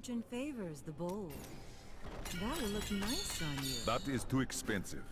Fortune favors the bold. That will look nice on you. That is too expensive.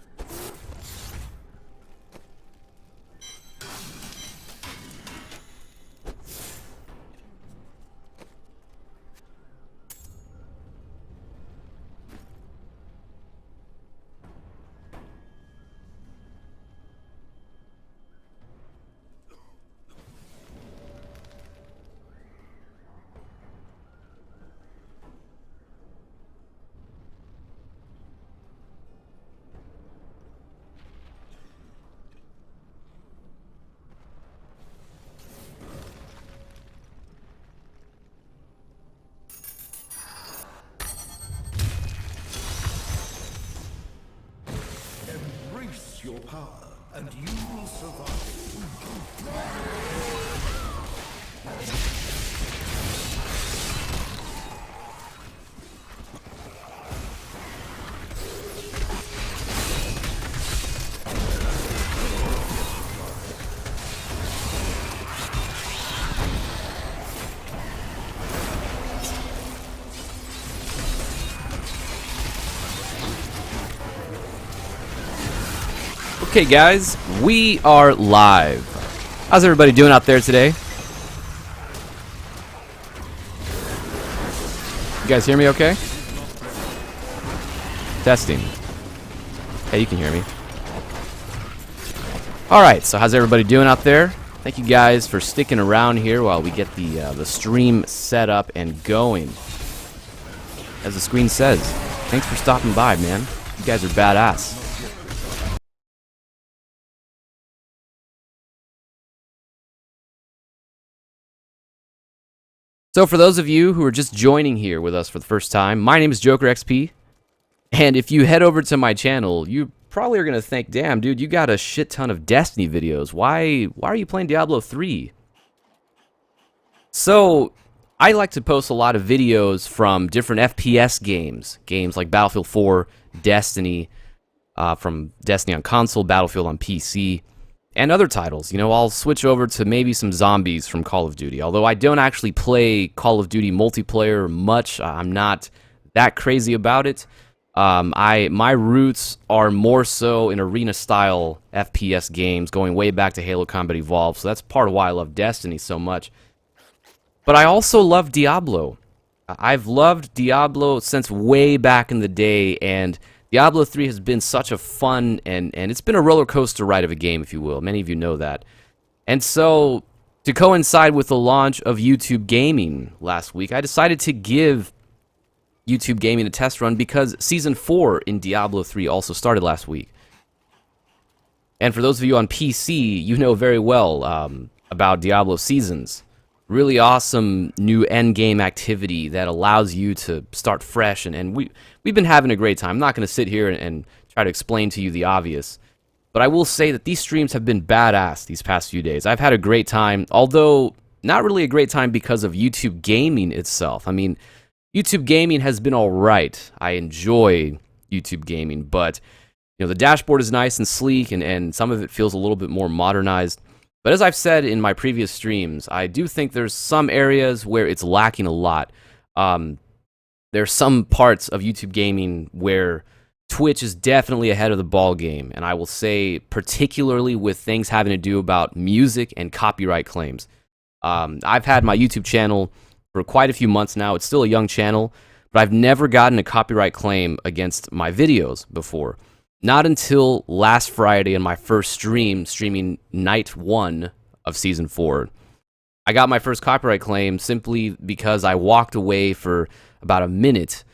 Embrace your power, and you will survive. Okay, guys, we are live. How's everybody doing out there today? You guys hear me okay? Testing. Hey, you can hear me. Alright, so how's everybody doing out there? Thank you guys for sticking around here while we get the stream set up and going. As the screen says, thanks for stopping by, man. You guys are badass. So for those of you who are just joining here with us for the first time, my name is Joker XP, and if you head over to my channel, you probably are going to think, damn, dude, you got a shit ton of Destiny videos. Why are you playing Diablo 3? So, I like to post a lot of videos from different FPS games like Battlefield 4, Destiny, from Destiny on console, Battlefield on PC, and other titles. You know, I'll switch over to maybe some zombies from Call of Duty. Although I don't actually play Call of Duty multiplayer much, I'm not that crazy about it. My roots are more so in arena-style FPS games, going way back to Halo Combat Evolved, so that's part of why I love Destiny so much. But I also love Diablo. I've loved Diablo since way back in the day, and Diablo 3 has been such a fun, and it's been a roller coaster ride of a game, if you will. Many of you know that. And so, to coincide with the launch of YouTube Gaming last week, I decided to give YouTube Gaming a test run because Season 4 in Diablo 3 also started last week. And for those of you on PC, you know very well about Diablo Seasons. Really awesome new endgame activity that allows you to start fresh, and we've been having a great time. I'm not going to sit here and try to explain to you the obvious, but I will say that these streams have been badass these past few days. I've had a great time, although not really a great time because of YouTube Gaming itself. I mean, YouTube Gaming has been alright. I enjoy YouTube Gaming, but you know, the dashboard is nice and sleek, and some of it feels a little bit more modernized. But as I've said in my previous streams, I do think there's some areas where it's lacking a lot. There's some parts of YouTube Gaming where Twitch is definitely ahead of the ball game, and I will say particularly with things having to do about music and copyright claims. I've had my YouTube channel for quite a few months now. It's still a young channel, but I've never gotten a copyright claim against my videos before. Not until last Friday in my first stream, streaming night 1 of Season 4. I got my first copyright claim simply because I walked away for about a minute to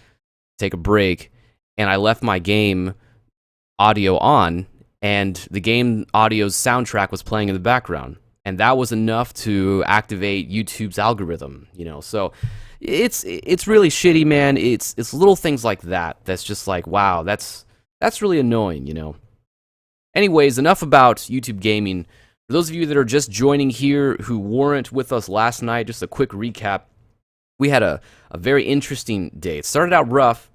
take a break, and I left my game audio on, and the game audio's soundtrack was playing in the background. And that was enough to activate YouTube's algorithm, you know. So it's really shitty, man. It's little things like that that's just like, wow, that's really annoying, you know. Anyways, enough about YouTube Gaming. For those of you that are just joining here who weren't with us last night, just a quick recap. We had a very interesting day. It started out rough.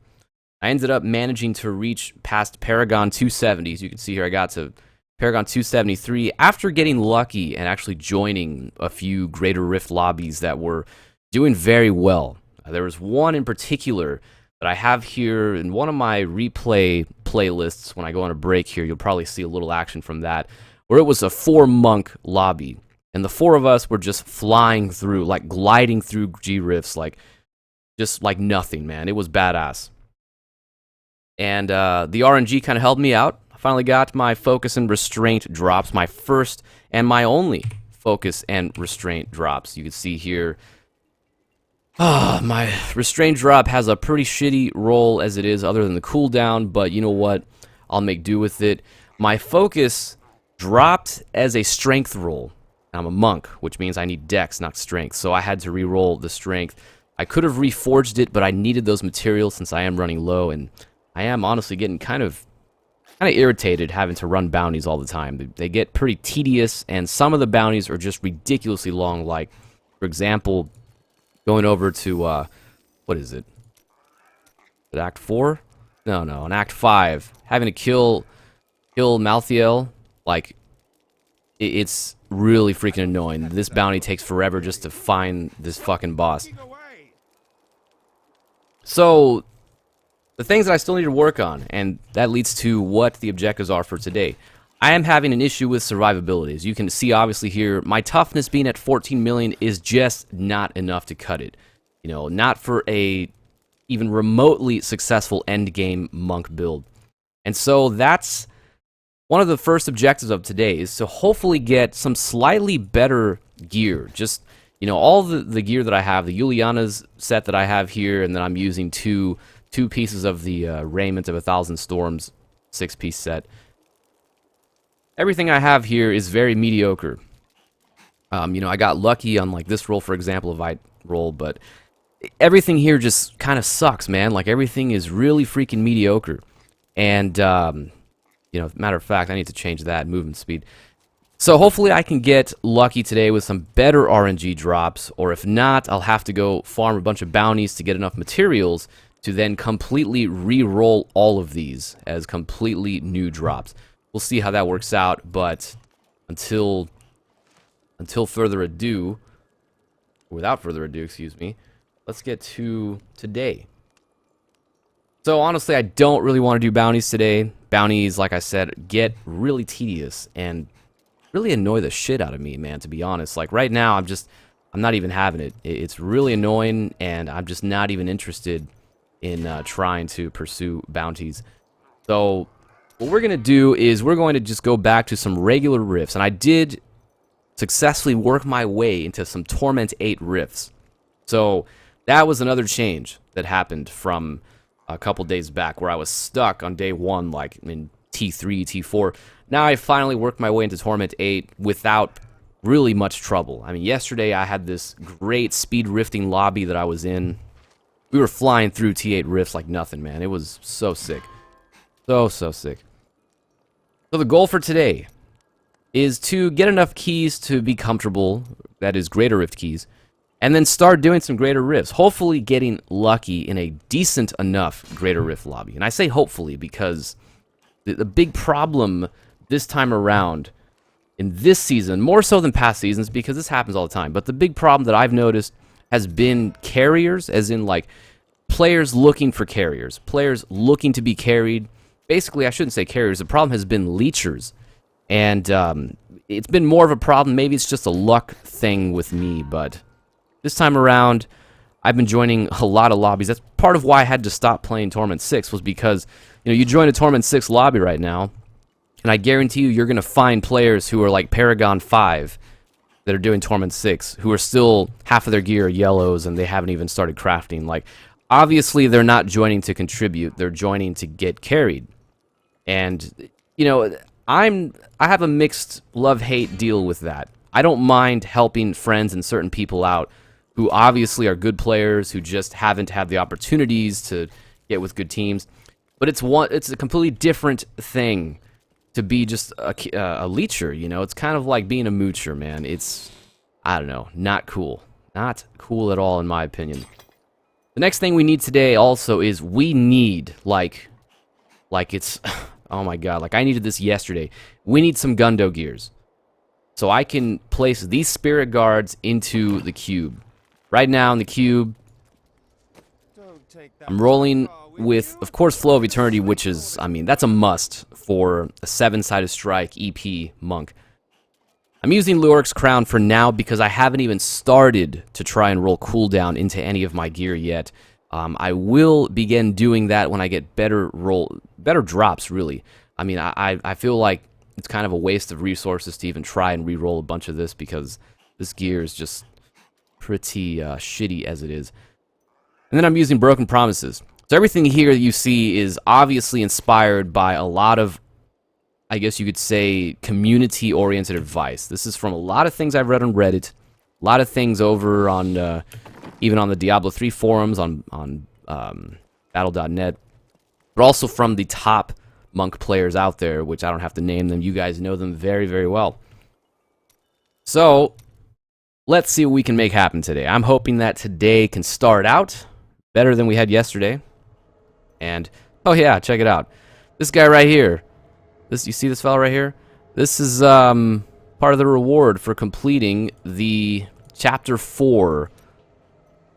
I ended up managing to reach past Paragon 270. As you can see here, I got to Paragon 273 after getting lucky and actually joining a few Greater Rift lobbies that were doing very well. There was one in particular that I have here in one of my replay playlists. When I go on a break here, you'll probably see a little action from that, where it was a 4-monk lobby. And the 4 of us were just flying through, like gliding through G-Rifts, like just like nothing, man. It was badass. And the RNG kind of helped me out. I finally got my focus and restraint drops, my first and my only focus and restraint drops. You can see here, my restraint drop has a pretty shitty roll as it is, other than the cooldown, but you know what? I'll make do with it. My focus dropped as a strength roll. I'm a monk, which means I need dex, not strength, so I had to re-roll the strength. I could have reforged it, but I needed those materials since I am running low, and I am honestly getting kind of irritated having to run bounties all the time. They get pretty tedious, and some of the bounties are just ridiculously long, like, for example, going over to, what is it? Act 4? No, in Act 5, having to kill Malthael, like, it's really freaking annoying. This bounty takes forever just to find this fucking boss. So, the things that I still need to work on, and that leads to what the objectives are for today. I am having an issue with survivability. As you can see obviously here, my toughness being at 14 million is just not enough to cut it. You know, not for a even remotely successful endgame monk build. And so that's one of the first objectives of today, is to hopefully get some slightly better gear. Just, you know, all the gear that I have, the Uliana's set that I have here, and then I'm using two pieces of the Raiment of 1,000 Storms 6-piece set. Everything I have here is very mediocre. You know, I got lucky on like this roll, for example, if I roll, but everything here just kind of sucks, man. Like everything is really freaking mediocre. And you know, matter of fact, I need to change that movement speed. So hopefully I can get lucky today with some better RNG drops, or if not, I'll have to go farm a bunch of bounties to get enough materials to then completely re-roll all of these as completely new drops. We'll see how that works out, but until further ado, without further ado, excuse me, let's get to today. So honestly, I don't really want to do bounties today. Bounties, like I said, get really tedious and really annoy the shit out of me, man, to be honest. Like right now, I'm not even having it. It's really annoying, and I'm just not even interested in trying to pursue bounties. So what we're going to do is we're going to just go back to some regular rifts. And I did successfully work my way into some Torment 8 rifts. So that was another change that happened from a couple days back, where I was stuck on day 1, like in T3, T4. Now I finally worked my way into Torment 8 without really much trouble. I mean, yesterday I had this great speed rifting lobby that I was in. We were flying through T8 rifts like nothing, man. It was so sick. So sick. So the goal for today is to get enough keys to be comfortable, that is greater rift keys, and then start doing some greater rifts. Hopefully getting lucky in a decent enough greater rift lobby. And I say hopefully because the big problem this time around in this season, more so than past seasons, because this happens all the time, but the big problem that I've noticed has been carriers, as in like players looking for carriers, players looking to be carried. Basically, I shouldn't say carriers. The problem has been leechers. And it's been more of a problem. Maybe it's just a luck thing with me, but this time around, I've been joining a lot of lobbies. That's part of why I had to stop playing Torment 6, was because, you know, you join a Torment 6 lobby right now, and I guarantee you're going to find players who are like Paragon 5 that are doing Torment 6, who are still half of their gear are yellows and they haven't even started crafting. Like, obviously, they're not joining to contribute. They're joining to get carried. And, you know, I have a mixed love-hate deal with that. I don't mind helping friends and certain people out who obviously are good players, who just haven't had the opportunities to get with good teams. But it's a completely different thing to be just a leecher, you know? It's kind of like being a moocher, man. It's, I don't know, not cool. Not cool at all, in my opinion. The next thing we need today also is we need, like it's, oh my god, like I needed this yesterday. We need some Gundo gears. So I can place these spirit guards into the cube. Right now in the cube, I'm rolling with, of course, Flow of Eternity, which is, I mean, that's a must for a 7-sided strike EP monk. I'm using Luoric's Crown for now because I haven't even started to try and roll cooldown into any of my gear yet. I will begin doing that when I get better drops, really. I mean, I feel like it's kind of a waste of resources to even try and re-roll a bunch of this because this gear is just pretty shitty as it is. And then I'm using Broken Promises. So everything here that you see is obviously inspired by a lot of, I guess you could say, community-oriented advice. This is from a lot of things I've read on Reddit, a lot of things over on, even on the Diablo 3 forums, on Battle.net, but also from the top monk players out there, which I don't have to name them. You guys know them very, very well. So, let's see what we can make happen today. I'm hoping that today can start out better than we had yesterday. And, oh yeah, check it out. This guy right here. You see this fella right here? This is part of the reward for completing the Chapter 4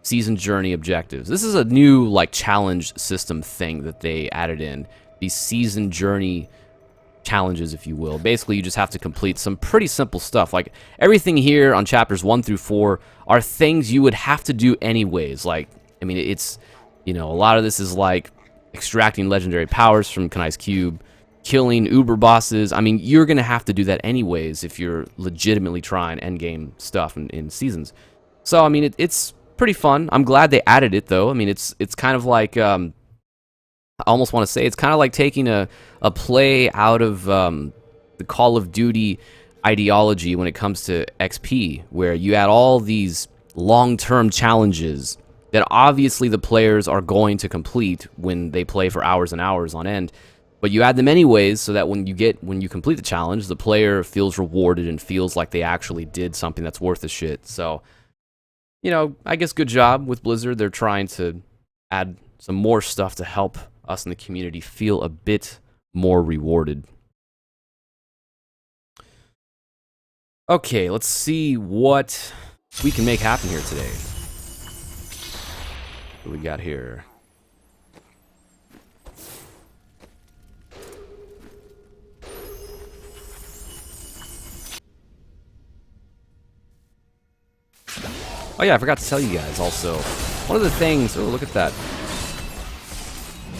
Season Journey objectives. This is a new, like, challenge system thing that they added in. These Season Journey challenges, if you will. Basically, you just have to complete some pretty simple stuff. Like, everything here on Chapters 1 through 4 are things you would have to do anyways. Like, I mean, it's, you know, a lot of this is like extracting legendary powers from Kanai's Cube, killing Uber bosses. I mean, you're going to have to do that anyways if you're legitimately trying endgame stuff in seasons. So, I mean, it's pretty fun. I'm glad they added it, though. I mean, it's kind of like, I almost want to say, it's kind of like taking a play out of the Call of Duty ideology when it comes to XP, where you add all these long-term challenges that obviously the players are going to complete when they play for hours and hours on end. But you add them anyways so that when you complete the challenge, the player feels rewarded and feels like they actually did something that's worth the shit. So, you know, I guess good job with Blizzard. They're trying to add some more stuff to help us in the community feel a bit more rewarded. Okay, let's see what we can make happen here today. What do we got here? Oh yeah, I forgot to tell you guys also. One of the things... Oh, look at that.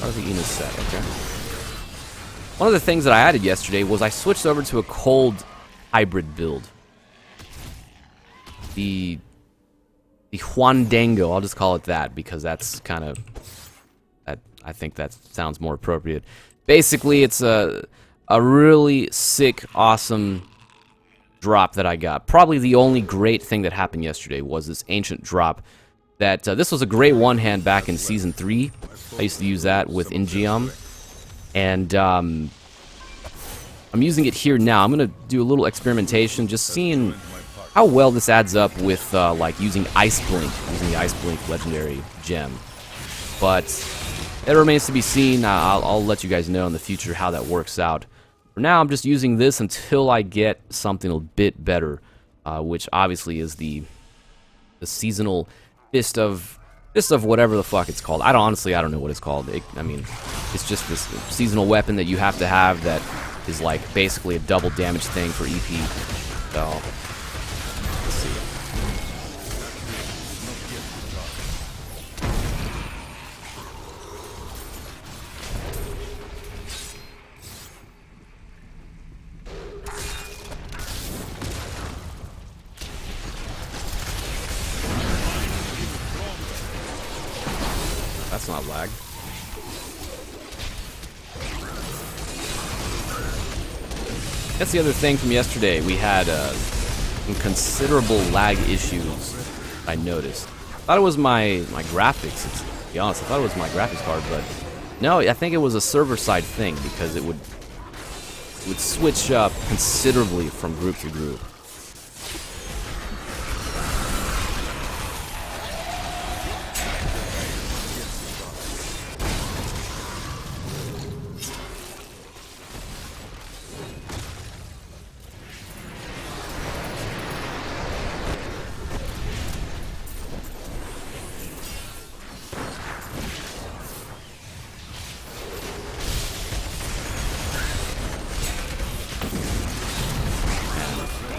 How the Enos set, okay. One of the things that I added yesterday was I switched over to a cold hybrid build. The Juandango, I'll just call it that because that's kind of... I think that sounds more appropriate. Basically, it's a really sick, awesome drop that I got. Probably the only great thing that happened yesterday was this ancient drop. That this was a great one-hand back in Season 3. I used to use that with Ingeum. And I'm using it here now. I'm going to do a little experimentation, just seeing how well this adds up with like using Ice Blink, using the Ice Blink legendary gem. But it remains to be seen. I'll let you guys know in the future how that works out. For now, I'm just using this until I get something a bit better, which obviously is the seasonal fist of whatever the fuck it's called. I don't know what it's called. I mean, it's just this seasonal weapon that you have to have that is like basically a double damage thing for EP. So, let's see. That's not lag. That's the other thing from yesterday. We had some considerable lag issues, I noticed. I thought it was my graphics, to be honest. I thought it was my graphics card, but no, I think it was a server-side thing because it would switch up considerably from group to group.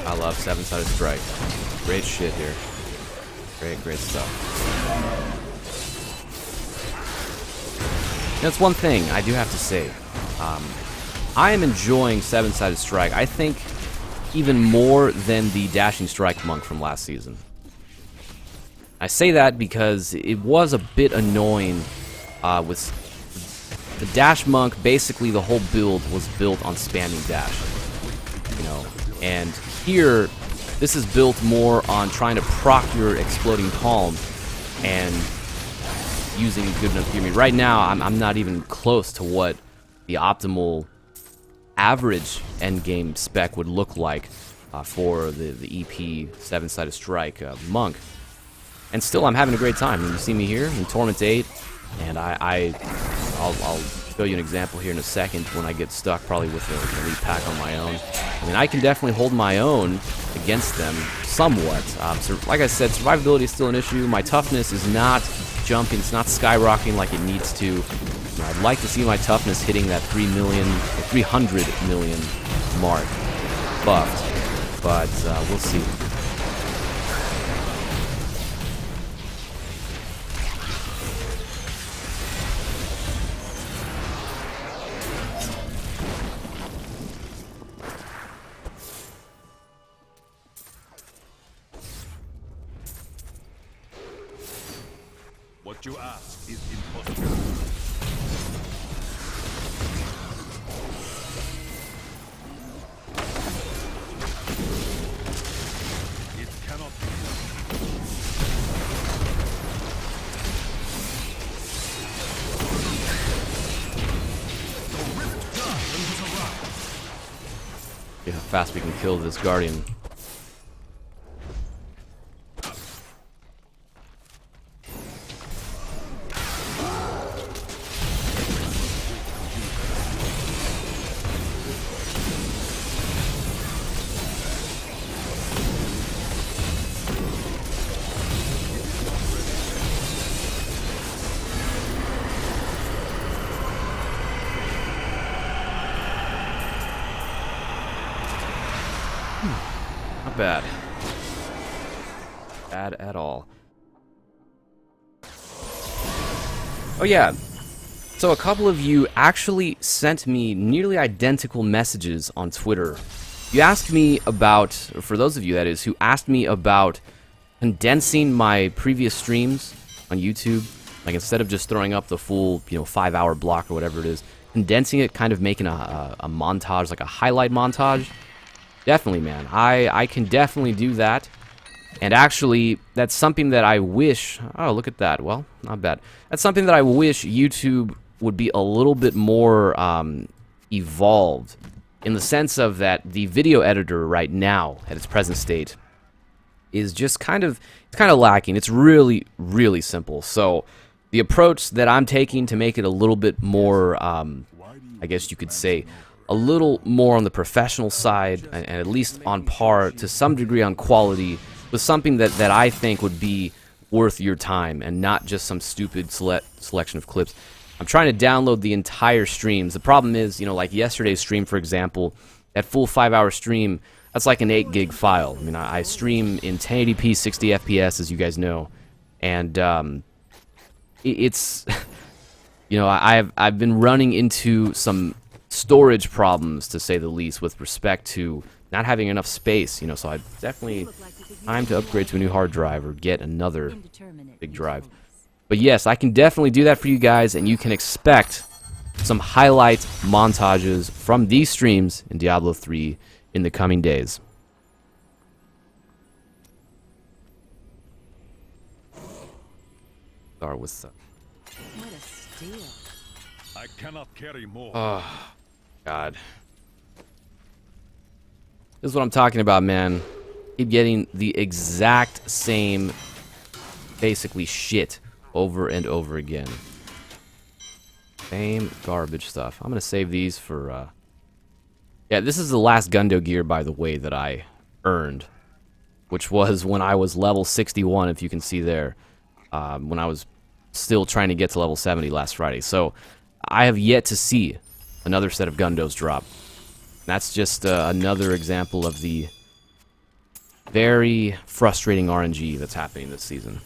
I love 7-sided strike. Great shit here. Great stuff. That's one thing I do have to say. I am enjoying 7-sided strike. I think even more than the dashing strike monk from last season. I say that because it was a bit annoying with the dash monk. Basically, the whole build was built on spamming dash, you know. And here, this is built more on trying to proc your exploding palm and using good enough gear. I mean, right now, I'm not even close to what the optimal average endgame spec would look like for the EP 7-sided strike monk. And still, I'm having a great time. You see me here in Torment 8, and I'll show you an example here in a second when I get stuck, probably with an elite pack on my own. I mean, I can definitely hold my own against them somewhat. So, like I said, survivability is still an issue. My toughness is not jumping, it's not skyrocketing like it needs to. You know, I'd like to see my toughness hitting that 3 million, or 300 million mark buffed, but we'll see. What you ask is impossible. It cannot be done. See how fast we can kill this Guardian. Not bad. Bad at all. Oh yeah. So a couple of you actually sent me nearly identical messages on Twitter. You asked me about, or for those of you that is, who asked me about condensing my previous streams on YouTube. Like instead of just throwing up the full, 5-hour block or whatever it is, condensing it, kind of making a montage, like a highlight montage. Definitely, man. I can definitely do that. And actually, that's something that I wish... Oh, look at that. Well, not bad. That's something that I wish YouTube would be a little bit more evolved. In the sense of that the video editor right now, at its present state, is just kind of lacking. It's really, really simple. So, the approach that I'm taking to make it a little bit more, I guess you could say, a little more on the professional side, and at least on par to some degree on quality, with something that I think would be worth your time and not just some stupid selection of clips. I'm trying to download the entire streams. The problem is, like yesterday's stream, for example, that full 5-hour stream, that's like an 8 gig file. I mean, I stream in 1080p 60 FPS, as you guys know, and it's, I've been running into some storage problems, to say the least, with respect to not having enough space, so I definitely time to upgrade to a new hard drive or get another big drive. But yes, I can definitely do that for you guys, and you can expect some highlight montages from these streams in Diablo 3 in the coming days. Start with What a steal. I cannot carry more. oh god. This is what I'm talking about, man. Keep getting the exact same, basically, shit over and over again. Same garbage stuff. I'm gonna save these for, yeah, this is the last Gundo gear, by the way, that I earned. Which was when I was level 61, if you can see there. When I was still trying to get to level 70 last Friday. So, I have yet to see another set of Gundos drop. That's just another example of the Very frustrating RNG that's happening this season.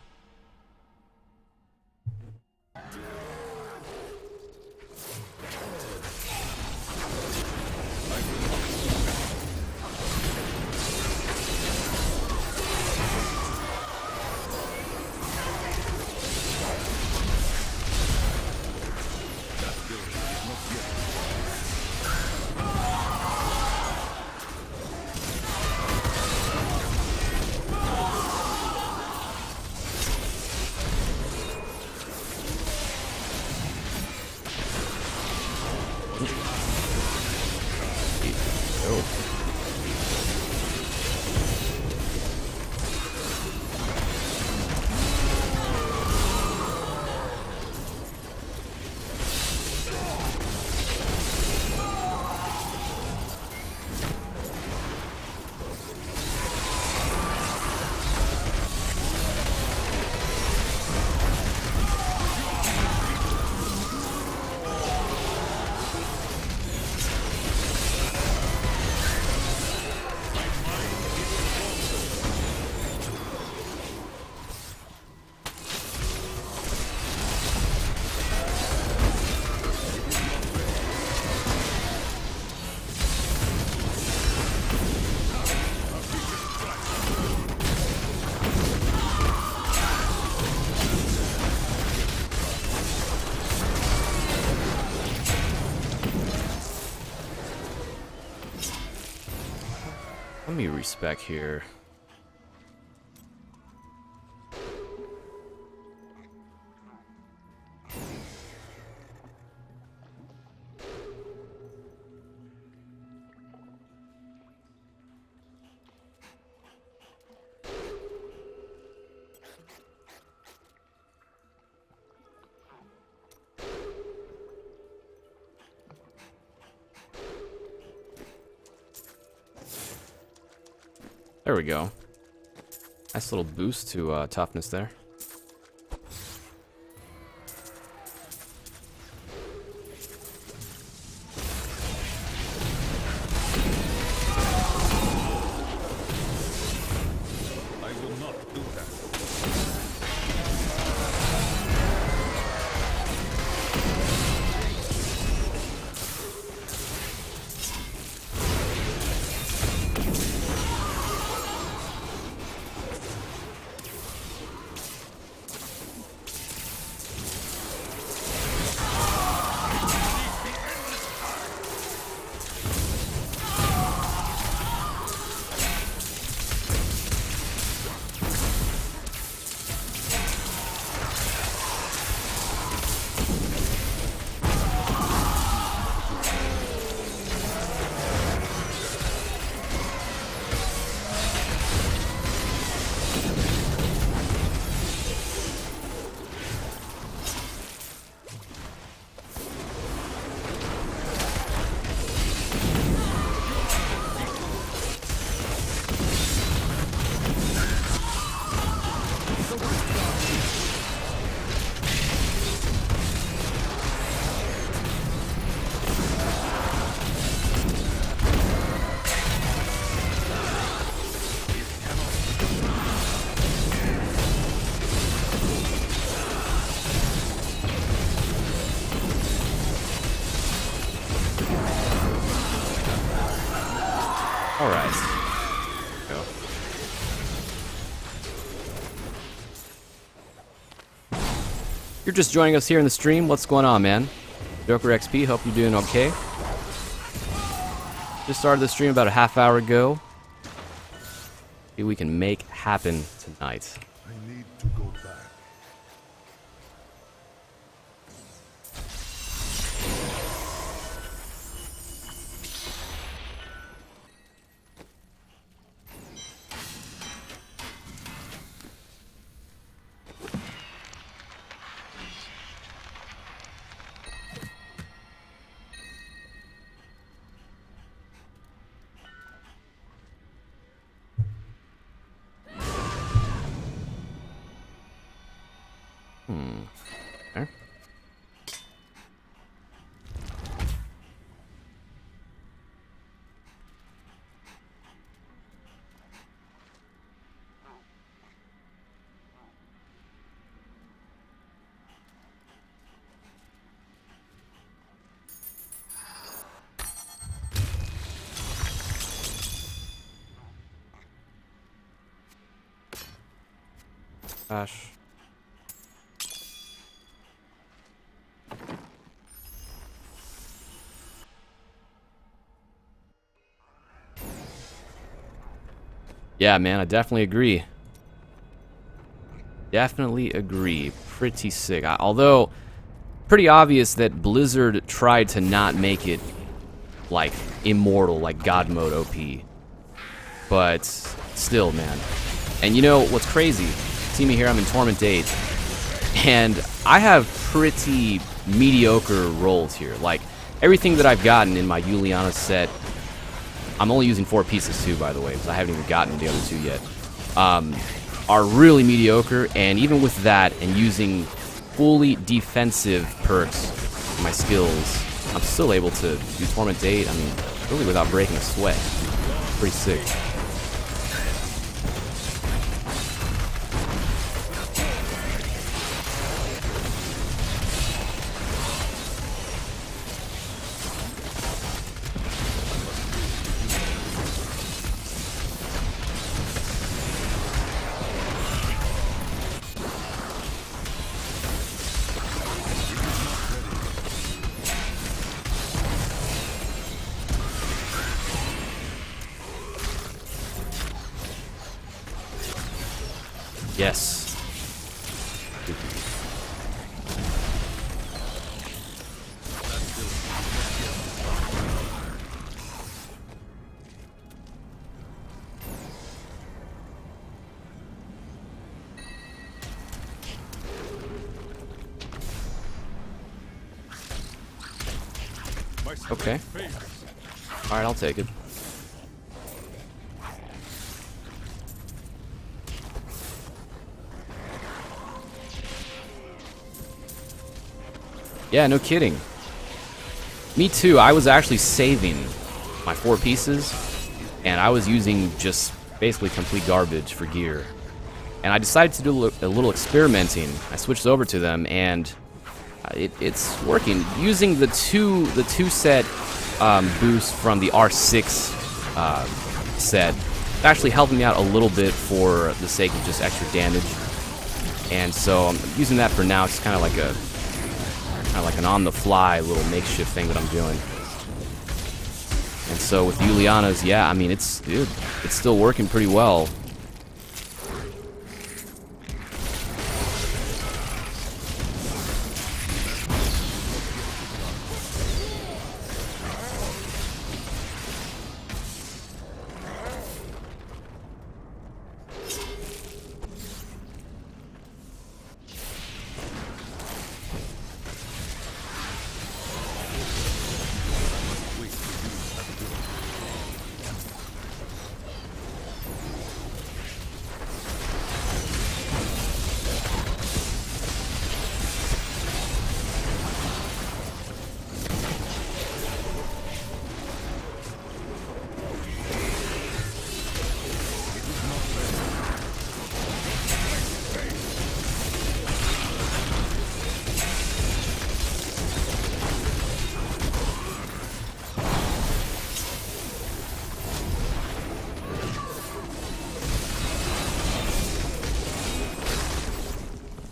Let me respec here. There we go. Nice little boost to toughness there. I will not do that. Alright. Go. You're just joining us here in the stream. What's going on, man? Joker XP, hope you're doing okay. Just started the stream about a half hour ago. See what we can make happen tonight. I need to go back. There. Gosh. Yeah, man, I definitely agree. Definitely agree. Pretty sick. Although, pretty obvious that Blizzard tried to not make it, like, immortal, like God mode OP. But, still, man. And you know, what's crazy? See me here, I'm in Torment 8. And I have pretty mediocre rolls here. Like, everything that I've gotten in my Uliana set, I'm only using 4 pieces too, by the way, because I haven't even gotten the other 2 yet, are really mediocre. And even with that, and using fully defensive perks for my skills, I'm still able to do Torment 8, I mean, really without breaking a sweat. Pretty sick. Yes. Okay. Alright, I'll take it. Yeah, no kidding. Me too. I was actually saving my 4 pieces, and I was using just basically complete garbage for gear. And I decided to do a little experimenting. I switched over to them, and it's working. Using the two set boost from the R6 set, actually helping me out a little bit for the sake of just extra damage. And so I'm using that for now. It's kind of like an on-the-fly little makeshift thing that I'm doing. And so with Uliana's, yeah, I mean, it's still working pretty well.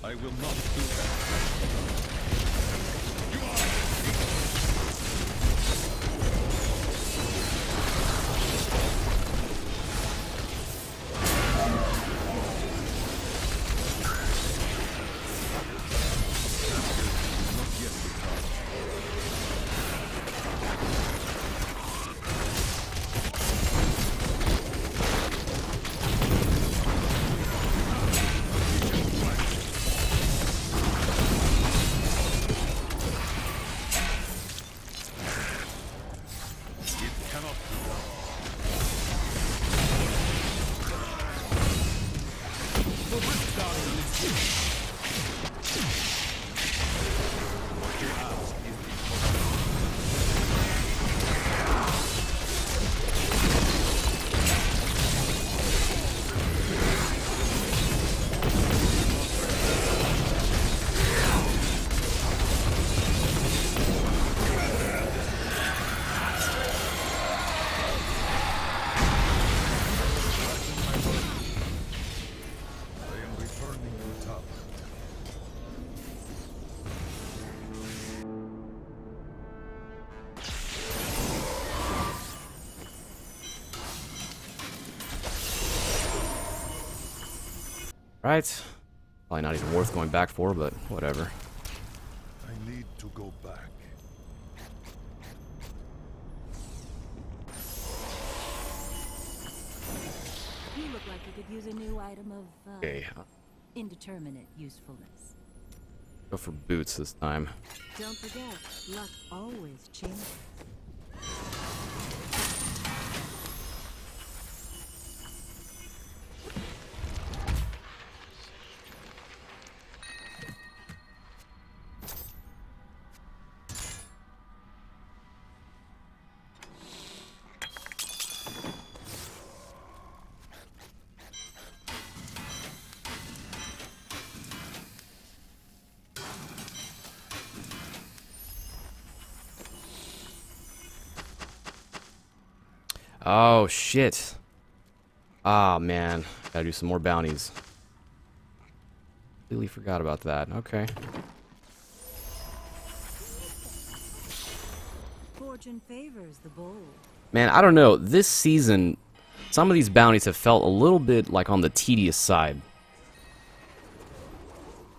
I will not do that. Right? Probably not even worth going back for, but whatever. I need to go back. You look like you could use a new item of Okay, indeterminate usefulness. go for boots this time. Don't forget, luck always changes. Oh, shit. Ah, man. Gotta do some more bounties. Completely forgot about that. Okay. Fortune favors the bold. Man, I don't know. This season, some of these bounties have felt a little bit like on the tedious side.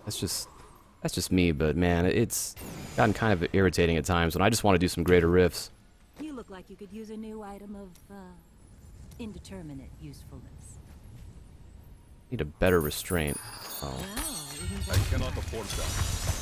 That's just me, but man, it's gotten kind of irritating at times when I just want to do some greater rifts. You look like you could use a new item of indeterminate usefulness. Need a better restraint. Oh. Wow, isn't I that cannot right? afford that.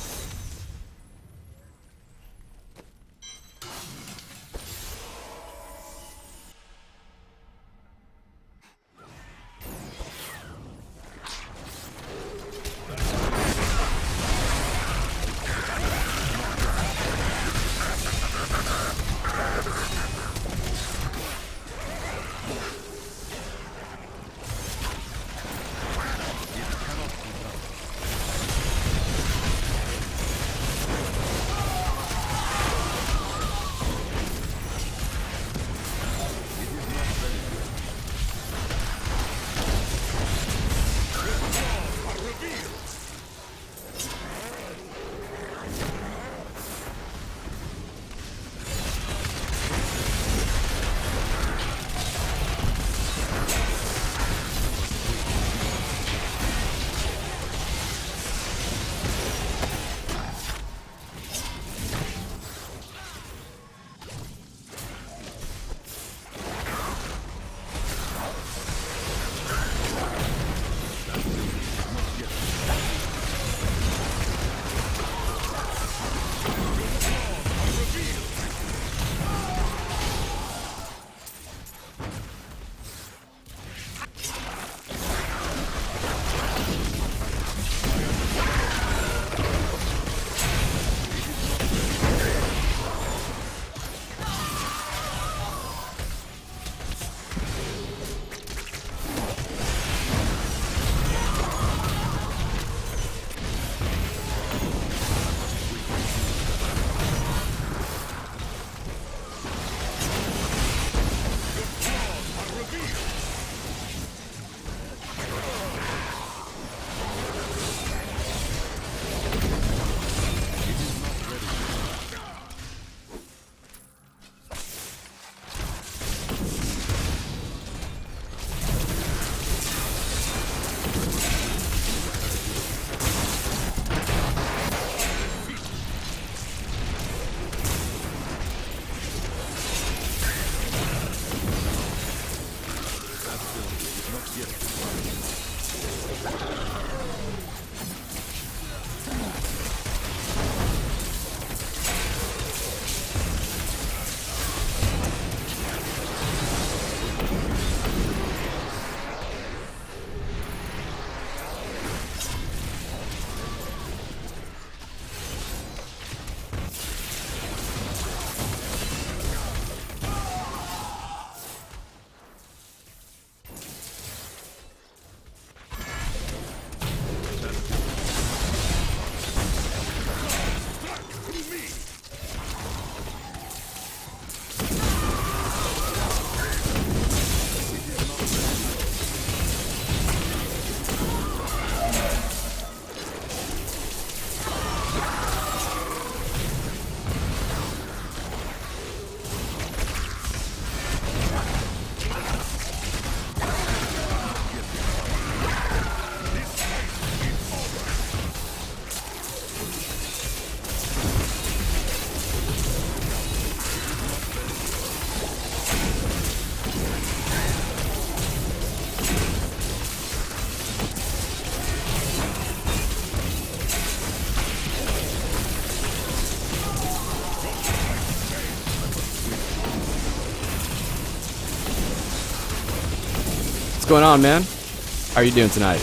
going on, man? How are you doing tonight?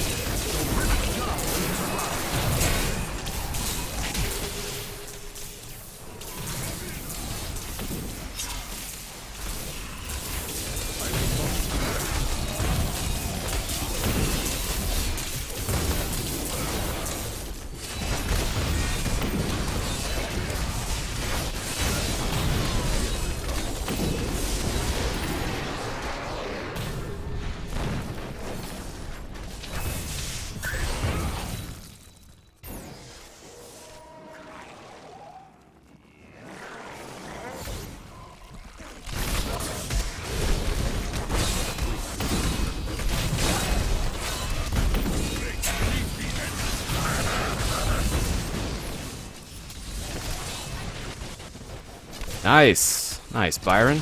Nice. Nice, Byron.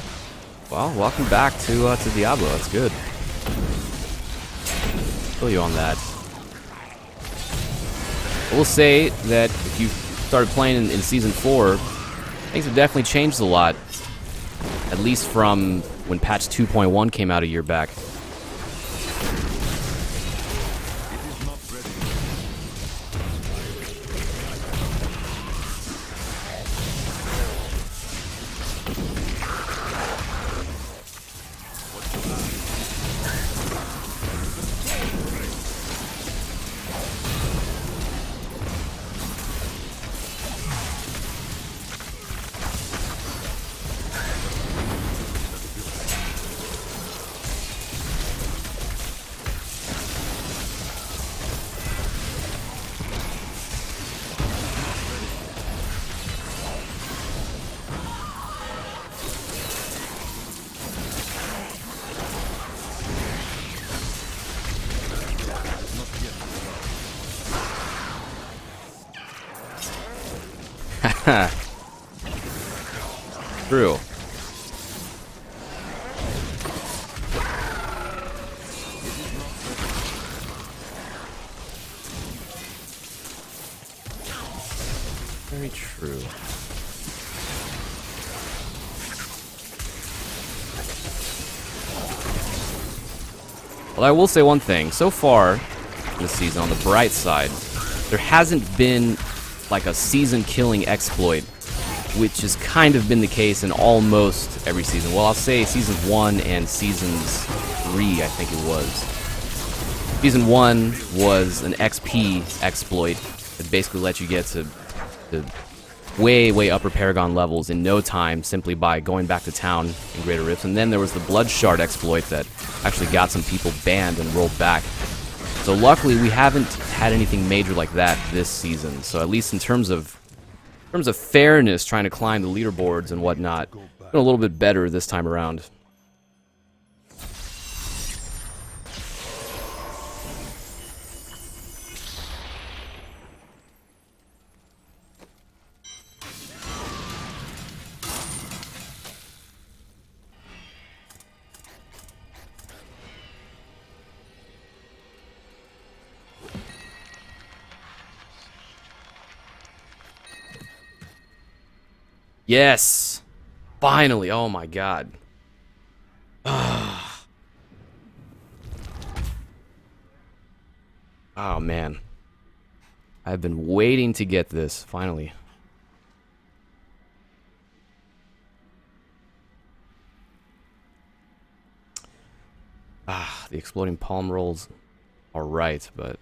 Well, welcome back to Diablo. That's good. Feel you on that. I will say that if you started playing in Season 4, things have definitely changed a lot. At least from when patch 2.1 came out a year back. True. Very true. Well, I will say one thing. So far this season, on the bright side, there hasn't been like a season-killing exploit, which has kind of been the case in almost every season. Well, I'll say Season 1 and Seasons 3, I think it was. Season 1 was an XP exploit that basically let you get to way upper Paragon levels in no time simply by going back to town in Greater Rifts. And then there was the Blood Shard exploit that actually got some people banned and rolled back. So luckily we haven't had anything major like that this season. So at least in terms of fairness, trying to climb the leaderboards and whatnot, been a little bit better this time around. Yes! Finally! Oh my god. Oh man. I've been waiting to get this, finally. The exploding palm rolls are right, but...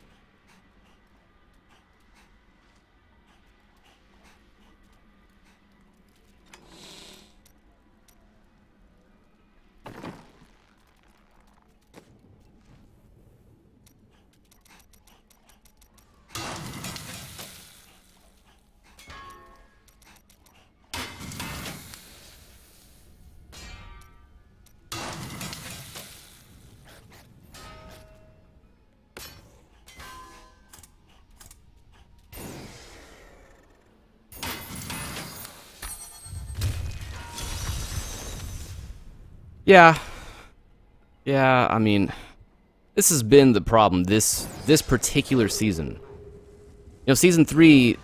Yeah, I mean, this has been the problem this particular season. You know, Season 3,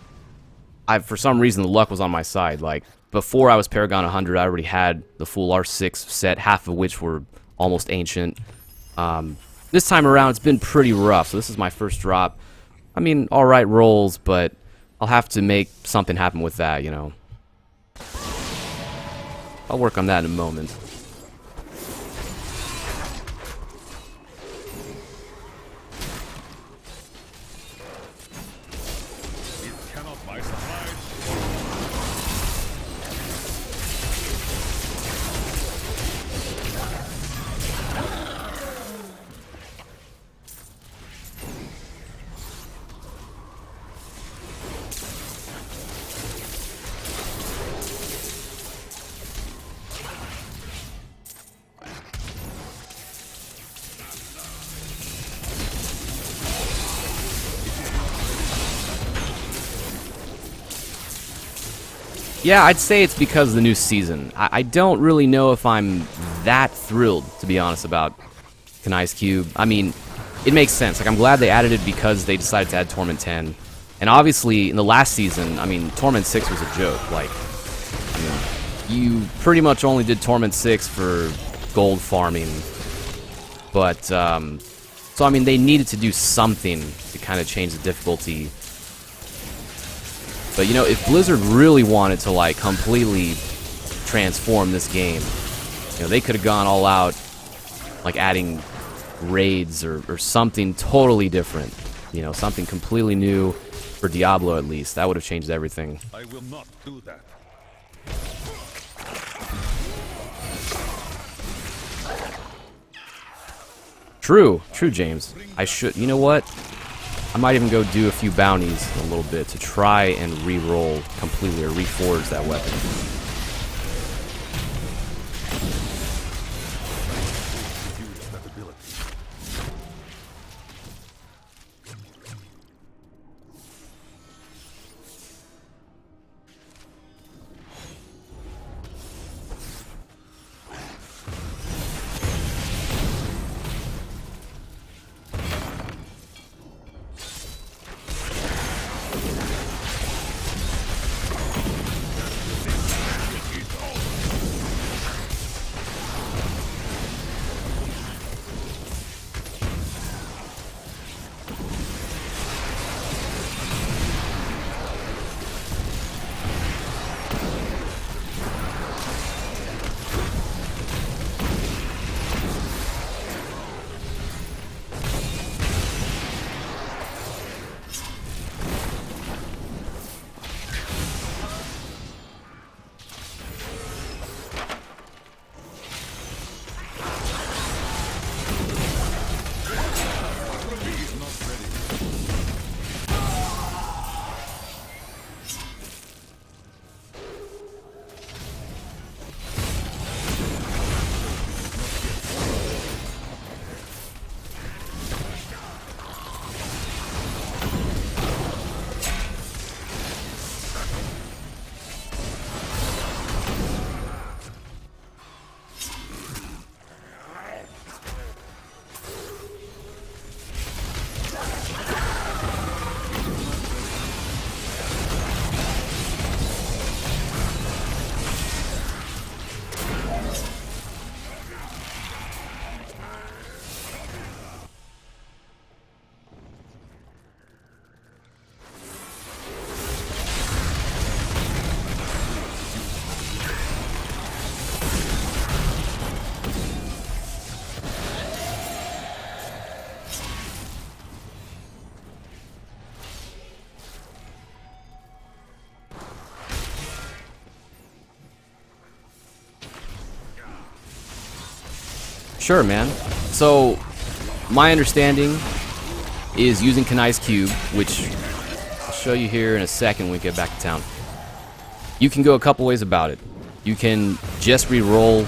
for some reason the luck was on my side. Like, before I was Paragon 100, I already had the full R6 set, half of which were almost ancient. This time around, it's been pretty rough. So this is my first drop. I mean, alright rolls, but I'll have to make something happen with that, you know. I'll work on that in a moment. It cannot buy supplies. Yeah, I'd say it's because of the new season. I don't really know if I'm that thrilled, to be honest, about Kanai's Cube. I mean, it makes sense. Like, I'm glad they added it because they decided to add Torment 10. And obviously, in the last season, I mean, Torment 6 was a joke. Like, I mean, you pretty much only did Torment 6 for gold farming. But, so, I mean, they needed to do something to kind of change the difficulty. But, you know, if Blizzard really wanted to, like, completely transform this game, you know, they could have gone all out, like, adding raids or something totally different. You know, something completely new for Diablo, at least. That would have changed everything. I will not do that. True, James. I should, you know what? I might even go do a few bounties in a little bit to try and re-roll completely or reforge that weapon. Use that ability. Sure, man. So, my understanding is using Kanai's Cube, which I'll show you here in a second when we get back to town. You can go a couple ways about it. You can just re-roll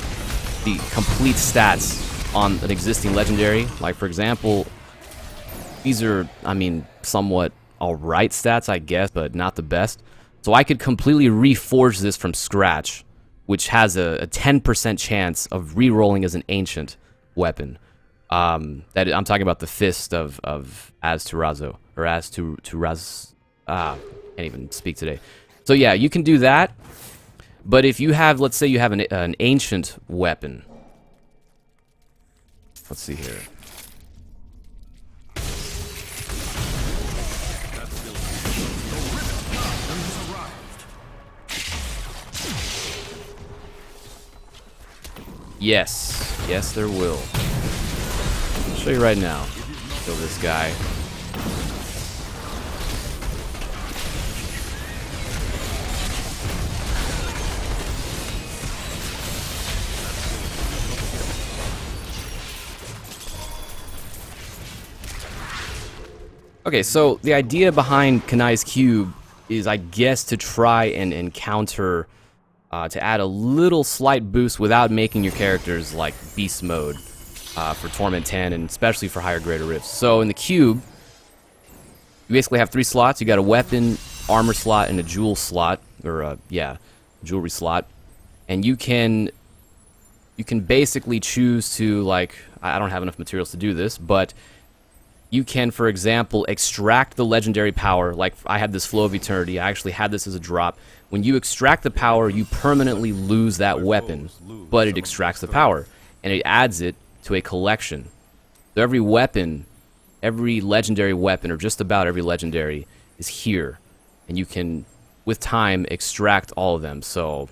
the complete stats on an existing legendary. Like, for example, these are, I mean, somewhat alright stats, I guess, but not the best. So I could completely reforge this from scratch, which has a 10% chance of re-rolling as an ancient weapon. That I'm talking about the Fist of Az-Turazo, or Az-Turaz. Can't even speak today. So yeah, you can do that. But if you have, let's say you have an ancient weapon. Let's see here. Yes. Yes, there will. I'll show you right now. Kill this guy. Okay, so the idea behind Kanai's Cube is, I guess, to try and encounter, to add a little slight boost without making your characters like beast mode for Torment 10 and especially for higher greater rifts. So in the Cube, you basically have 3 slots. You got a weapon, armor slot, and a jewel slot, or jewelry slot, and you can basically choose to, like, I don't have enough materials to do this, but you can, for example, extract the legendary power. Like, I had this Flow of Eternity. I actually had this as a drop. When you extract the power, you permanently lose that weapon, but it extracts the power, and it adds it to a collection. So every weapon, every legendary weapon, or just about every legendary, is here, and you can, with time, extract all of them. So,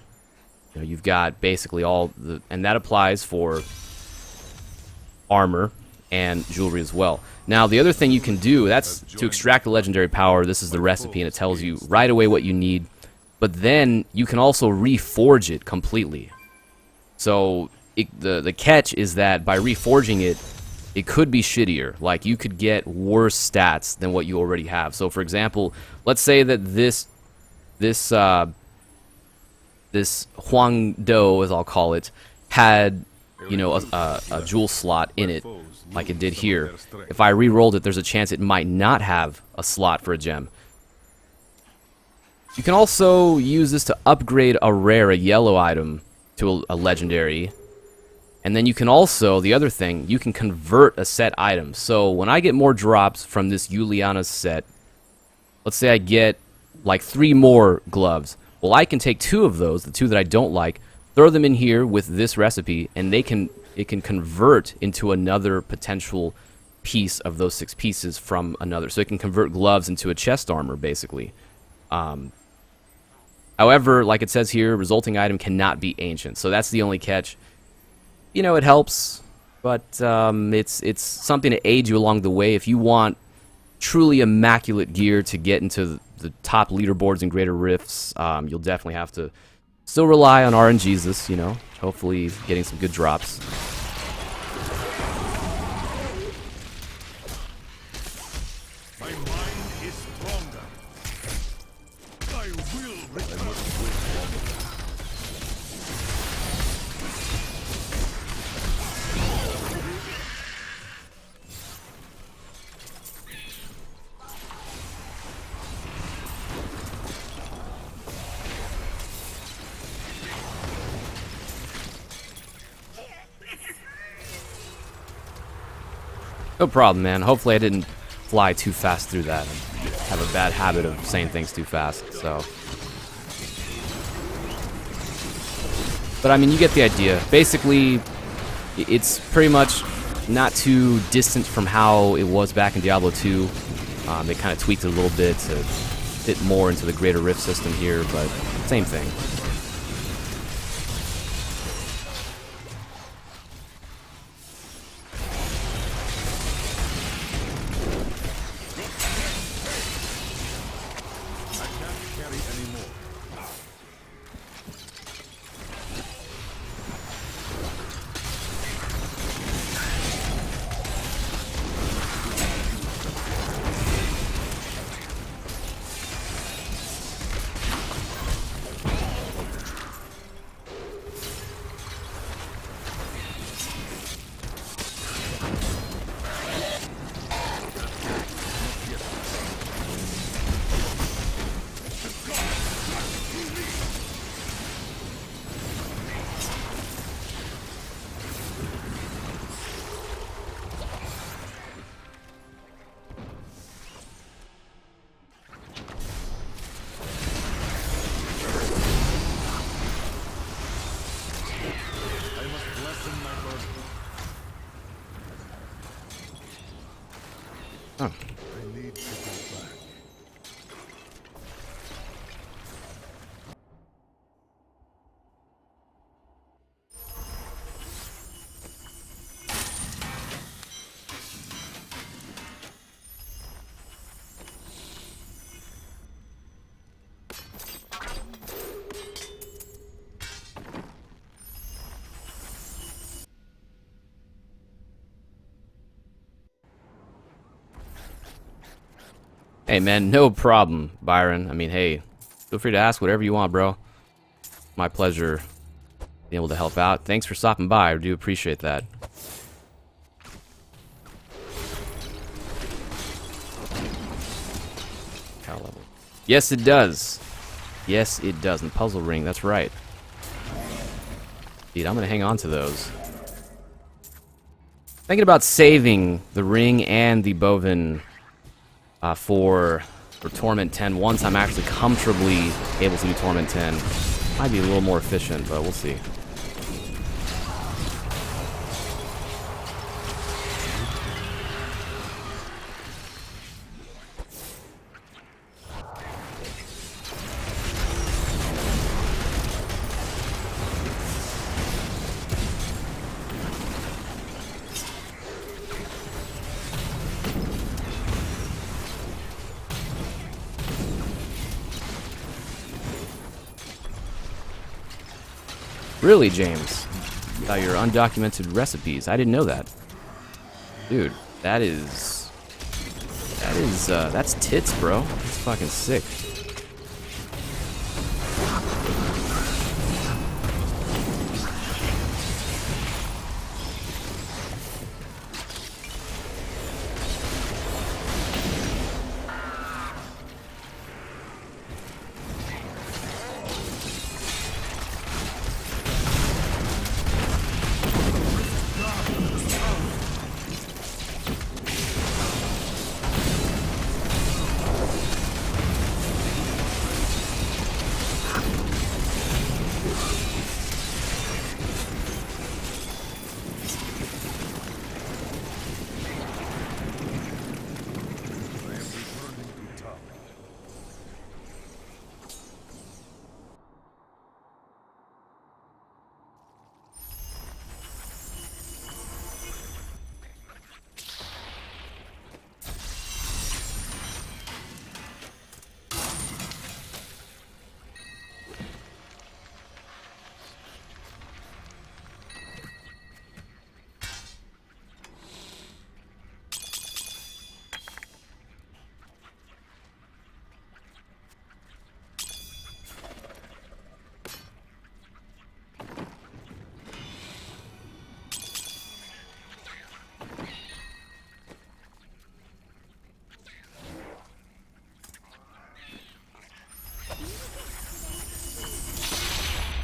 you know, you've got basically all the, and that applies for armor and jewelry as well. Now, the other thing you can do, that's to extract the legendary power. This is the recipe, and it tells you right away what you need. But then you can also reforge it completely. So the catch is that by reforging it, it could be shittier. Like, you could get worse stats than what you already have. So, for example, let's say that this Huang Do, as I'll call it, had, you know, a jewel slot in it, like it did here. If I re-rolled it, there's a chance it might not have a slot for a gem. You can also use this to upgrade a rare, a yellow item, to a legendary. And then you can also, the other thing, you can convert a set item. So when I get more drops from this Uliana set, let's say I get like 3 more gloves. Well, I can take 2 of those, the 2 that I don't like, throw them in here with this recipe, and it can convert into another potential piece of those 6 pieces from another. So it can convert gloves into a chest armor, basically. However, like it says here, resulting item cannot be ancient. So that's the only catch. You know, it helps, but it's something to aid you along the way. If you want truly immaculate gear to get into the top leaderboards and greater rifts, you'll definitely have to still rely on RNGesus, you know, hopefully getting some good drops. My mind is stronger. I will return. No problem, man. Hopefully I didn't fly too fast through that. I have a bad habit of saying things too fast, so. But I mean, you get the idea. Basically, it's pretty much not too distant from how it was back in Diablo 2. They kind of tweaked it a little bit to fit more into the greater rift system here, but same thing. Oh. I need to go back. Hey, man, no problem, Byron. I mean, hey, feel free to ask whatever you want, bro. My pleasure being able to help out. Thanks for stopping by. I do appreciate that. Cow level. Yes, it does. Yes, it does. And puzzle ring, that's right. Dude, I'm gonna hang on to those. Thinking about saving the ring and the bovine for Torment 10 once I'm actually comfortably able to do Torment 10. Might be a little more efficient, but we'll see. Really, James? About your undocumented recipes. I didn't know that. Dude, that's tits, bro. That's fucking sick.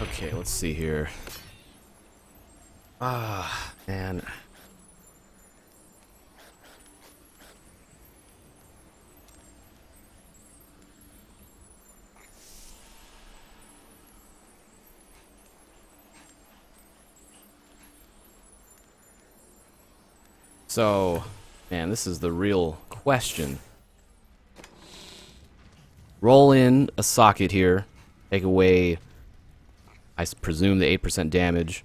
Okay, let's see here. Ah, man. So, man, this is the real question. Roll in a socket here, take away, I presume, the 8% damage,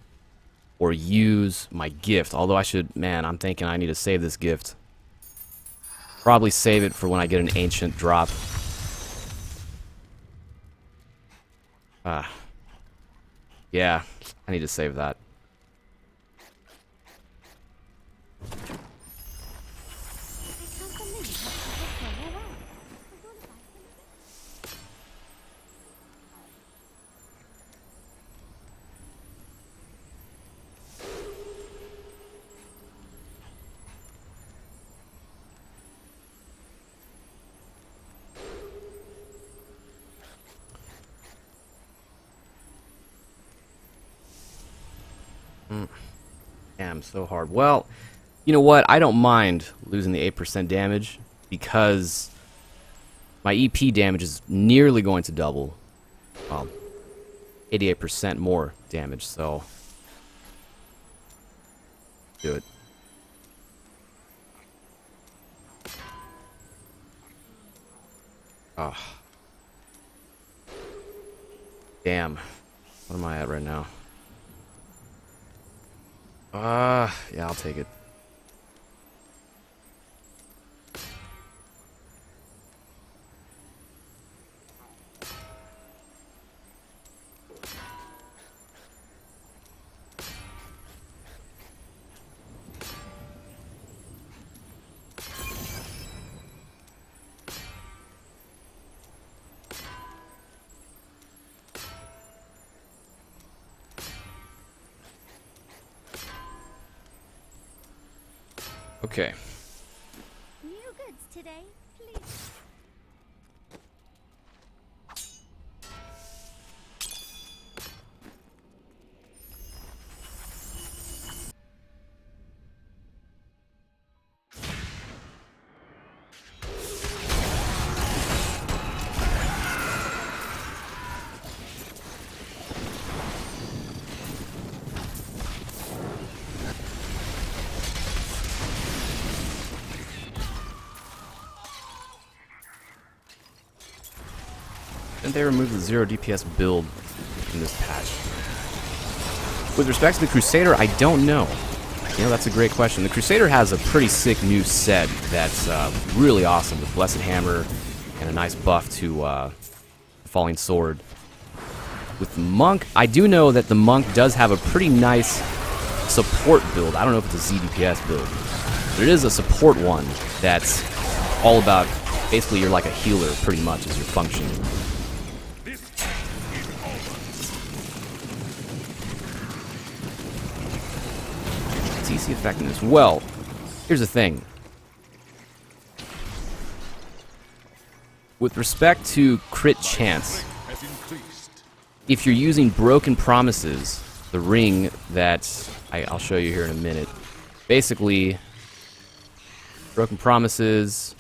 or use my gift. Although I should, man, I'm thinking I need to save this gift. Probably save it for when I get an ancient drop. Yeah, I need to save that. Damn, so hard. Well, you know what? I don't mind losing the 8% damage because my EP damage is nearly going to double. Well, 88% more damage, so do it. Oh. Damn. What am I at right now? Yeah, I'll take it. Okay. New goods today, please. Didn't they remove the 0 DPS build in this patch? With respect to the Crusader, I don't know. You know, that's a great question. The Crusader has a pretty sick new set that's really awesome with Blessed Hammer and a nice buff to Falling Sword. With the Monk, I do know that the Monk does have a pretty nice support build. I don't know if it's a ZDPS build, but it is a support one that's all about, basically you're like a healer pretty much as your function. CC effectiveness. Well, here's the thing. With respect to crit chance, if you're using Broken Promises, the ring that I'll show you here in a minute, basically, Broken Promises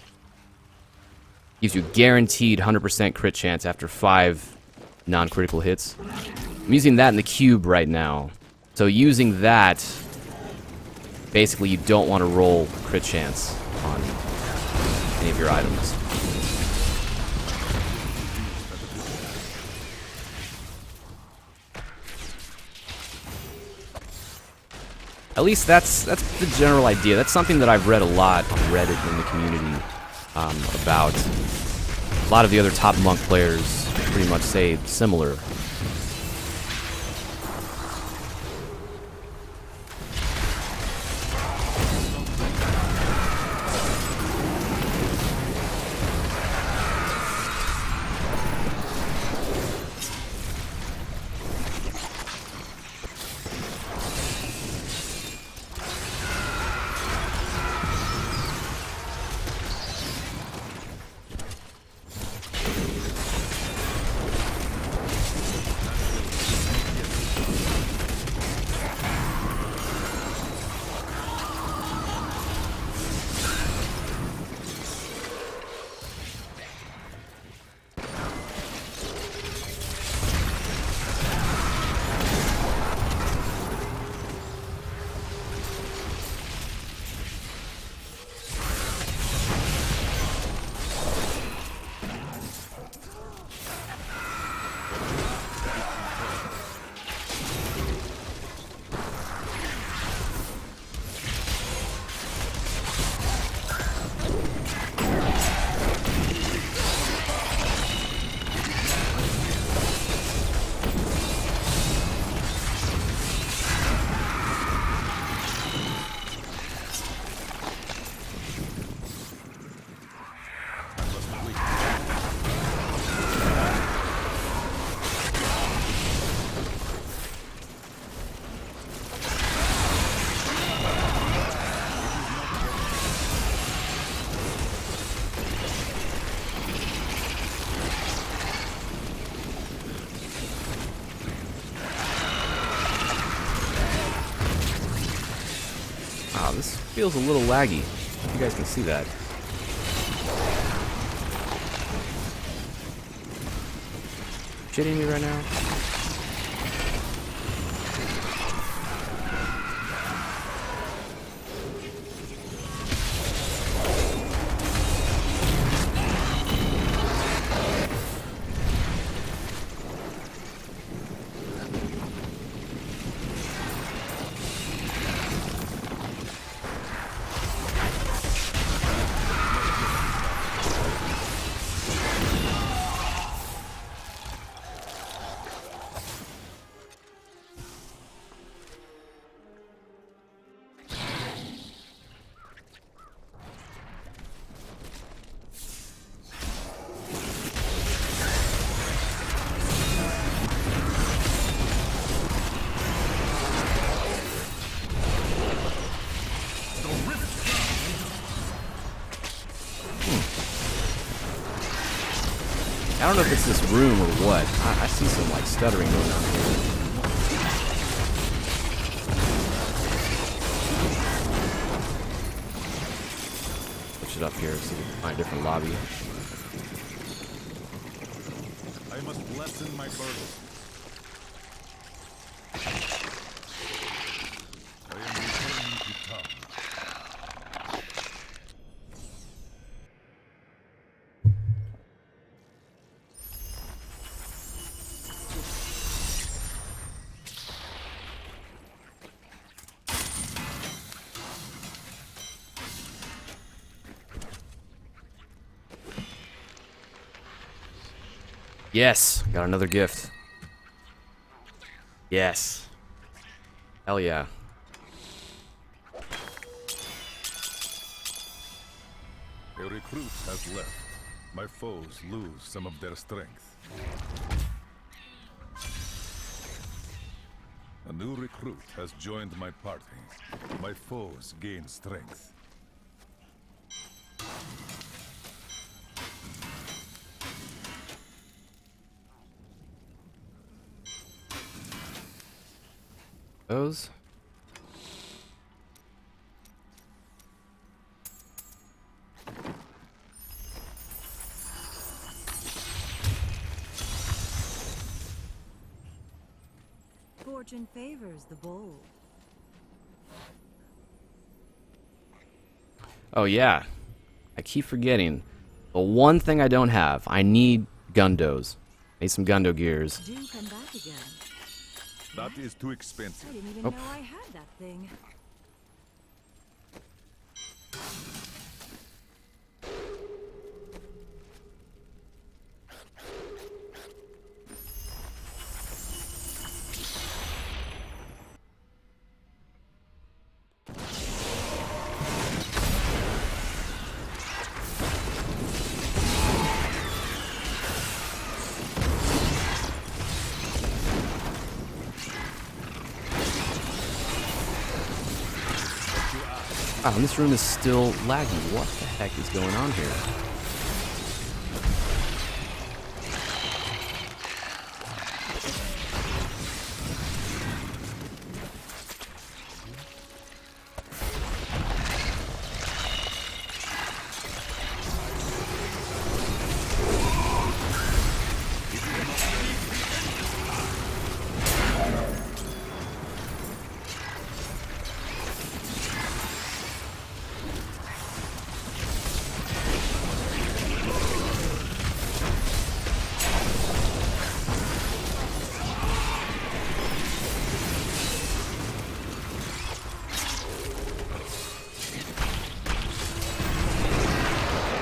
gives you guaranteed 100% crit chance after 5 non-critical hits. I'm using that in the cube right now. So using that, basically you don't want to roll crit chance on any of your items. At least that's the general idea. That's something that I've read a lot on Reddit in the community about. A lot of the other top monk players pretty much say similar. Wow, this feels a little laggy. You guys can see that. Shitting me right now? I don't know if it's this room or what. I see some like stuttering going on here. Switch it up here so we can find a different lobby. I must lessen my burden. I am returning to town. Yes, got another gift. Yes. Hell yeah. A recruit has left. My foes lose some of their strength. A new recruit has joined my party. My foes gain strength. Those. Fortune favors the bold. Oh yeah. I keep forgetting. The one thing I don't have. I need gundos. Need some gundo gears. Do come back again. That is too expensive. I didn't even Oh. know I had that thing. Wow, and this room is still laggy. What the heck is going on here?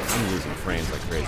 I'm losing frames like crazy.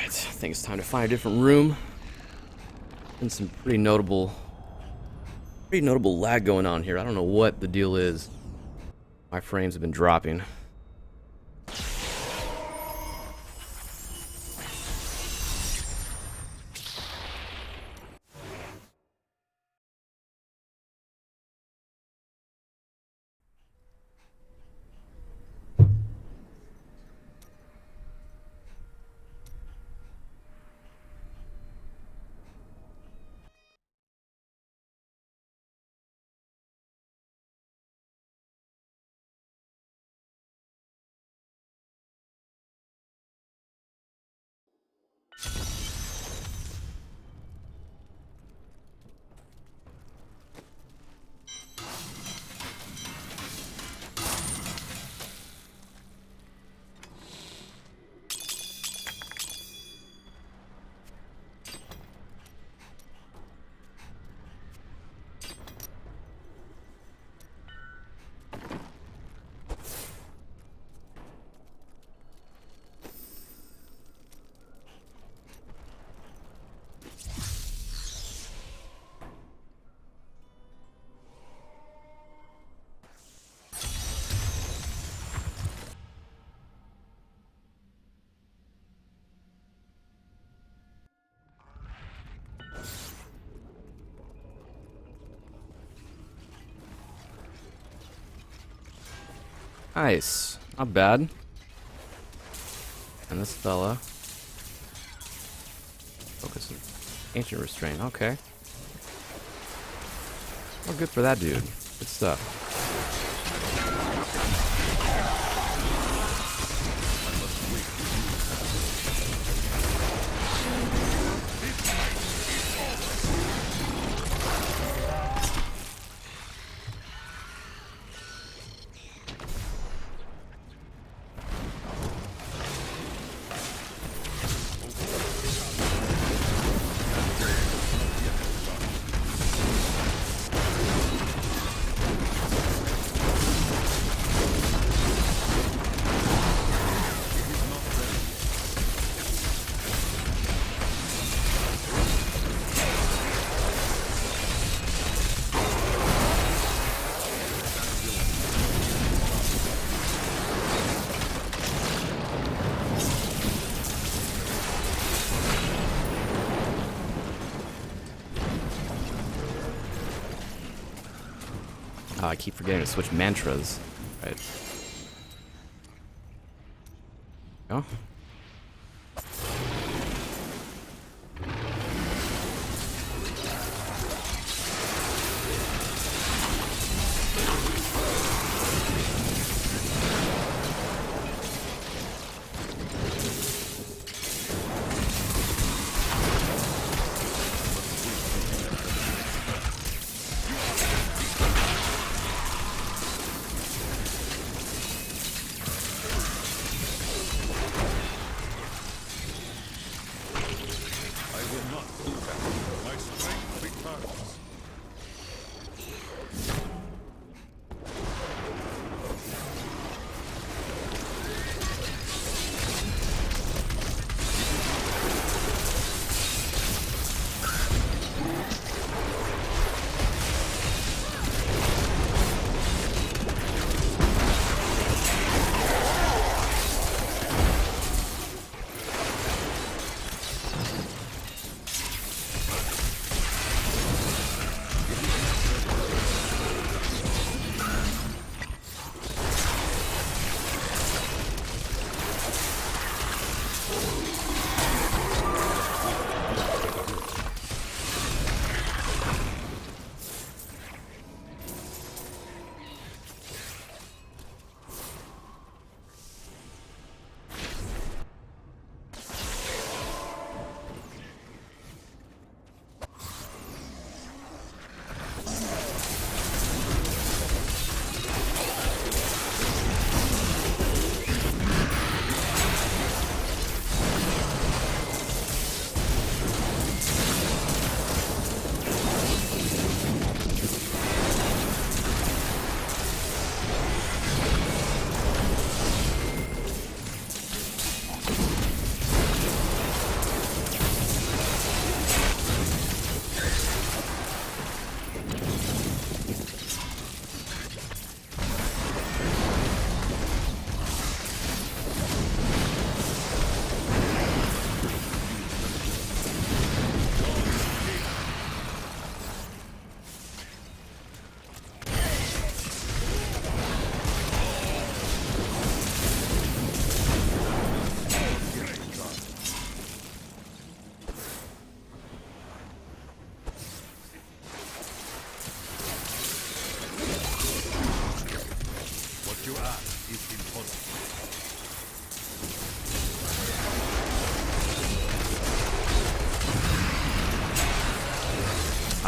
I think it's time to find a different room. Been some pretty notable lag going on here. I don't know what the deal is. My frames have been dropping. Nice. Not bad. And this fella. Focus on ancient restraint. Okay. Well, good for that dude. Good stuff. I keep forgetting to switch mantras. Right. Oh.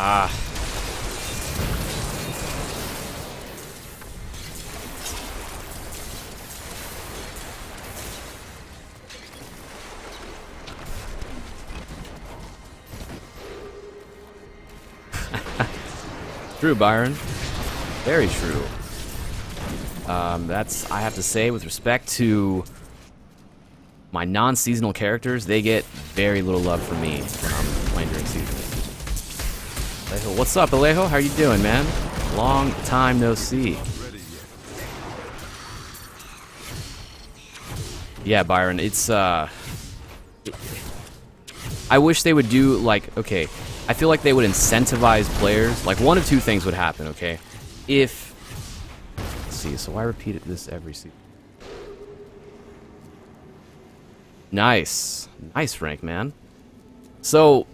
Ah. True, Byron. Very true. That's, I have to say, with respect to my non-seasonal characters, they get very little love from me when I'm playing during season. Alejo, what's up, Alejo? How you doing, man? Long time no see. Yeah, Byron, it's, I wish they would do, like, okay, I feel like they would incentivize players. Like, one of two things would happen, okay? If, let's see, so I repeated this every season. Nice. Nice, Frank, man. So,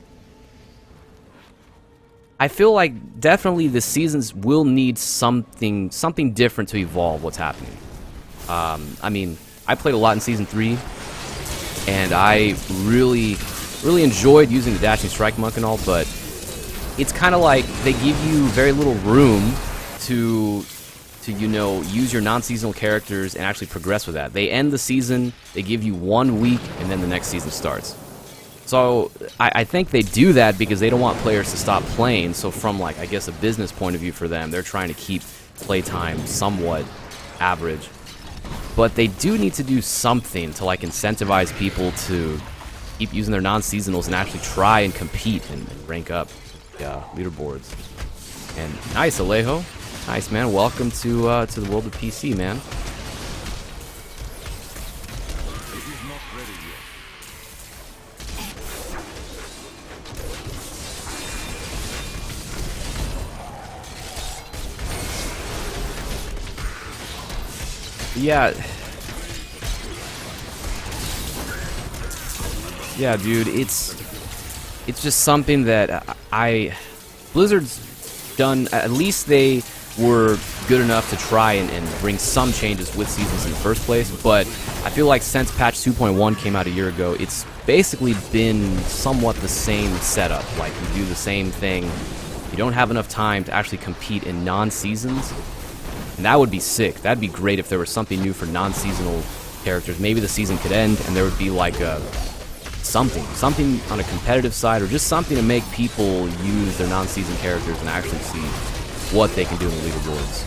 I feel like definitely the seasons will need something different to evolve what's happening. I mean, I played a lot in Season 3, and I really enjoyed using the Dashing Strike Monk and all, but it's kind of like they give you very little room to you know, use your non-seasonal characters and actually progress with that. They end the season, they give you 1 week, and then the next season starts. So I think they do that because they don't want players to stop playing. So from, like, I guess a business point of view for them, they're trying to keep playtime somewhat average. But they do need to do something to, like, incentivize people to keep using their non-seasonals and actually try and compete and rank up leaderboards. And nice, Alejo. Nice, man. Welcome to the world of PC, man. Yeah, dude, it's just something that Blizzard's done. At least they were good enough to try and bring some changes with seasons in the first place, but I feel like since patch 2.1 came out a year ago, it's basically been somewhat the same setup. Like, you do the same thing. You don't have enough time to actually compete in non-seasons, and that would be sick. That'd be great if there was something new for non-seasonal characters. Maybe the season could end and there would be like something on a competitive side, or just something to make people use their non-season characters and actually see what they can do in the leaderboards.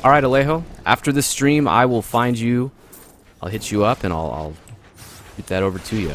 Alright, Alejo, after this stream I will find you, I'll hit you up and I'll get that over to you.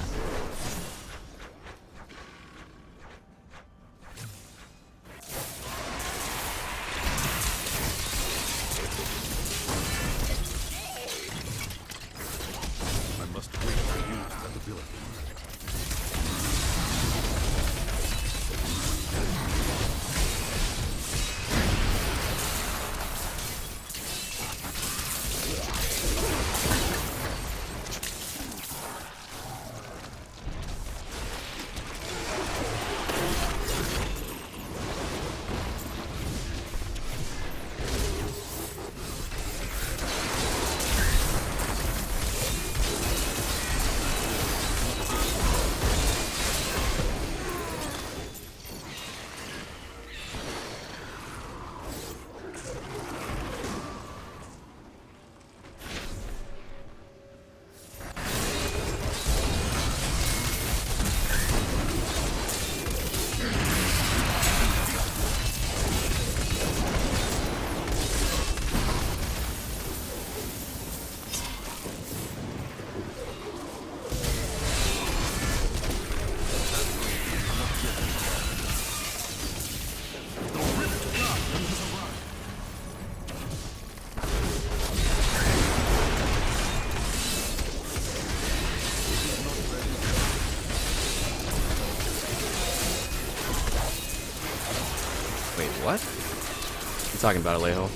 What? What are you talking about, Alejo?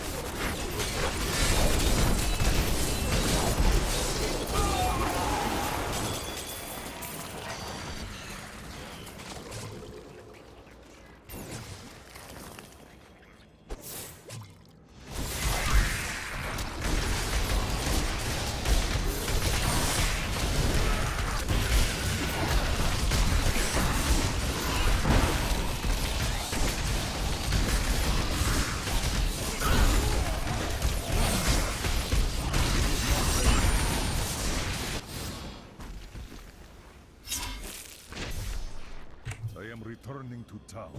returning to town.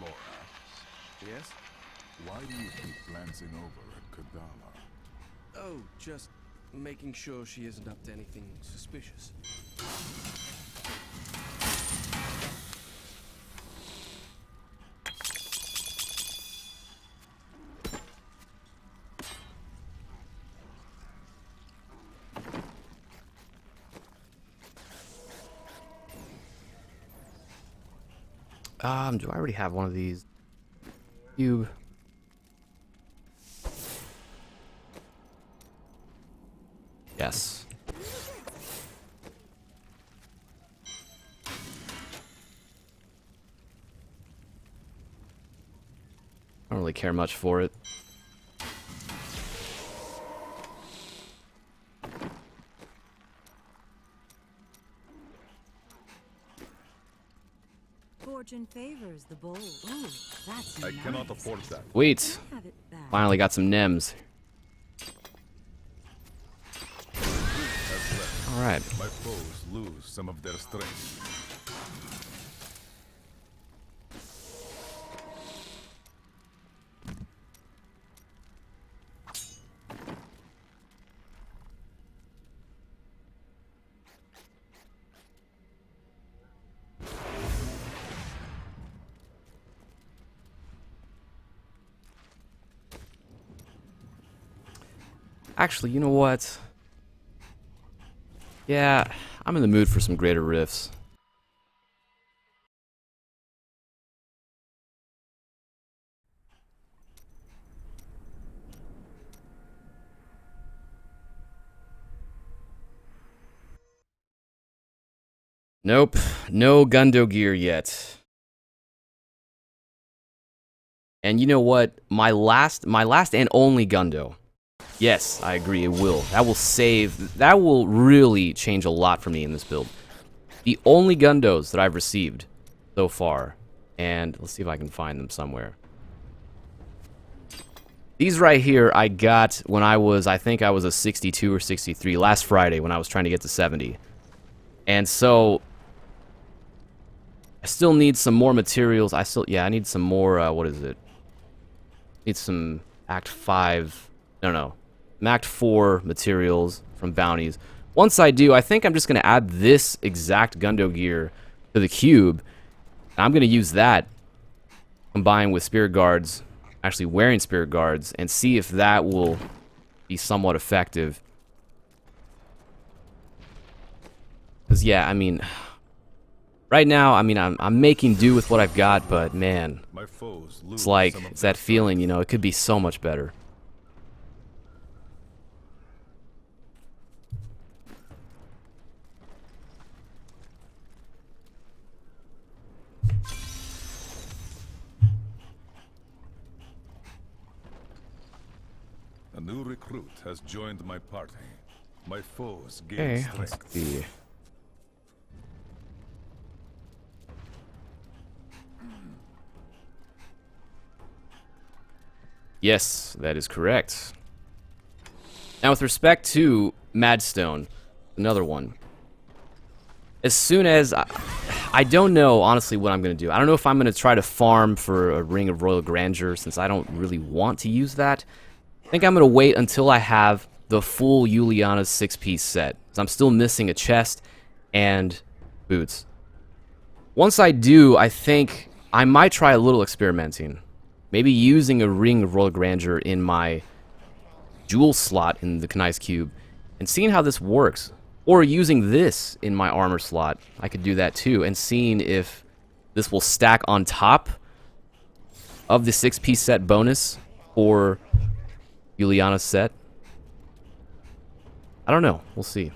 Laura, Yes? why do you keep glancing over at Kadala? Oh, just making sure she isn't up to anything suspicious. Do I already have one of these? Cube. Yes. I don't really care much for it. Fortune favors the bold. Ooh, that's I nice. cannot afford that. Wait. Have it back. Finally got some NEMs. Has left. Alright. My foes lose some of their strength. Actually, you know what? Yeah, I'm in the mood for some greater rifts. Nope, no Gundo gear yet. And you know what? My last and only Gundo. Yes, I agree, it will. That will really change a lot for me in this build. The only Gundos that I've received so far, and let's see if I can find them somewhere. These right here I got when I think I was a 62 or 63 last Friday when I was trying to get to 70. And so I still need some more materials. I need some more, what is it? Need some Act 5, no, Act 4 materials from bounties. Once I do, I think I'm just going to add this exact Gundo gear to the cube. I'm going to use that combined with Spirit Guards, actually wearing Spirit Guards, and see if that will be somewhat effective. Because, yeah, I mean, right now, I mean, I'm making do with what I've got, but, man, My foes lose it's like, some of it's their that feeling, you know, it could be so much better. A new recruit has joined my party. My foes gain Okay, let's strength. see. Yes, that is correct. Now, with respect to Madstone, another one. As soon as I don't know, honestly, what I'm going to do. I don't know if I'm going to try to farm for a Ring of Royal Grandeur, since I don't really want to use that. I think I'm going to wait until I have the full Uliana's 6-piece set. Because I'm still missing a chest and boots. Once I do, I think I might try a little experimenting. Maybe using a Ring of Royal Grandeur in my jewel slot in the Knight's Cube and seeing how this works. Or using this in my armor slot. I could do that too, and seeing if this will stack on top of the 6-piece set bonus for Uliana's set. I don't know. We'll see.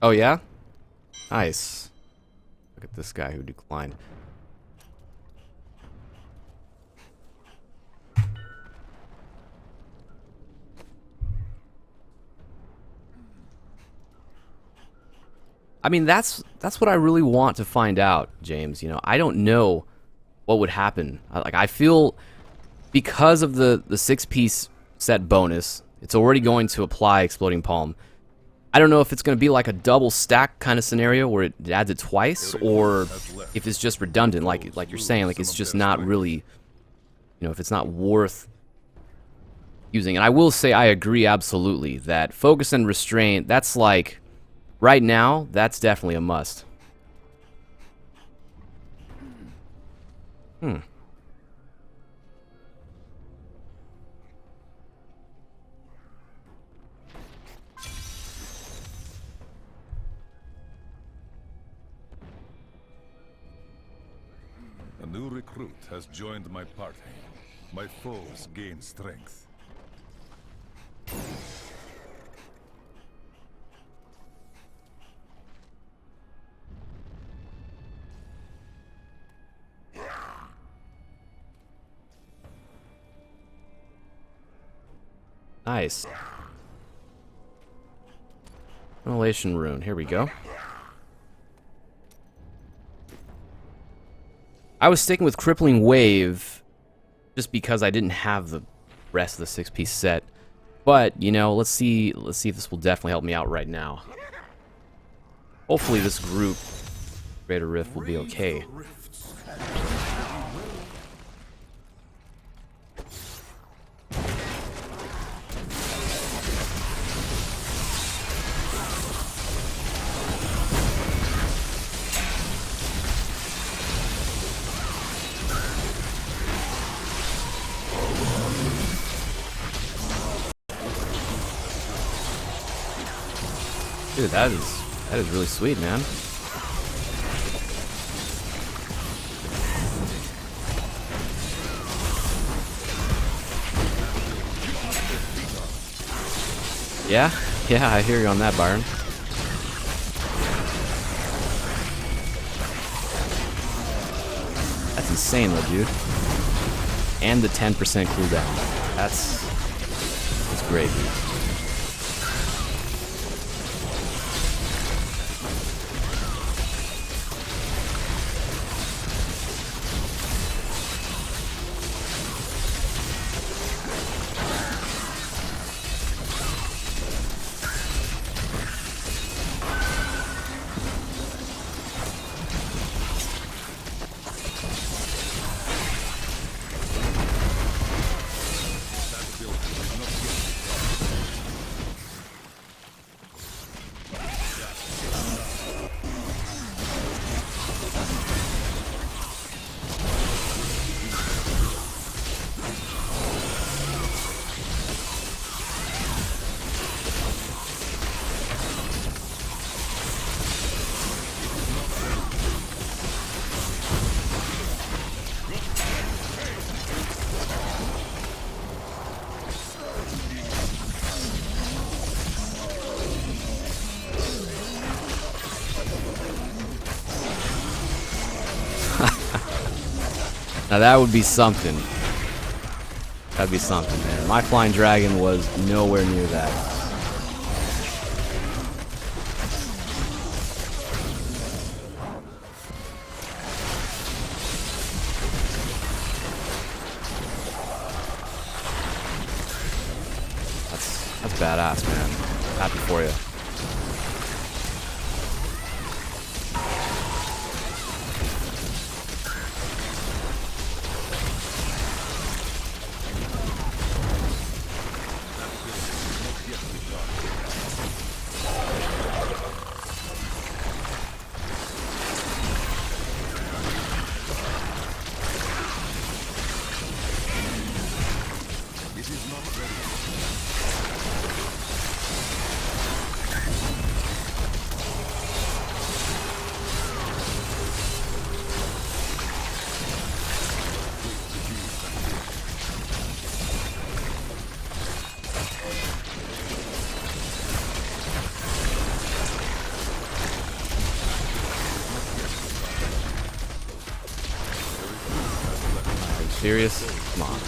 Oh, yeah? Nice. Look at this guy who declined. I mean, that's what I really want to find out, James. You know, I don't know what would happen. I feel because of the 6-piece set bonus, it's already going to apply Exploding Palm. I don't know if it's going to be like a double stack kind of scenario where it adds it twice, or if it's just redundant, like you're saying, like it's just not really, you know, if it's not worth using. And I will say I agree absolutely that focus and restraint, that's like, right now, that's definitely a must. A new recruit has joined my party. My foes gain strength. Nice. Ventilation rune. Here we go. I was sticking with Crippling Wave just because I didn't have the rest of the 6-piece set. But, you know, let's see if this will definitely help me out right now. Hopefully this group, Greater Rift, will be okay. Dude, that is really sweet, man. Yeah, I hear you on that, Byron. That's insane, though, dude. And the 10% cooldown. That's great, dude. Now that would be something. That'd be something, man. My flying dragon was nowhere near that. That's badass, man. Happy for you. Serious? Come on.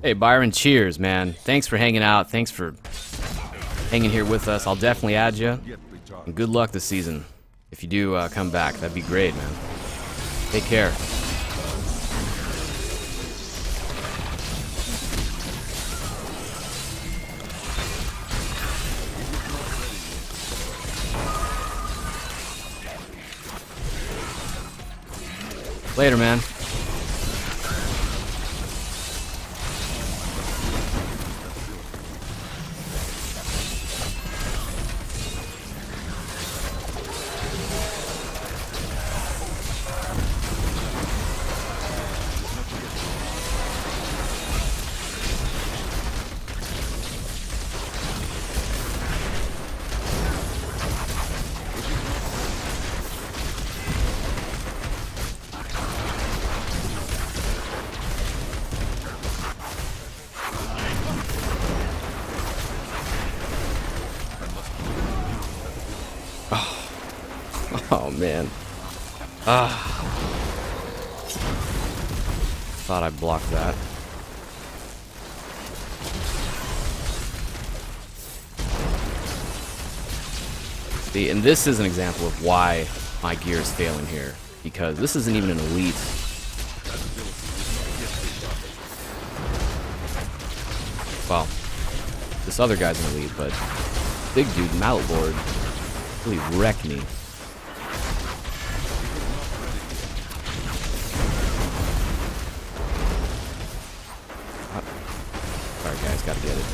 Hey, Byron, cheers, man. Thanks for hanging out. Thanks for hanging here with us. I'll definitely add you. And good luck this season. If you do come back, that'd be great, man. Take care. Later, man. Oh man. Thought I blocked that. See, and this is an example of why my gear is failing here. Because this isn't even an elite. Well, this other guy's an elite, but big dude, Mallet Lord, really wrecked me. Sorry guys, gotta get it.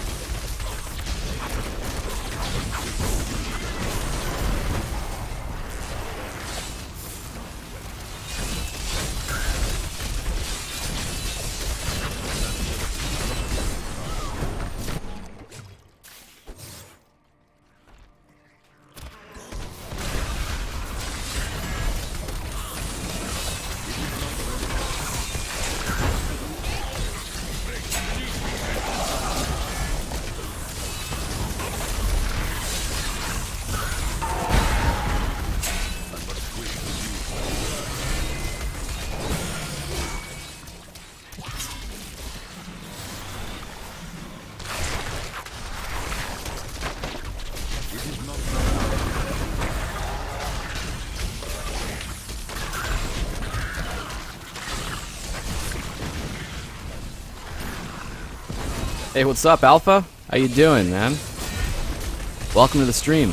Hey, what's up, Alpha? How you doing, man? Welcome to the stream.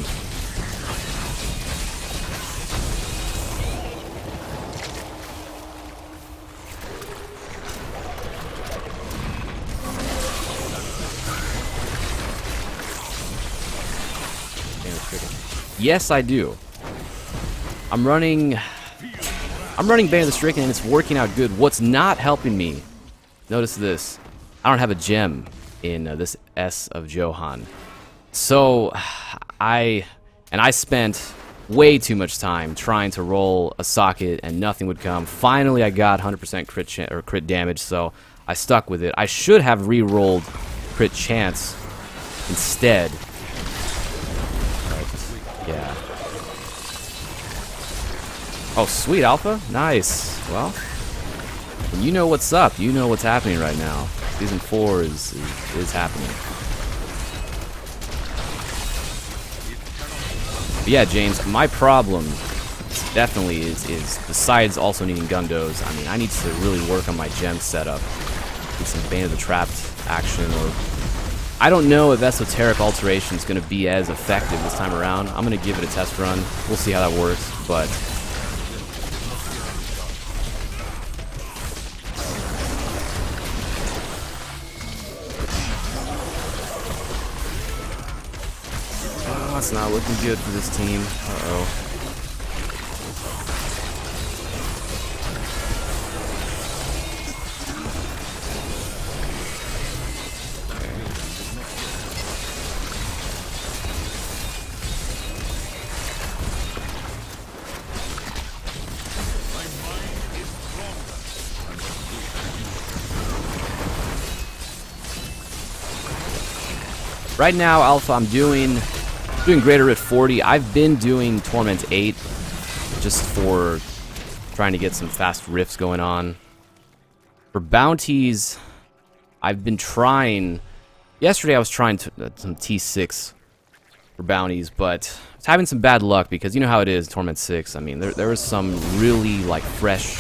Yes, I do. I'm running Bane of the Stricken and it's working out good. What's not helping me, notice this, I don't have a gem in this S of Johan. So, I spent way too much time trying to roll a socket and nothing would come. Finally, I got 100% crit damage, so I stuck with it. I should have re-rolled crit chance instead. But, yeah. Oh, sweet, Alpha. Nice. Well, you know what's up. You know what's happening right now. Season 4 is happening. But yeah, James, my problem definitely is besides also needing Gundos, I mean, I need to really work on my gem setup. Get some Bane of the Trapped action, or I don't know if Esoteric Alteration is going to be as effective this time around. I'm going to give it a test run. We'll see how that works, but it's not looking good for this team. Uh-oh. Right now, Alpha, I'm doing Greater at 40. I've been doing Torment 8 just for trying to get some fast riffs going on. For bounties, I've been trying. Yesterday I was trying some T6 for bounties, but I was having some bad luck because you know how it is, Torment 6. I mean, there was some really like fresh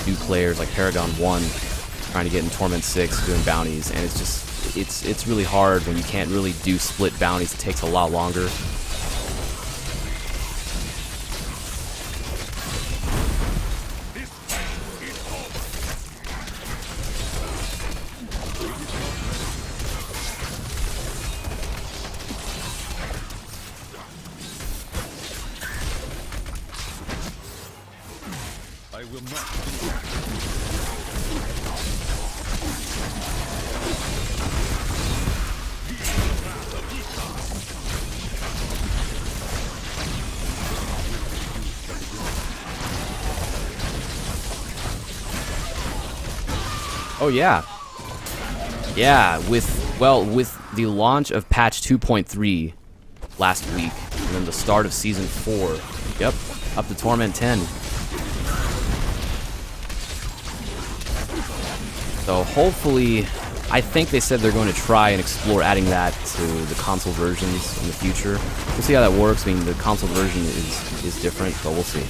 new players like Paragon 1 trying to get in Torment 6 doing bounties, and it's just it's really hard when you can't really do split bounties. It takes a lot longer. I will not. Oh yeah. Yeah, with the launch of patch 2.3 last week, and then the start of season 4. Yep, up to Torment 10. So hopefully, I think they said they're going to try and explore adding that to the console versions in the future. We'll see how that works. I mean, the console version is different, but we'll see.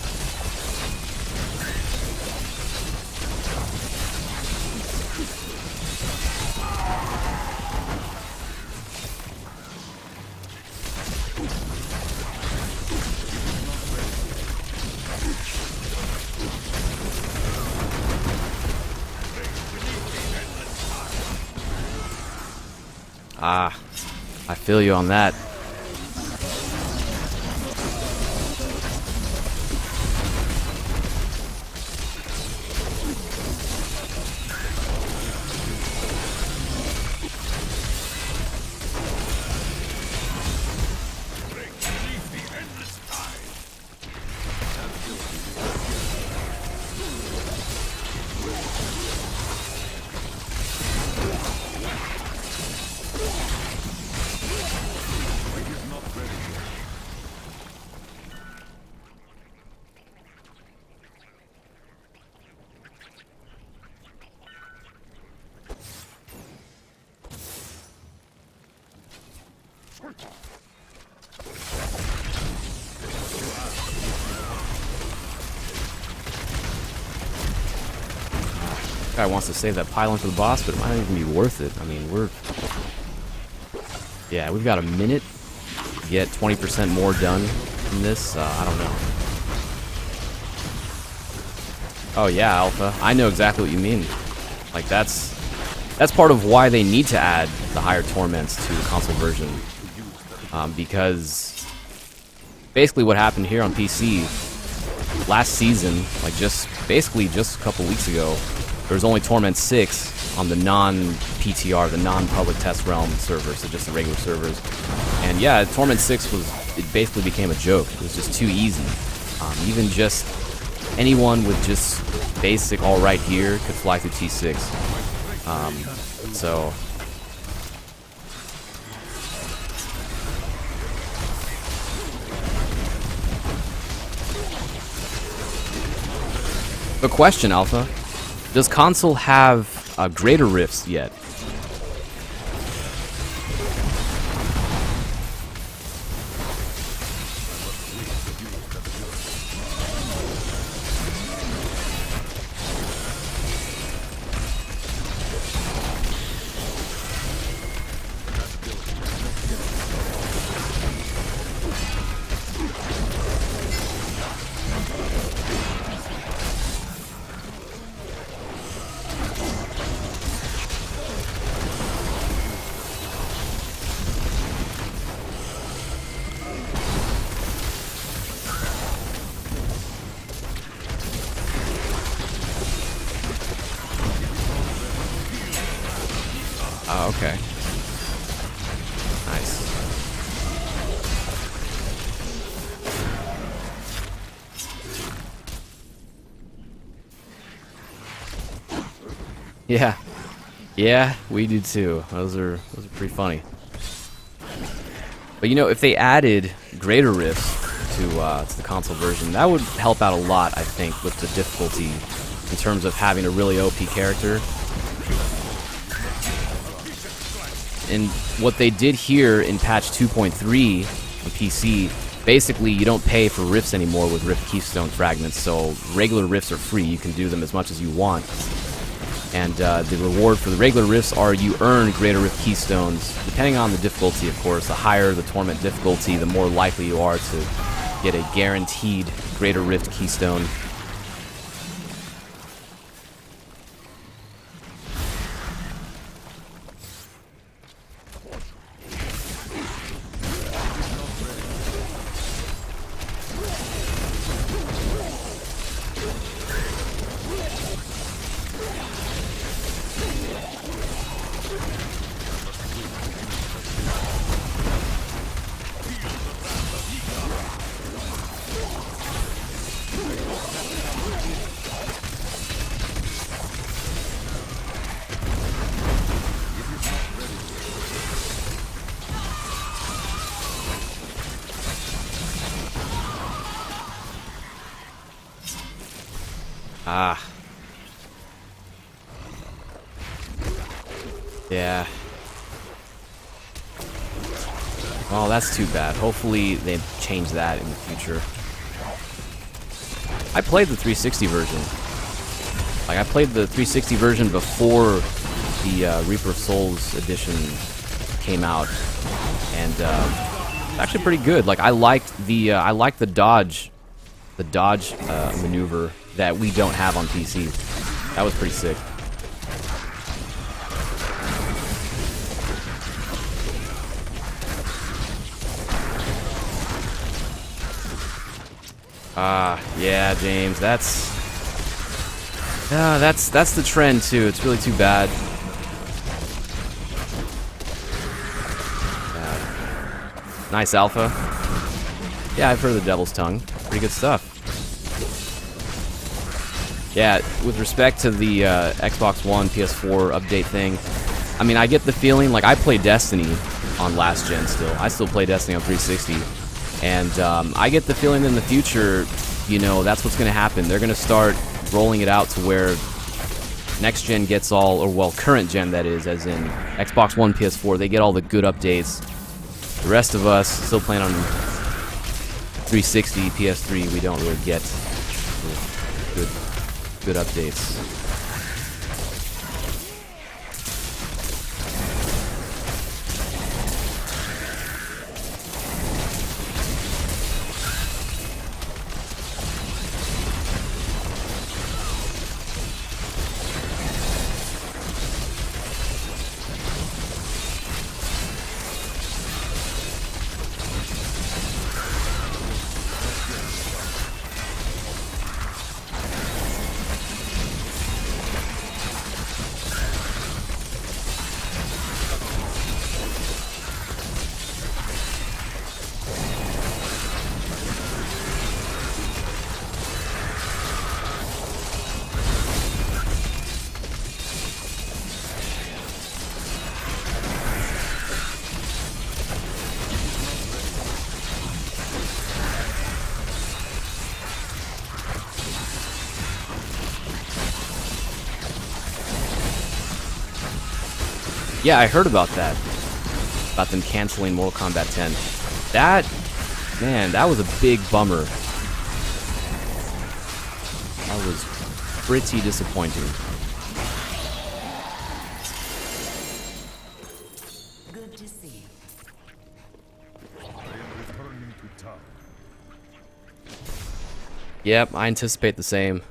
Ah, I feel you on that. Guy wants to save that pylon for the boss, but it might not even be worth it. I mean, yeah, we've got a minute to get 20% more done in this. I don't know. Oh yeah, Alpha. I know exactly what you mean. Like that's part of why they need to add the higher torments to the console version, because basically what happened here on PC last season, like basically just a couple weeks ago, there was only Torment 6 on the non-PTR, the non-public test realm servers, so just the regular servers. And yeah, Torment 6 it basically became a joke. It was just too easy. Even just anyone with just basic alright gear could fly through T6. So the question, Alpha, does console have greater rifts yet? Oh, okay. Nice. Yeah. Yeah, we do too. Those are pretty funny. But you know, if they added greater rifts to the console version, that would help out a lot, I think, with the difficulty in terms of having a really OP character. And what they did here in patch 2.3 on PC, basically you don't pay for rifts anymore with rift keystone fragments, so regular rifts are free. You can do them as much as you want. And the reward for the regular rifts are you earn greater rift keystones, depending on the difficulty, of course. The higher the torment difficulty, the more likely you are to get a guaranteed greater rift keystone. Ah. Yeah. Well, that's too bad. Hopefully they change that in the future. I played the 360 version. Like, I played the 360 version before the Reaper of Souls edition came out, and it's actually pretty good. Like, I liked the dodge maneuver that we don't have on PC. That was pretty sick. Yeah, James, that's the trend too. It's really too bad. Nice Alpha. Yeah, I've heard of the Devil's Tongue. Pretty good stuff. Yeah, with respect to the Xbox One, PS4 update thing, I mean, I get the feeling, like, I play Destiny on last gen still. I still play Destiny on 360. And I get the feeling that in the future, you know, that's what's going to happen. They're going to start rolling it out to where next gen gets all, or well, current gen that is, as in Xbox One, PS4, they get all the good updates. The rest of us still playing on 360, PS3, we don't really get good updates. Yeah, I heard about that. About them canceling Mortal Kombat 10. That, man, that was a big bummer. That was pretty disappointing. Good to see. I am returning to town. Yep, I anticipate the same.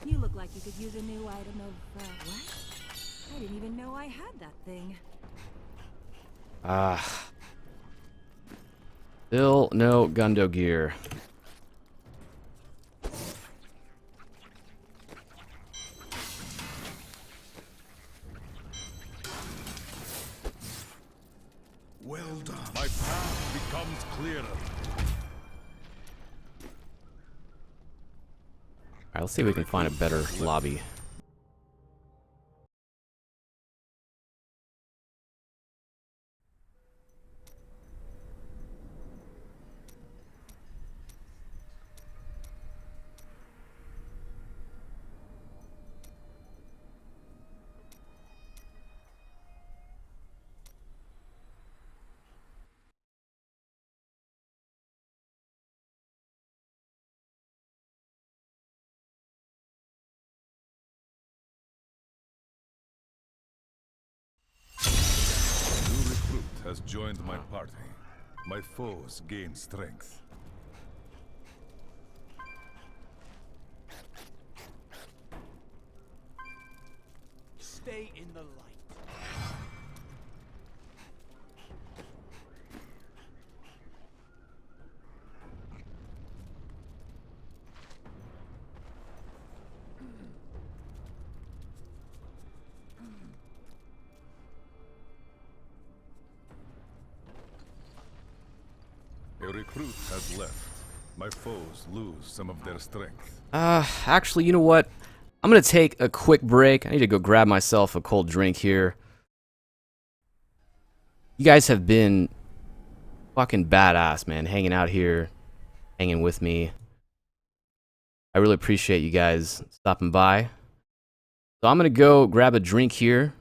You look like you could use a new item of, what? I didn't even know I had that thing. Ah. Still no Gundo gear. Well done. My path becomes clearer. Alright, let's see if we can find a better lobby. New recruit has joined my party. My foes gain strength. Stay in the light. A recruit has left. My foes lose some of their strength. Actually, you know what? I'm gonna take a quick break. I need to go grab myself a cold drink here. You guys have been fucking badass, man, hanging out here, hanging with me. I really appreciate you guys stopping by. So I'm gonna go grab a drink here.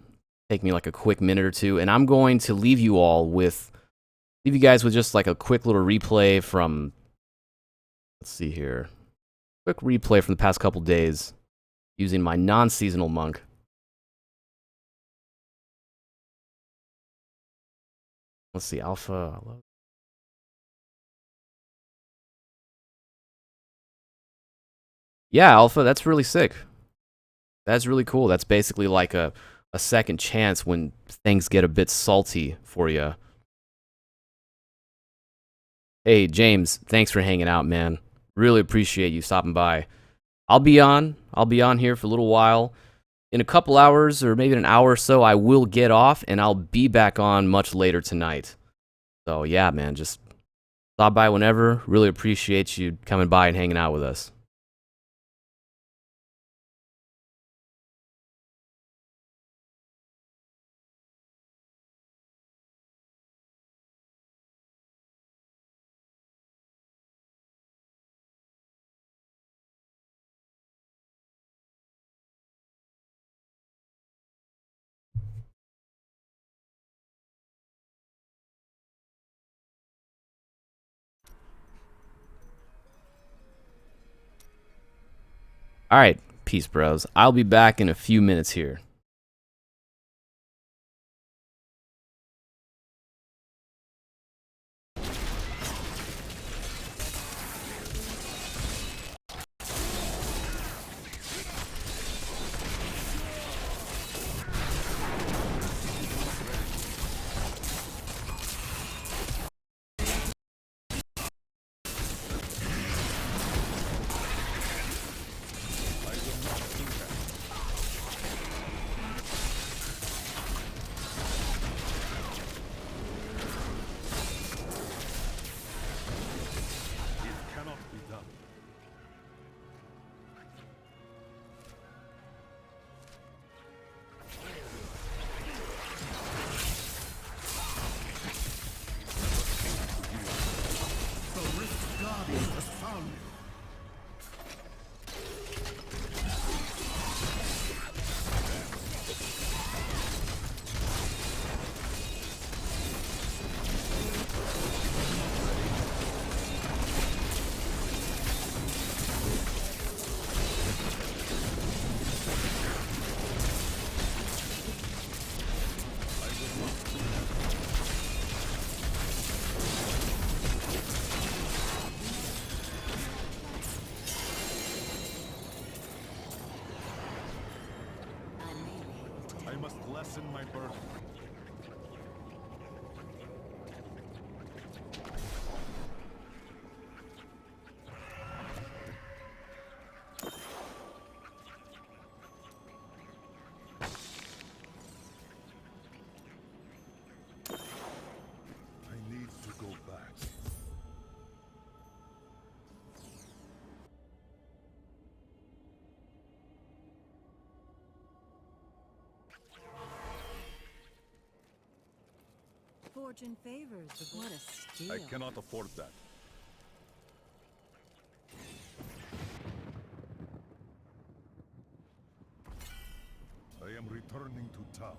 Take me like a quick minute or two, and I'm going to leave you guys with just like a quick little replay from, let's see here. Quick replay from the past couple days using my non-seasonal monk. Let's see, Alpha. Yeah, Alpha, that's really sick. That's really cool. That's basically like a second chance when things get a bit salty for you. Hey, James, thanks for hanging out, man. Really appreciate you stopping by. I'll be on here for a little while. In a couple hours or maybe an hour or so, I will get off and I'll be back on much later tonight. So yeah, man, just stop by whenever. Really appreciate you coming by and hanging out with us. Alright, peace, bros. I'll be back in a few minutes here. found you. I may be able to. I must lessen my burden. I need to go back. Fortune favors the what a steal. I cannot afford that. I am returning to town.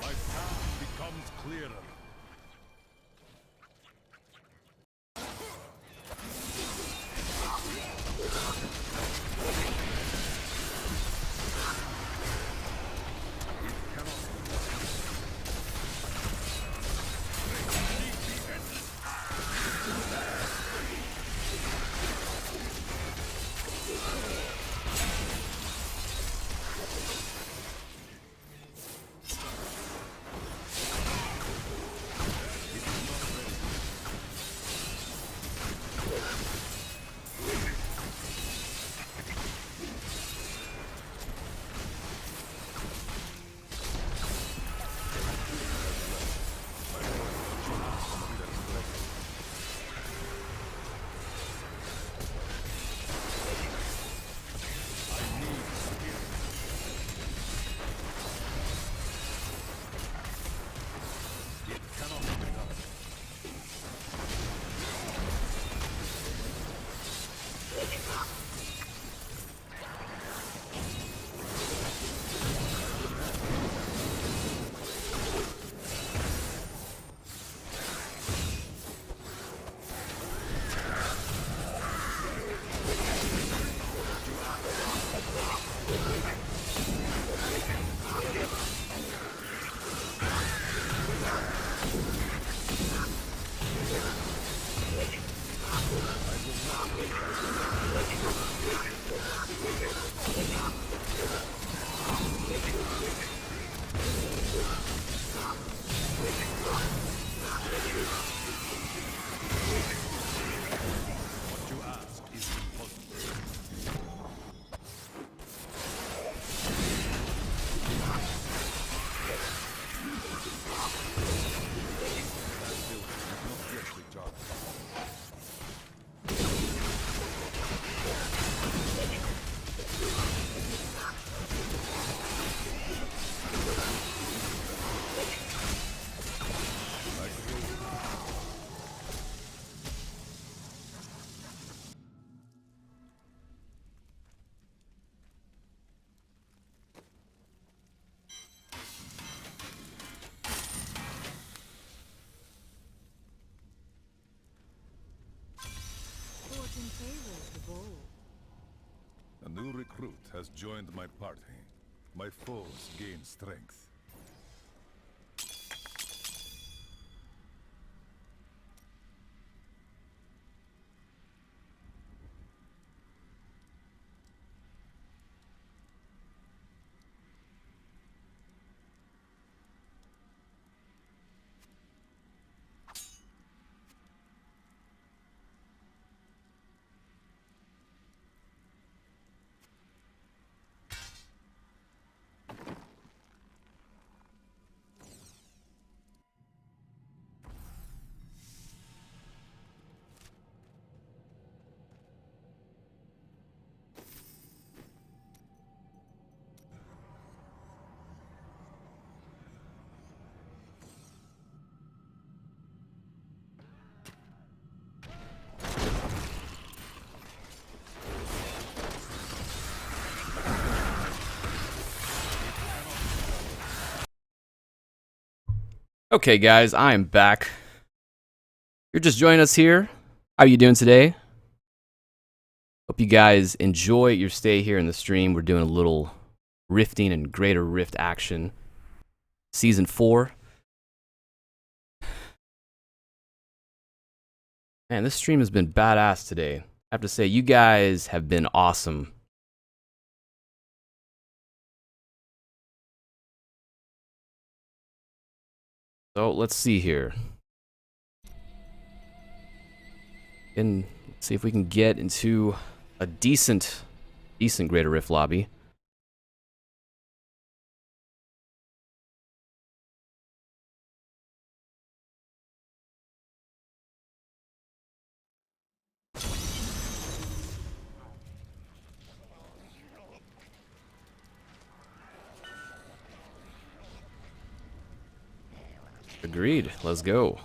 My path becomes clearer. Fortune favors the bold. A new recruit has joined my party. My foes gain strength. Okay, guys, I am back. You're just joining us here. How are you doing today? Hope you guys enjoy your stay here in the stream. We're doing a little rifting and greater rift action. Season 4. Man, this stream has been badass today. I have to say, you guys have been awesome. So let's see here. And see if we can get into a decent Greater Rift lobby. Agreed. Let's go.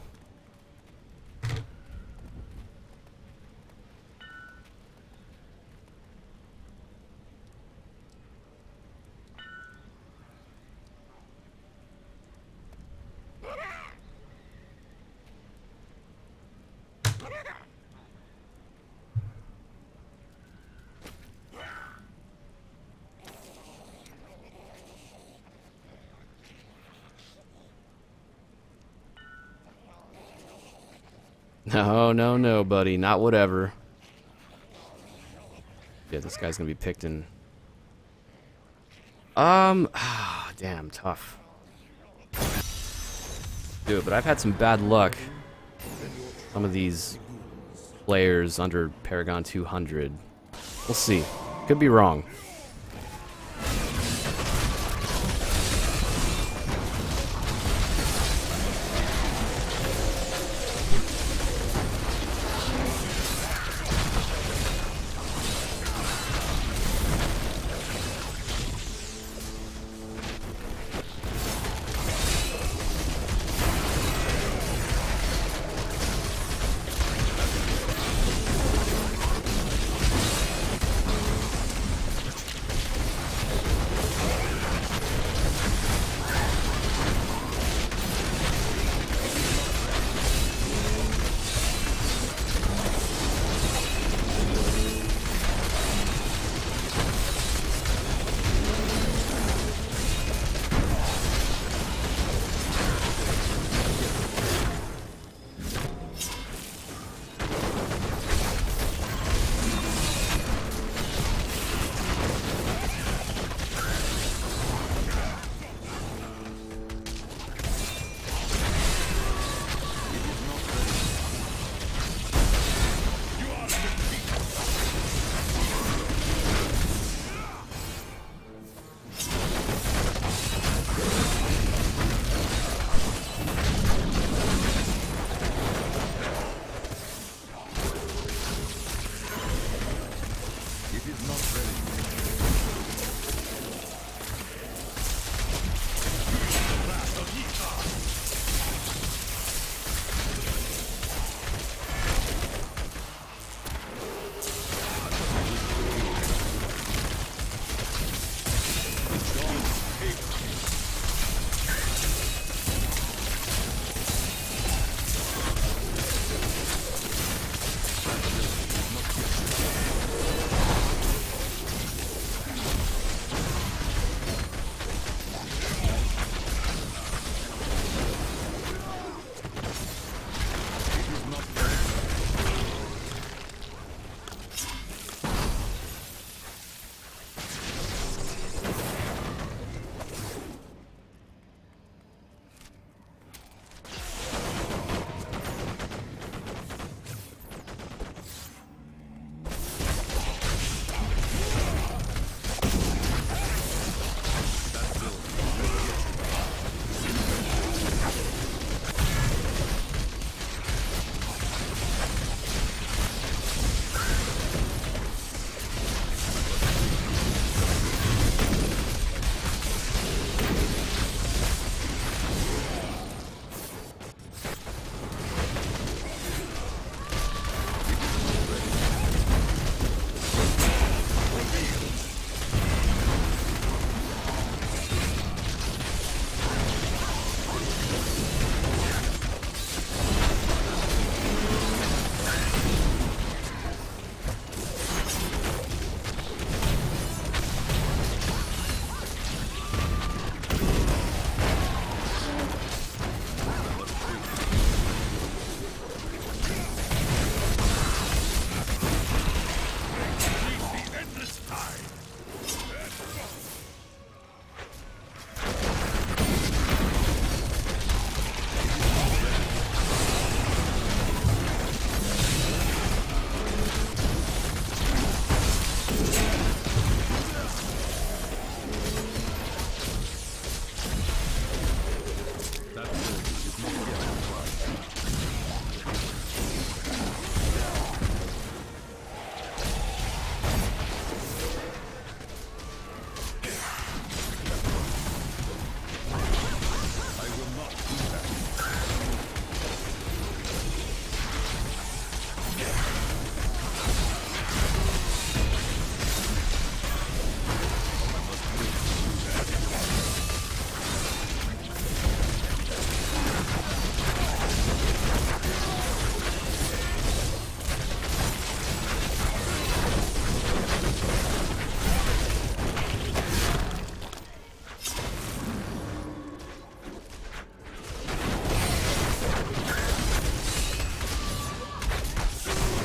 No, buddy. Not whatever. Yeah, this guy's gonna be picked in. Damn, tough. Dude, but I've had some bad luck. Some of these players under Paragon 200. We'll see. Could be wrong.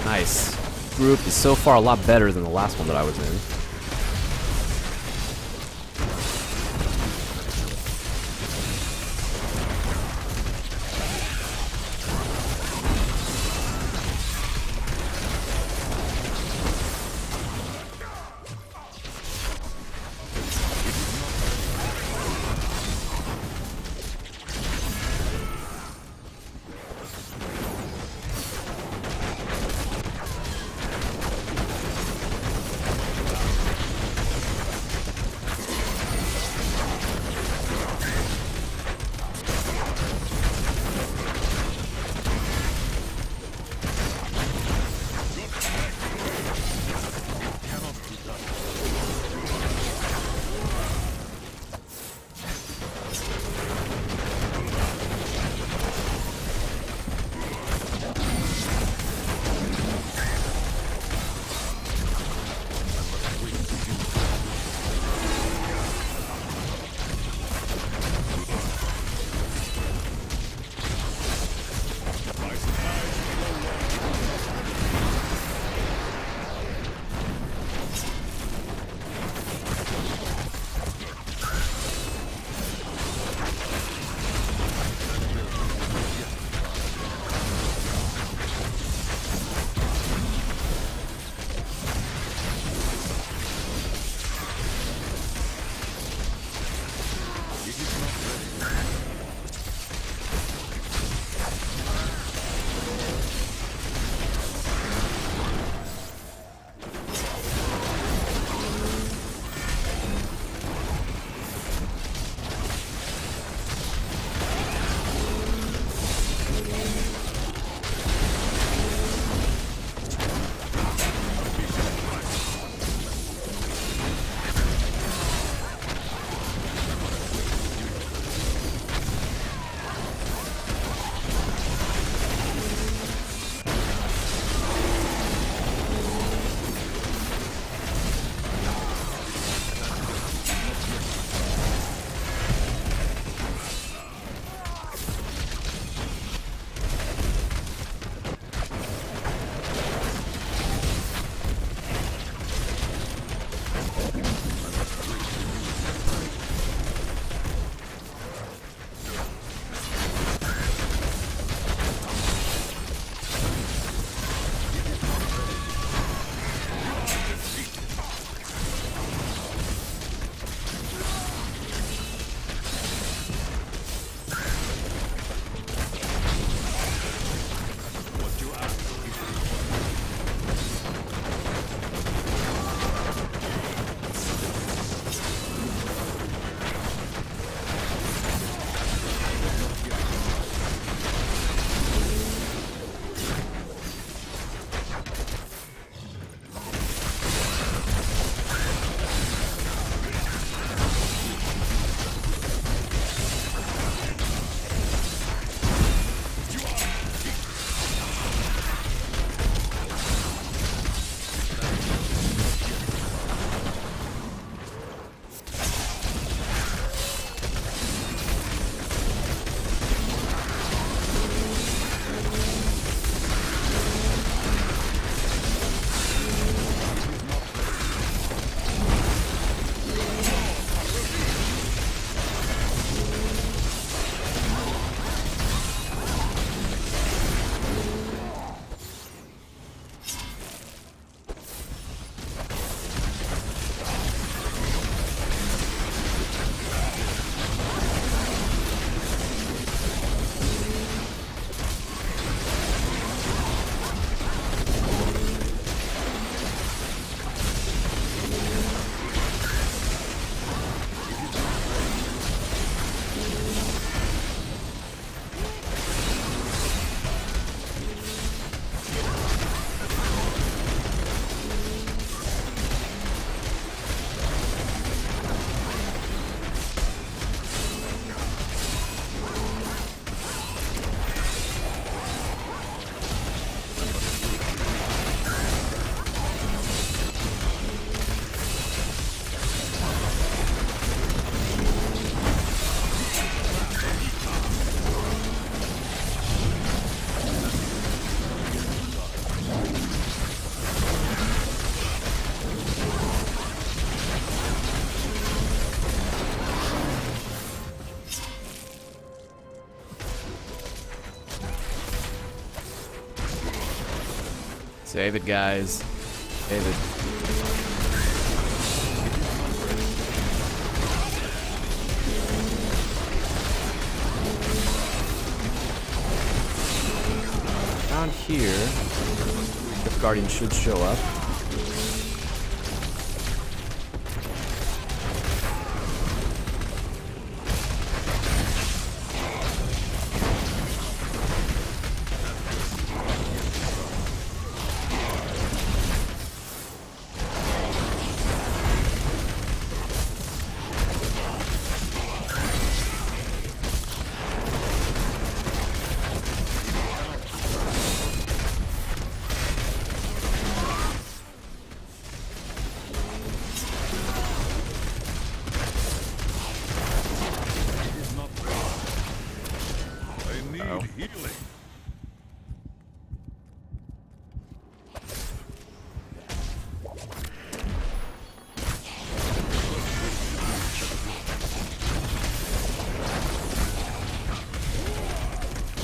Nice. Group is so far a lot better than the last one that I was in. Save it, guys. Save it. Around here, the Guardian should show up. I need healing.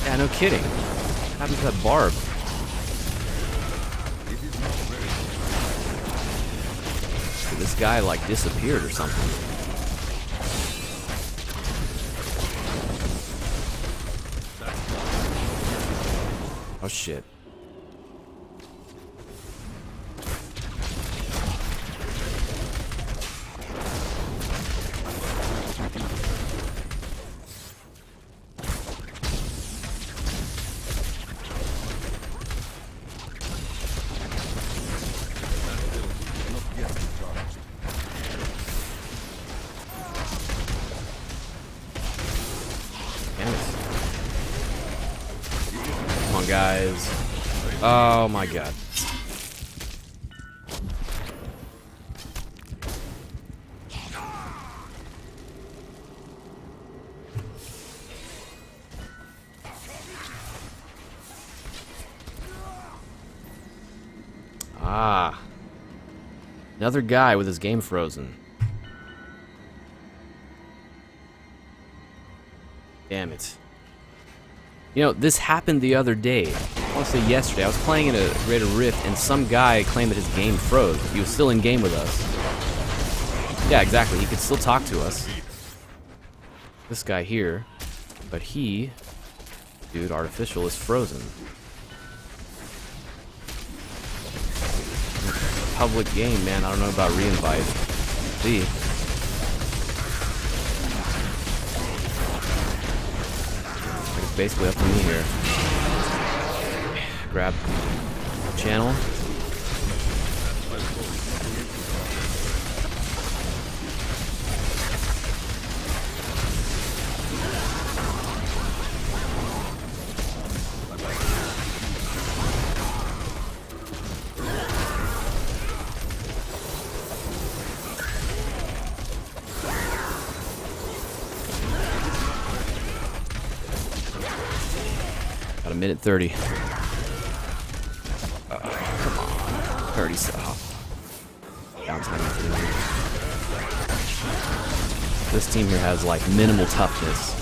Yeah, no kidding. What happened to that barb? Did this guy like disappeared or something? Oh shit. Damn it. Come on, guys. Oh my god. Ah. Another guy with his game frozen. Damn it. You know, this happened the other day. I want to say yesterday. I was playing in a Raid of Rift, and some guy claimed that his game froze. He was still in game with us. Yeah, exactly. He could still talk to us. This guy here. But he, dude, artificial, is frozen. Public game, man. I don't know about re-invite. See. It's basically up to me here. Grab channel. Got a minute 30. Come on. 30 stuff. Downtime. This team here has like minimal toughness.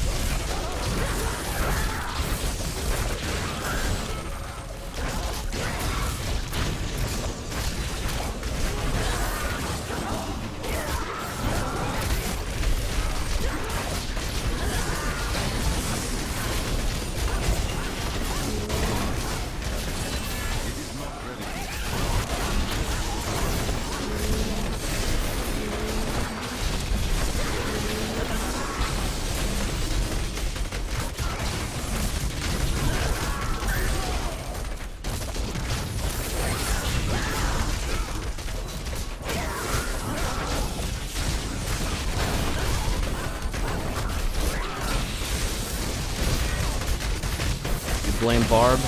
Blame Barb?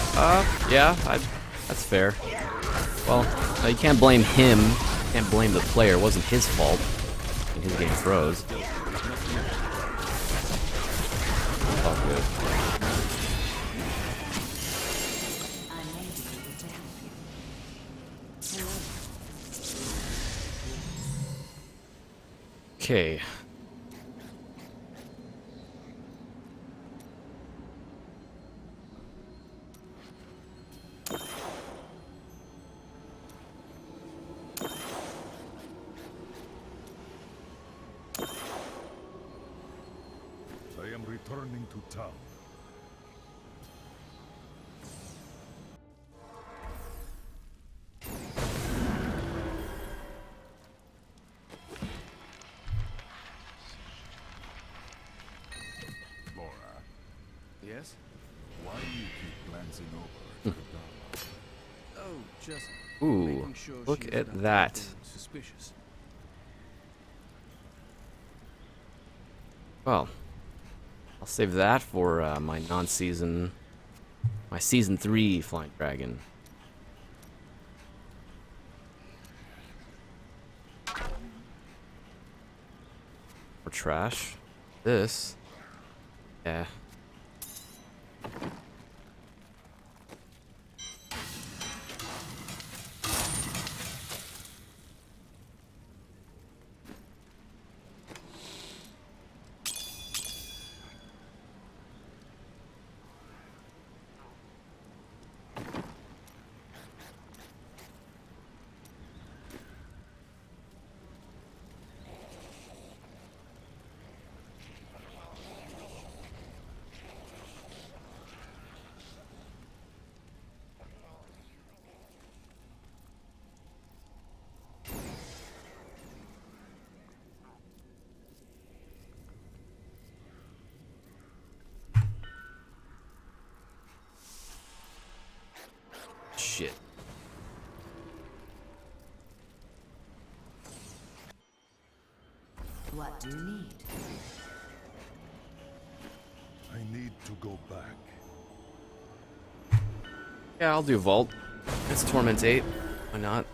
Yeah, that's fair. Well, you can't blame him. You can't blame the player. It wasn't his fault. His game froze. All good. Okay. coming to town. Laura, Yes? why do you keep glancing over at Kadala? Oh, just Ooh, making sure look she at isn't up to that. anything suspicious. Well, I'll save that for my season 3 Flying Dragon. Or trash. This. Yeah. Shit. What do you need? I need to go back. Yeah, I'll do Vault. It's Torment 8. Why not?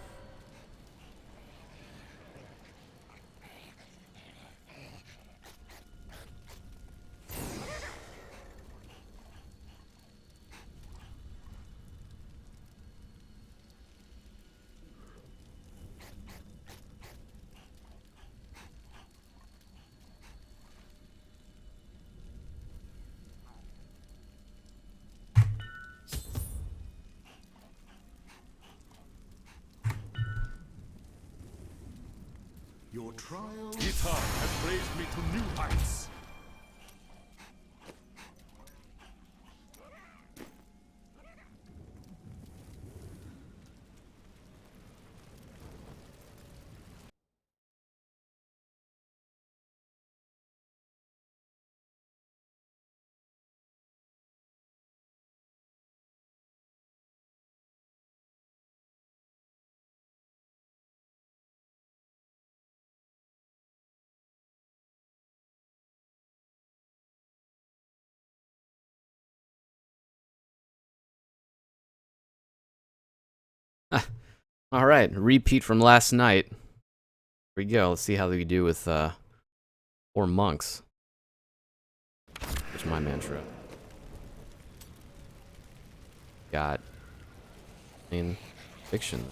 Your trial. Guitar has raised me to new heights. Alright, repeat from last night. Here we go. Let's see how we do with 4 monks. Here's my mantra. Got fiction.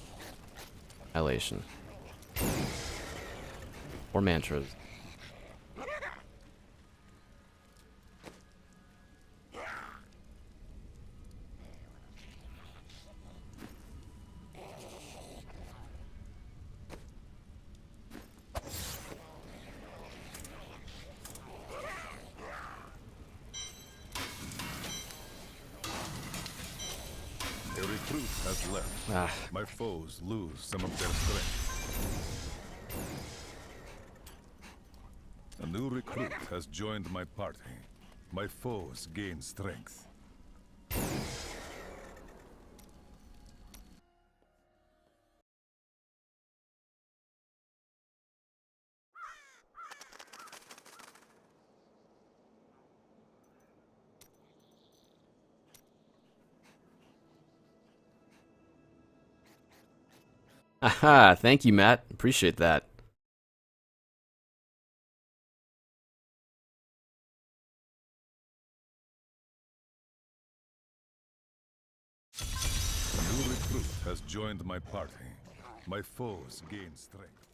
Annihilation. 4 mantras. A recruit has left. Ah, My foes lose some of their strength. A new recruit has joined my party. My foes gain strength. aha, thank you, Matt. Appreciate that. A new recruit has joined my party. My foes gain strength.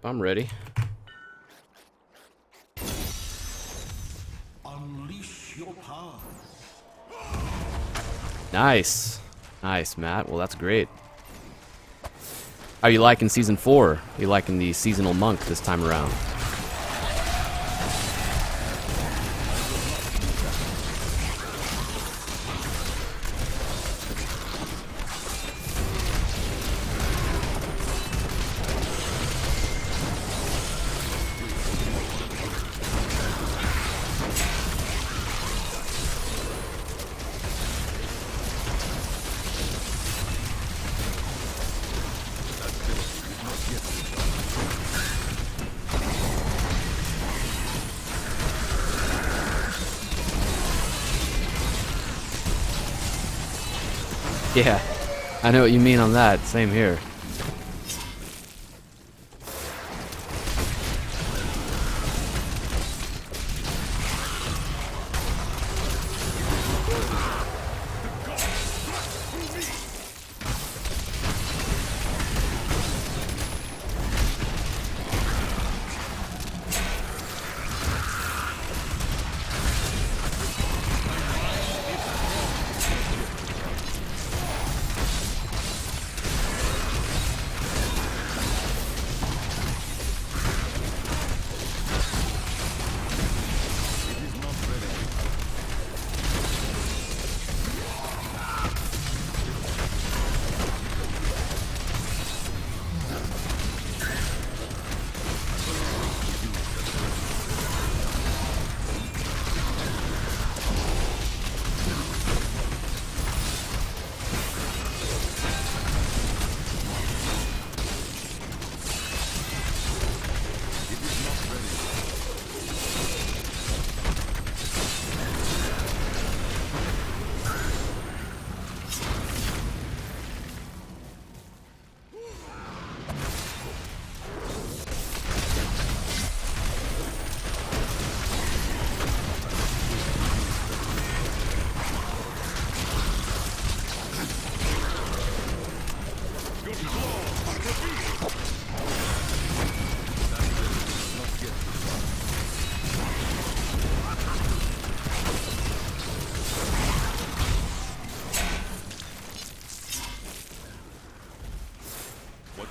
I'm ready. Unleash your power. Nice. Nice, Matt. Well, that's great. How are you liking Season 4? Are you liking the seasonal monk this time around? Yeah, I know what you mean on that. Same here.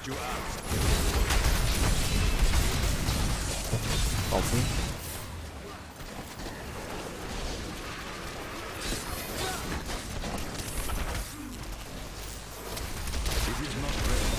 You asked. Ultimate. It is not ready.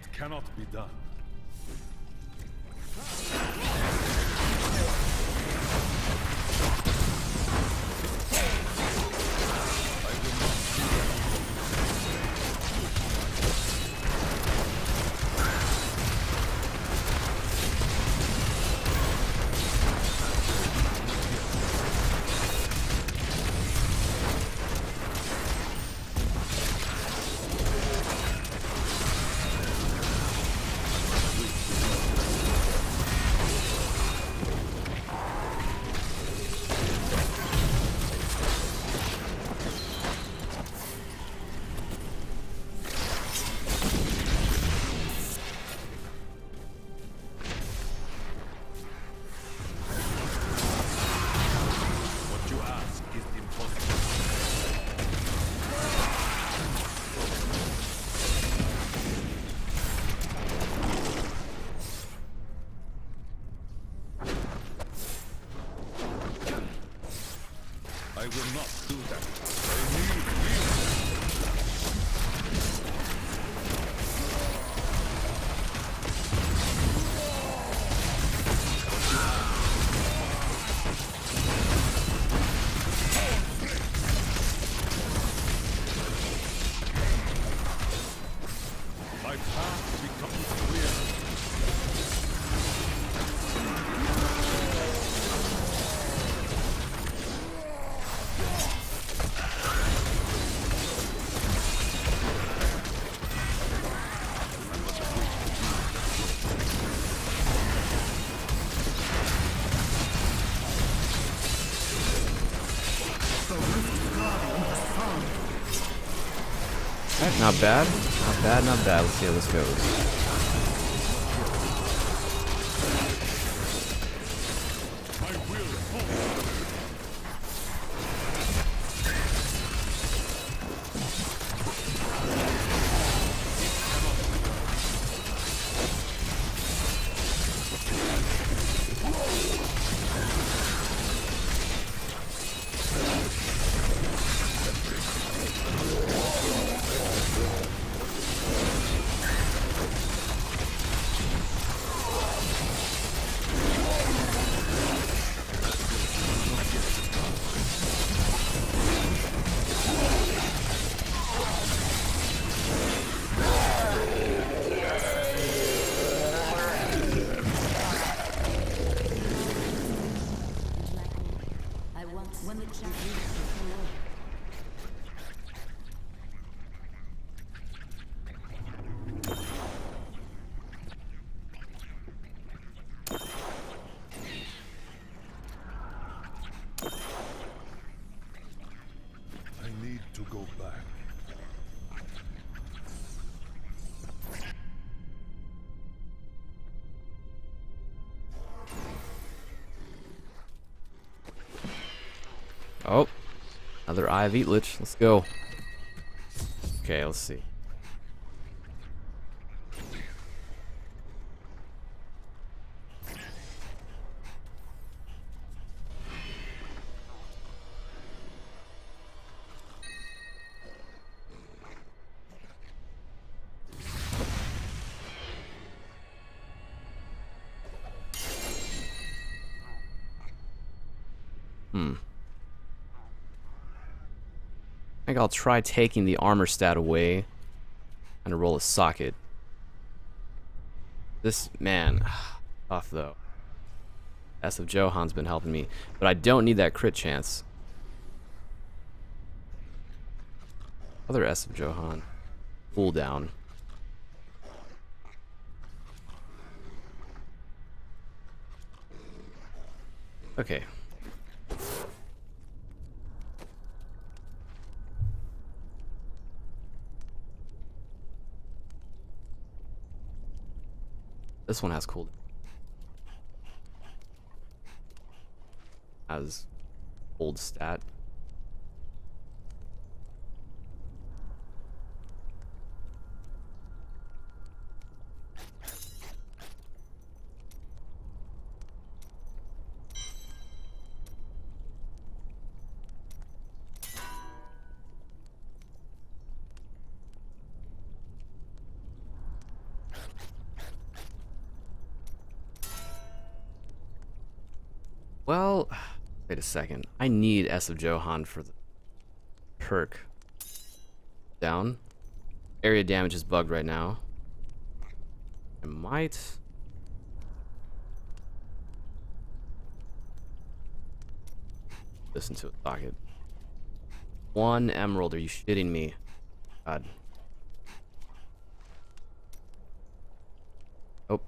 It cannot be done. What you ask is impossible. I will not do that. I need you. My path becomes clear. Alright, not bad. Not bad, not bad. Let's see how this goes. I want when the champion. I need to go back. Oh, another Eye of Eatlich. Let's go. Okay, let's see. I think I'll try taking the armor stat away and roll a socket. This, man, tough though. S of Johan's been helping me, but I don't need that crit chance. Other S of Johan. Cooldown. Okay. This one has cooldown. Has old stat. Well, wait a second. I need S of Johan for the perk. Down. Area damage is bugged right now. I might... listen to a socket. 1 emerald, are you shitting me? God. Oh.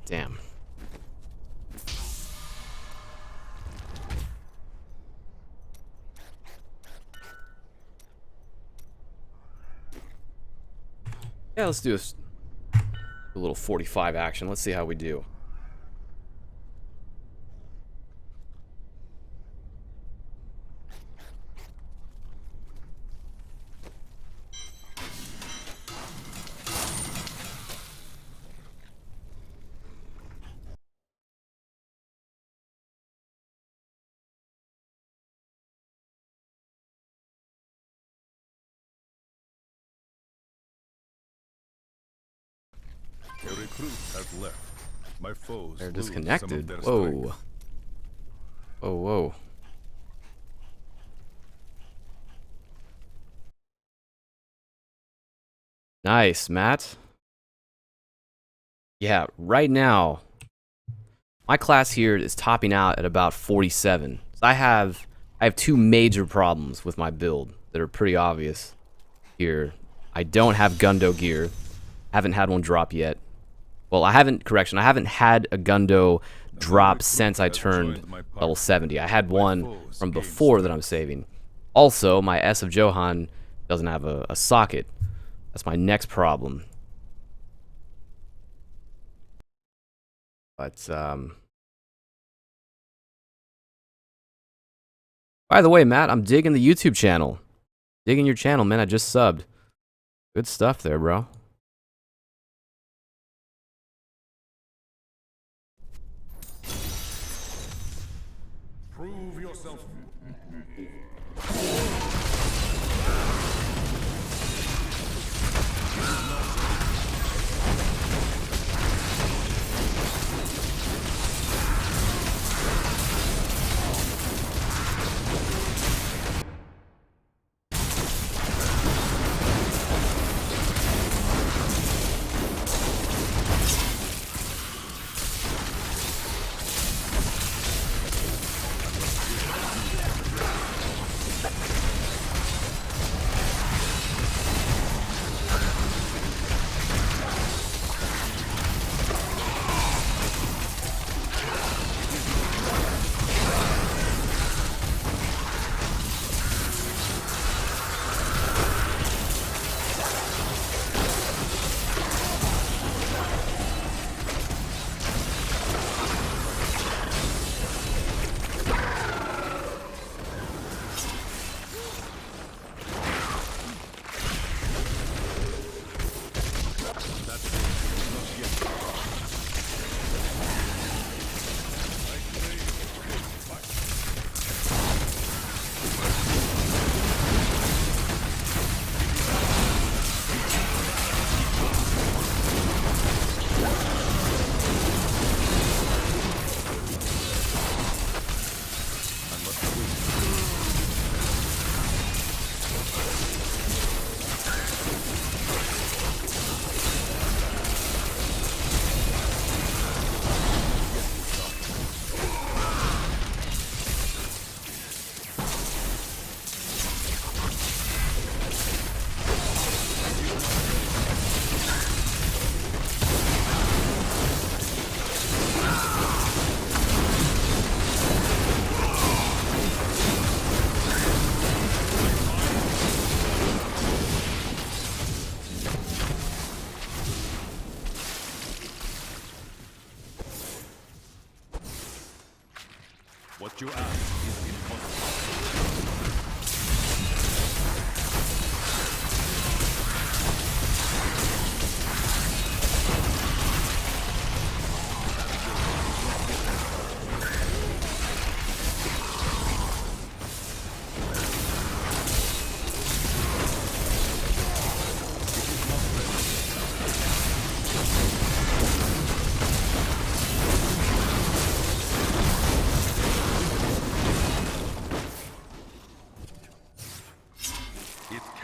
Damn. Yeah, let's do a little 45 action. Let's see how we do. A recruit has left. My foes They're lose some of disconnected. their Whoa. strength. Whoa, whoa. Nice, Matt. Yeah, right now, my class here is topping out at about 47. So I have 2 major problems with my build that are pretty obvious here. I don't have Gundo gear. Haven't had one drop yet. Well, I haven't had a Gundo drop since I turned level 70. I had one from before that I'm saving. Also, my S of Johan doesn't have a socket. That's my next problem. But, by the way, Matt, I'm digging the YouTube channel. Digging your channel, man. I just subbed. Good stuff there, bro. Prove yourself.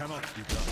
cannot be done.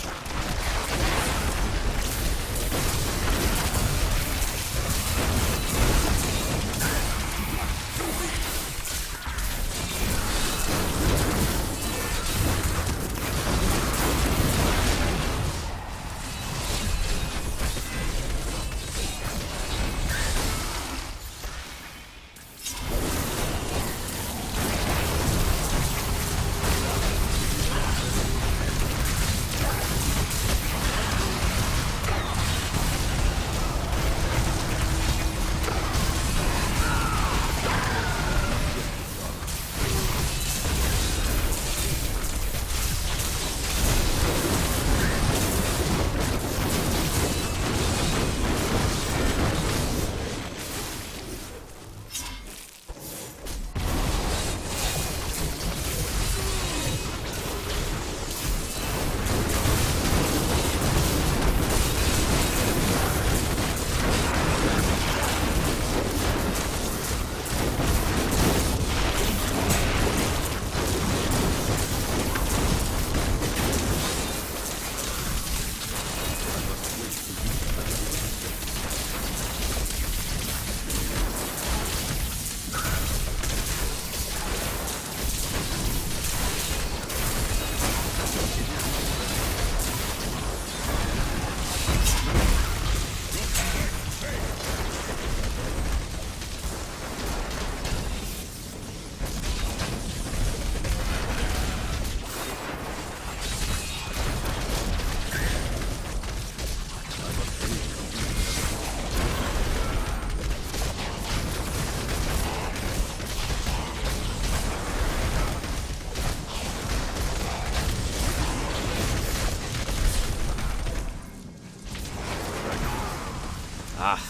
Ah.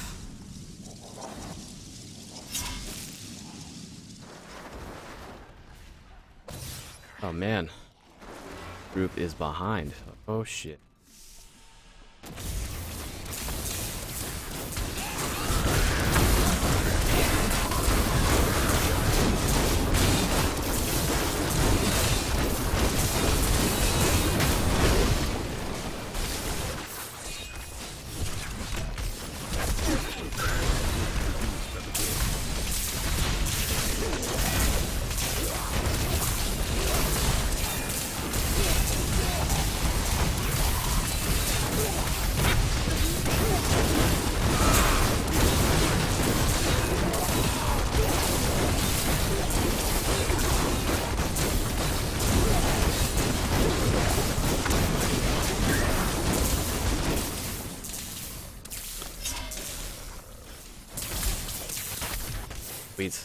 Oh man. Group is behind. Oh shit. Sweet.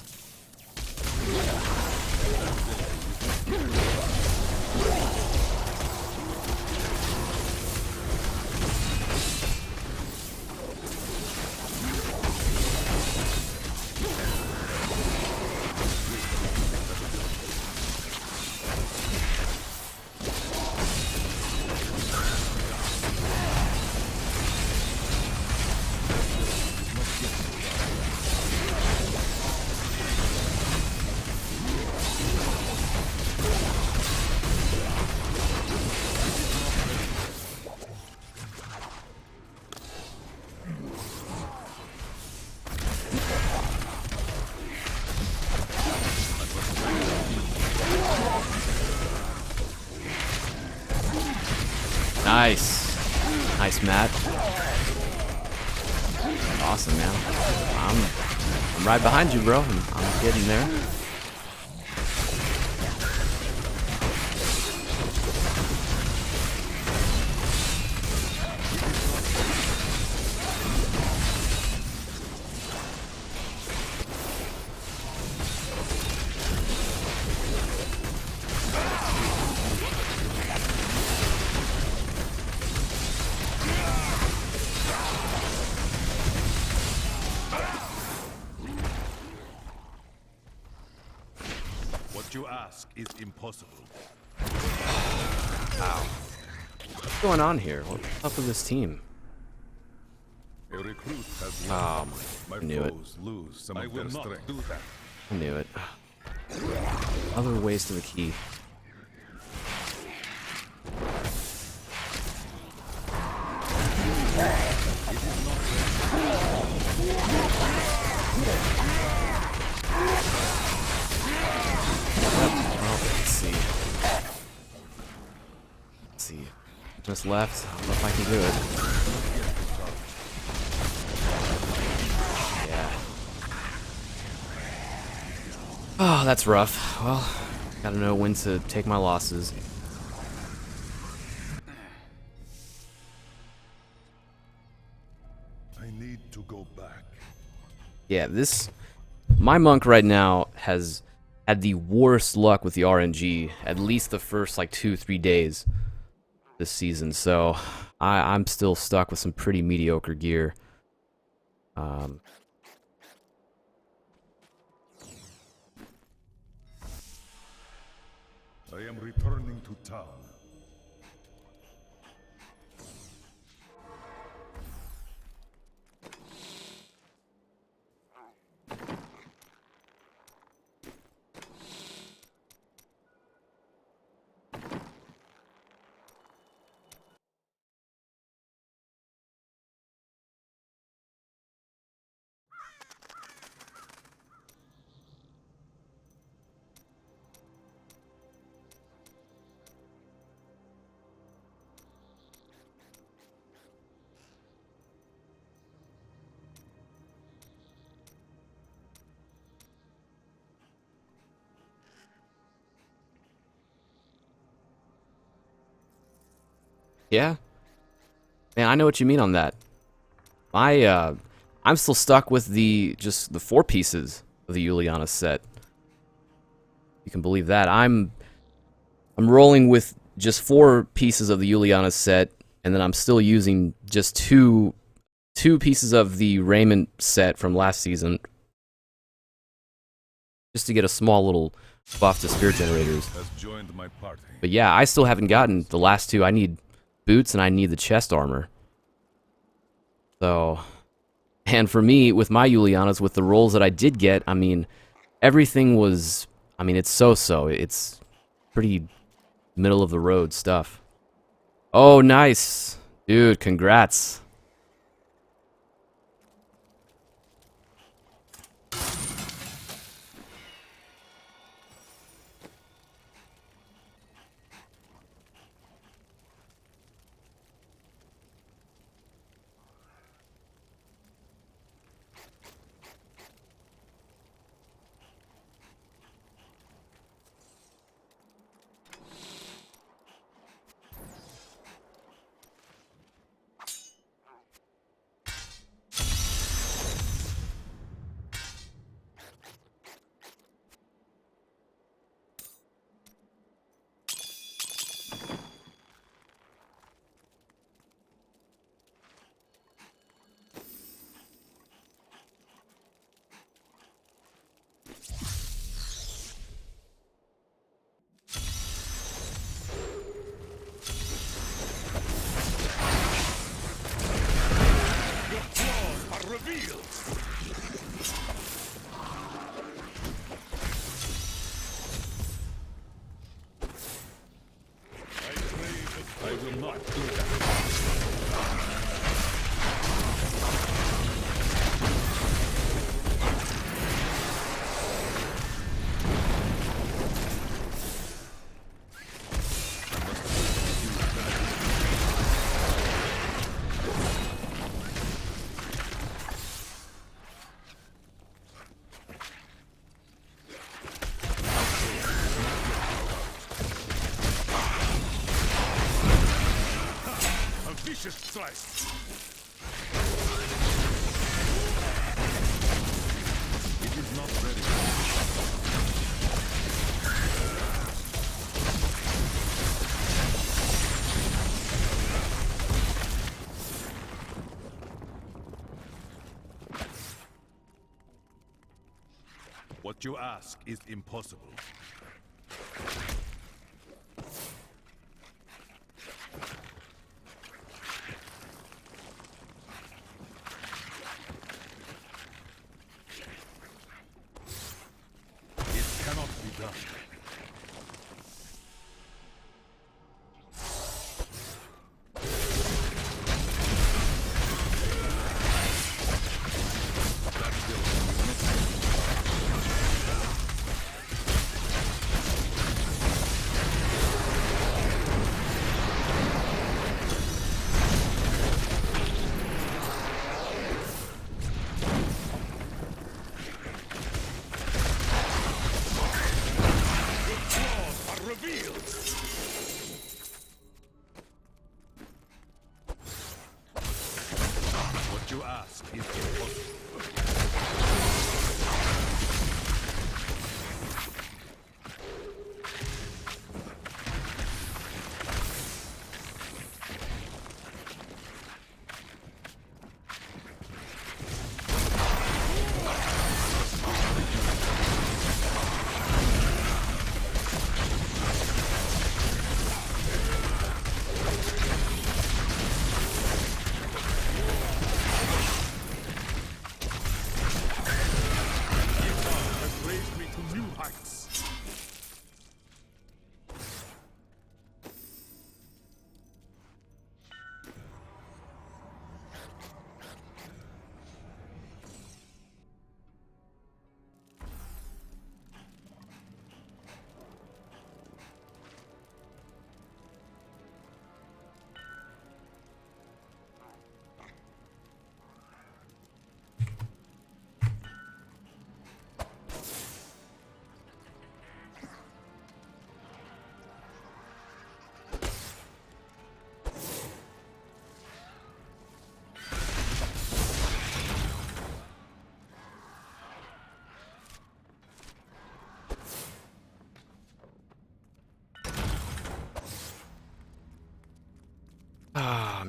Nice. Nice, Matt. Awesome, man. I'm right behind you, bro. I'm getting there. What you ask is impossible. Wow. What's going on here? What's up with this team? A recruit has Oh left. my, My I knew it. foes lose some of their strength. Do that. I knew it. Another waste of a key. Darkness left. I don't know if I can do it. Yeah. Oh, that's rough. Well, gotta know when to take my losses. I need to go back. Yeah, my monk right now has had the worst luck with the RNG, at least the first like 2-3 days this season, so I'm still stuck with some pretty mediocre gear. I am returning to town. Yeah? Man, I know what you mean on that. I'm still stuck with just the 4 pieces of the Uliana set. You can believe that. I'm rolling with just 4 pieces of the Uliana set, and then I'm still using just two pieces of the Raymond set from last season, just to get a small little buff to spirit generators. Has joined my party. But yeah, I still haven't gotten the last 2. I need boots and I need the chest armor. So, and for me, with my Ulianas, with the rolls that I did get, I mean, everything was, I mean, it's so-so. It's pretty middle of the road stuff. Oh, nice. Dude, congrats. I will not do that. A vicious strike. It is not ready. What you ask is impossible. It cannot be done. That will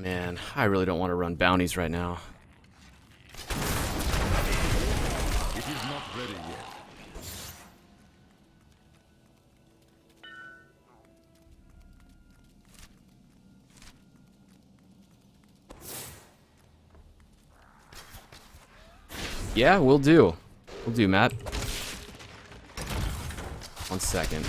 man, I really don't want to run bounties right now. It is not ready yet. Yeah, we'll do. We'll do, Matt. 1 second.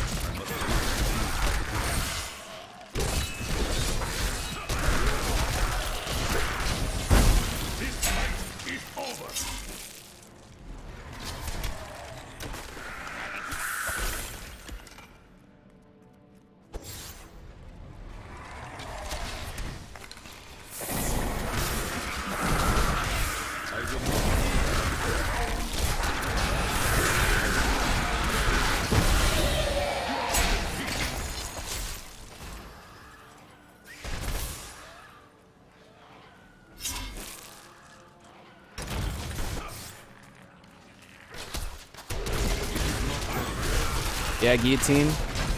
Yeah, guillotine.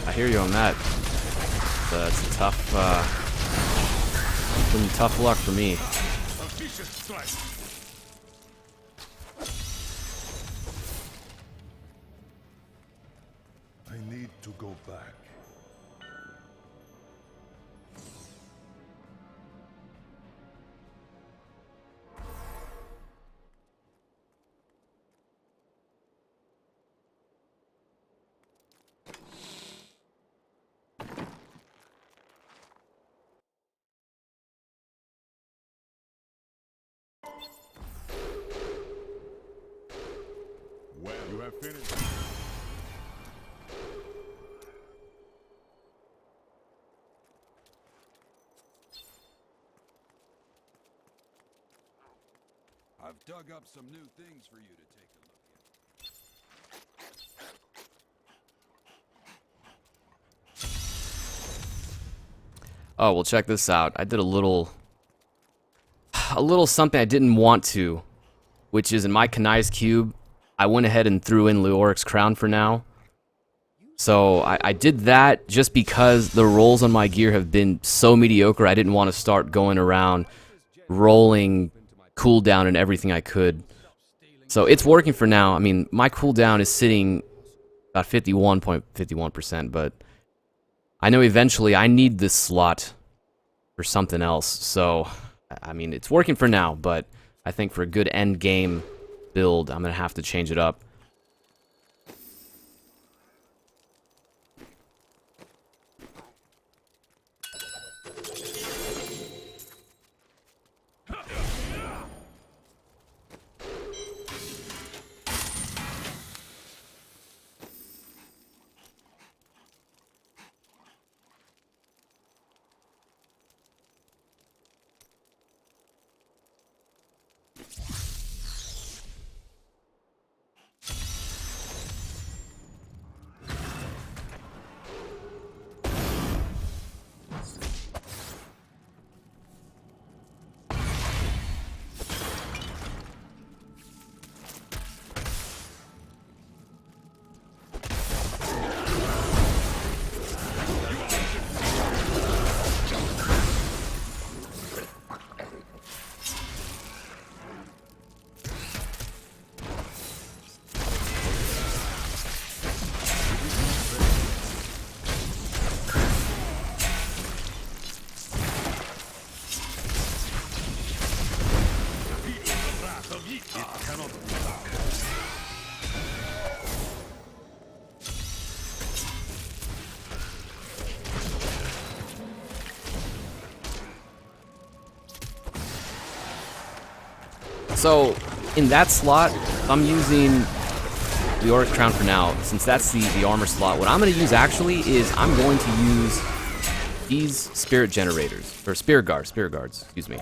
I hear you on that. It's a tough, been tough luck for me. A vicious strike. I need to go back. Well, you have finished. I've dug up some new things for you to take a look at. Oh, well, check this out. I did a little something I didn't want to, which is in my Kanai's cube, I went ahead and threw in Leoric's crown for now. So I did that just because the rolls on my gear have been so mediocre. I didn't want to start going around rolling cooldown and everything I could. So it's working for now. I mean, my cooldown is sitting about 51.51%, but I know eventually I need this slot for something else. So, I mean, it's working for now, but I think for a good end game build, I'm going to have to change it up. So, in that slot, I'm using the Auric Crown for now, since that's the armor slot. What I'm going to use actually is I'm going to use these spirit generators, or spirit guards, excuse me.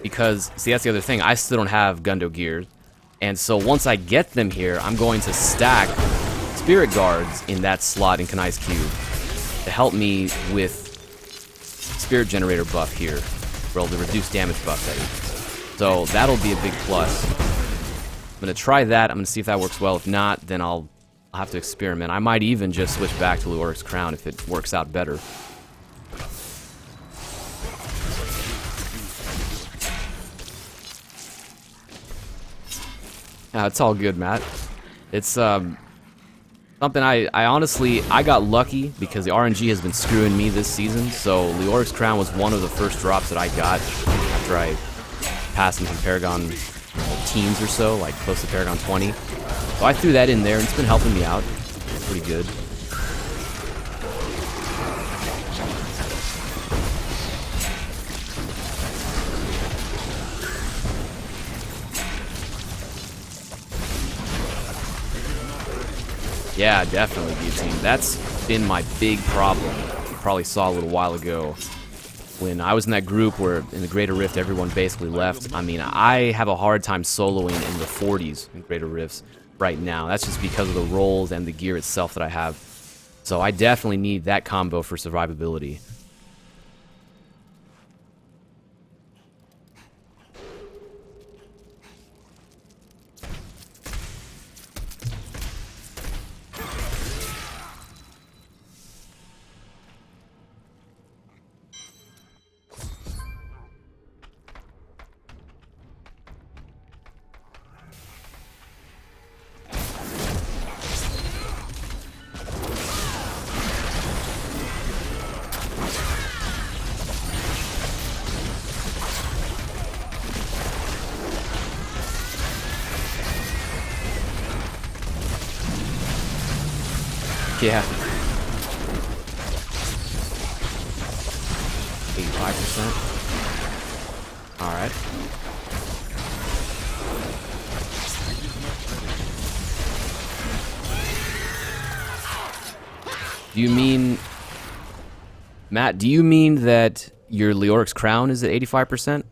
Because, see, that's the other thing, I still don't have Gundo gear. And so once I get them here, I'm going to stack spirit guards in that slot in Kanai's cube to help me with spirit generator buff here, well, the reduced damage buff that is. So that'll be a big plus. I'm going to try that. I'm going to see if that works well. If not, then I'll have to experiment. I might even just switch back to Leoric's Crown if it works out better. It's all good, Matt. It's something I honestly I got lucky because the RNG has been screwing me this season. So Leoric's Crown was one of the first drops that I got after I passed into Paragon teens or so, like close to Paragon 20. So I threw that in there and it's been helping me out. It's pretty good. Yeah, definitely, Guillotine. That's been my big problem. You probably saw a little while ago when I was in that group where in the Greater Rift everyone basically left. I mean, I have a hard time soloing in the 40s in Greater Rifts right now. That's just because of the rolls and the gear itself that I have. So I definitely need that combo for survivability. Yeah. 85%. Alright. Do you mean... Matt, do you mean that your Leoric's Crown is at 85%?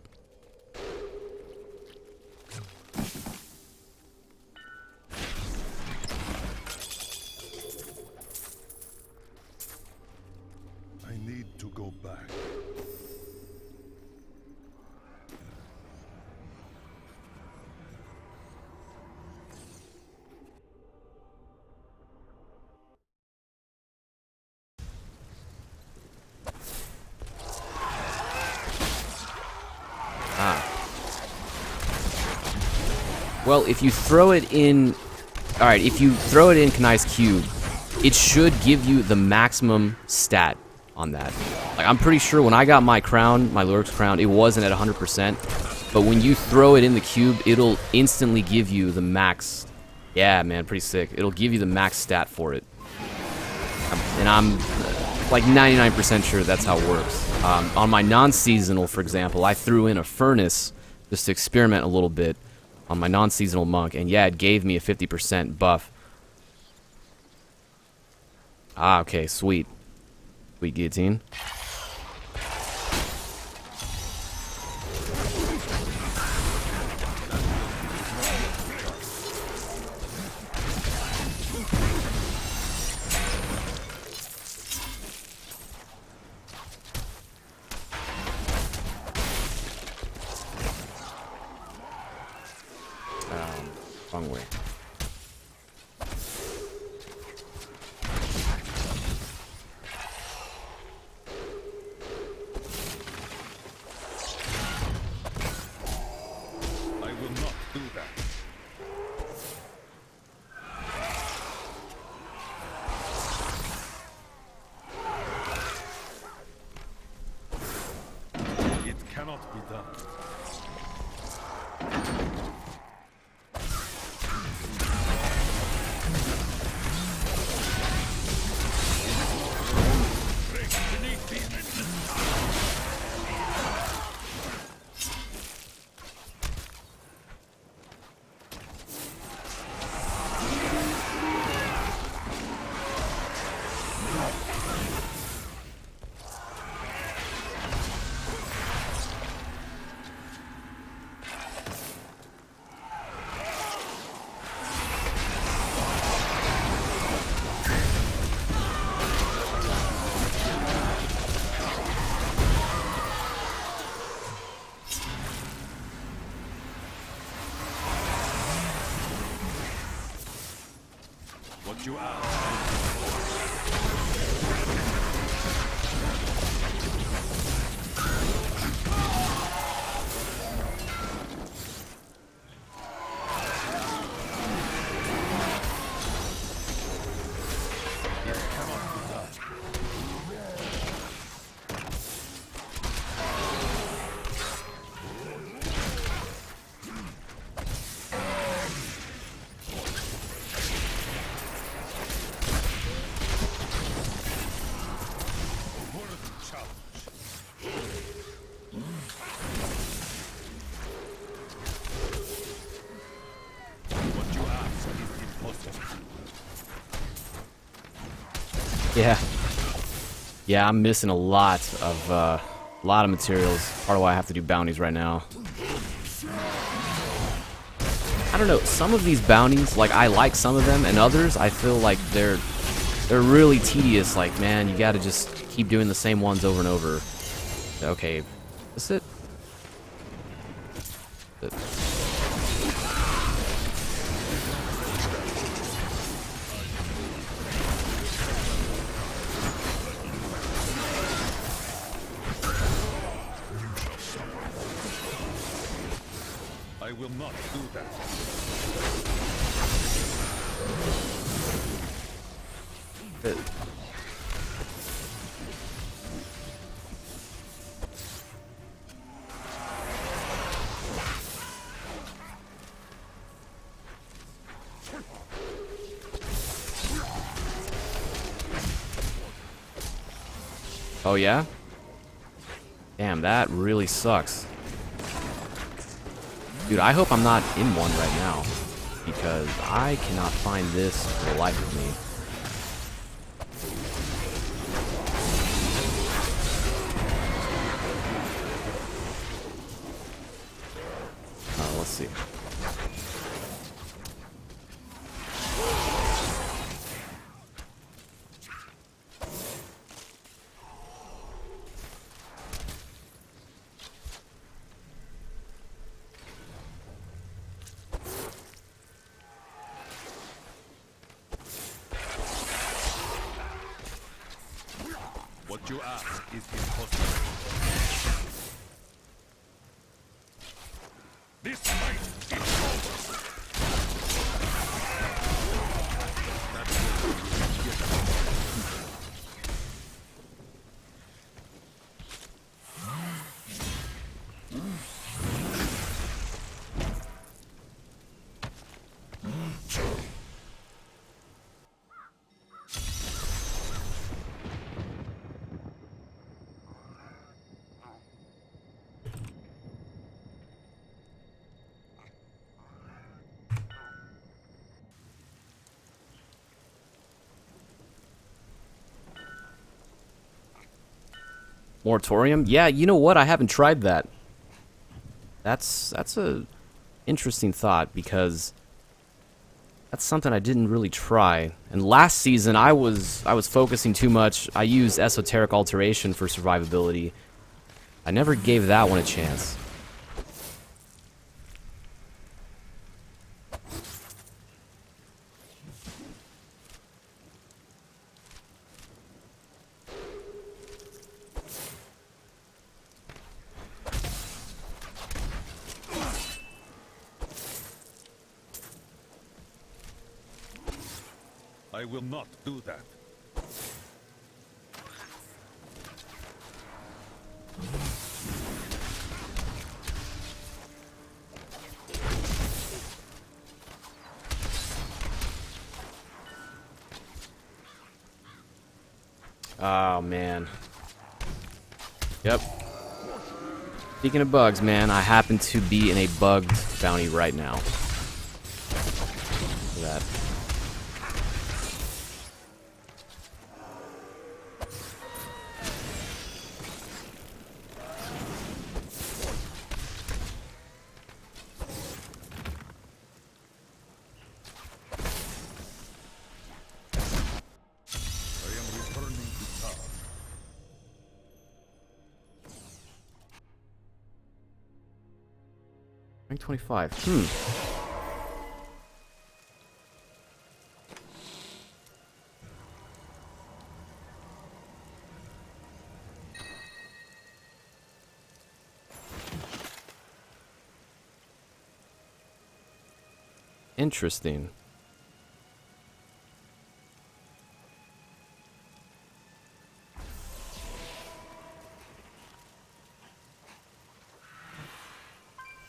I need to go back. Well, if you throw it in... Alright, if you throw it in Kanai's Cube, it should give you the maximum stat on that. Like, I'm pretty sure when I got my crown, my Leoric's Crown, it wasn't at 100%. But when you throw it in the cube, it'll instantly give you the max. Yeah, man, pretty sick. It'll give you the max stat for it. And I'm like 99% sure that's how it works. On my non-seasonal, for example, I threw in a furnace just to experiment a little bit on my non-seasonal monk, and yeah, it gave me a 50% buff. Ah, okay, sweet. Sweet guillotine. Wrong way. I will not do that. It cannot be done. What you ask. Yeah. Yeah, I'm missing a lot of materials. Part of why I have to do bounties right now. I don't know, some of these bounties, like, I like some of them, and others, I feel like they're really tedious. Like, man, you gotta just keep doing the same ones over and over. Okay, is it? I will not do that. Oh yeah? Damn, that really sucks. Dude, I hope I'm not in one right now, because I cannot find this for the life of me. Let's see. What you ask is impossible. This fight is over. Moratorium? Yeah, you know what? I haven't tried that. That's a interesting thought, because that's something I didn't really try. And last season I was focusing too much. I used esoteric alteration for survivability. I never gave that one a chance. I will not do that. Oh, man. Yep. Speaking of bugs, man, I happen to be in a bugged bounty right now. Look at that. I am returning to town. Rank 25. Interesting.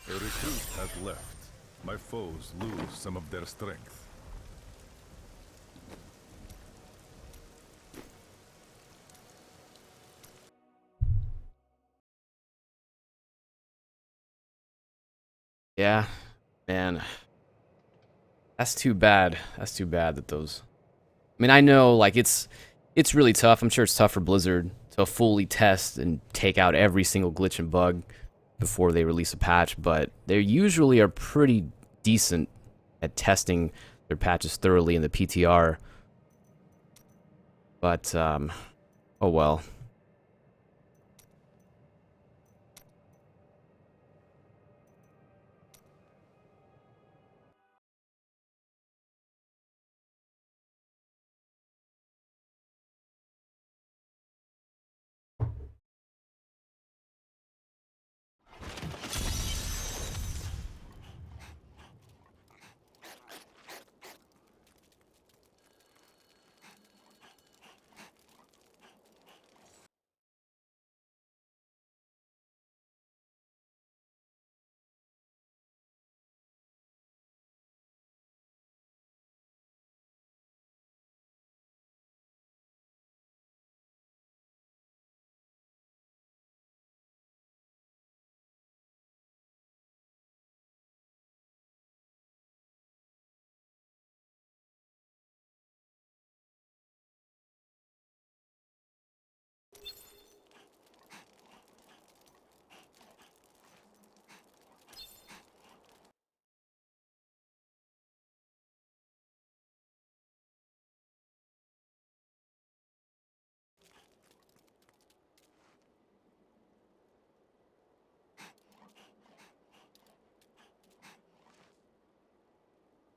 A recruit has left. My foes lose some of their strength. Yeah, man. That's too bad. That's too bad that those... I mean, I know, like, it's It's really tough. I'm sure it's tough for Blizzard to fully test and take out every single glitch and bug before they release a patch, but they usually are pretty decent at testing their patches thoroughly in the PTR. But, oh well.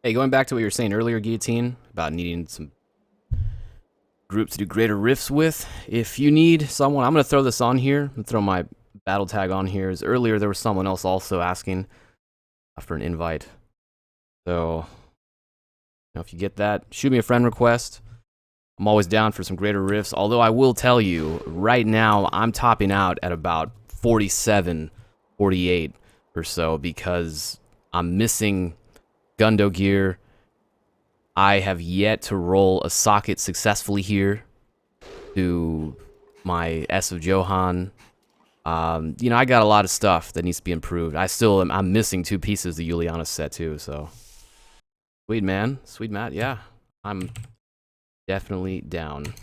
Hey, going back to what you were saying earlier, Guillotine, about needing some group to do greater rifts with. If you need someone, I'm going to throw this on here. I'm going to throw my battle tag on here. As earlier, there was someone else also asking for an invite. So, if you get that, shoot me a friend request. I'm always down for some greater rifts. Although I will tell you, right now, I'm topping out at about 47, 48 or so because I'm missing Gundo gear. I have yet to roll a socket successfully here to my S of Johan. I got a lot of stuff that needs to be improved. I'm missing 2 pieces of the Uliana set too, so. Sweet man, sweet Matt, yeah. I'm definitely down.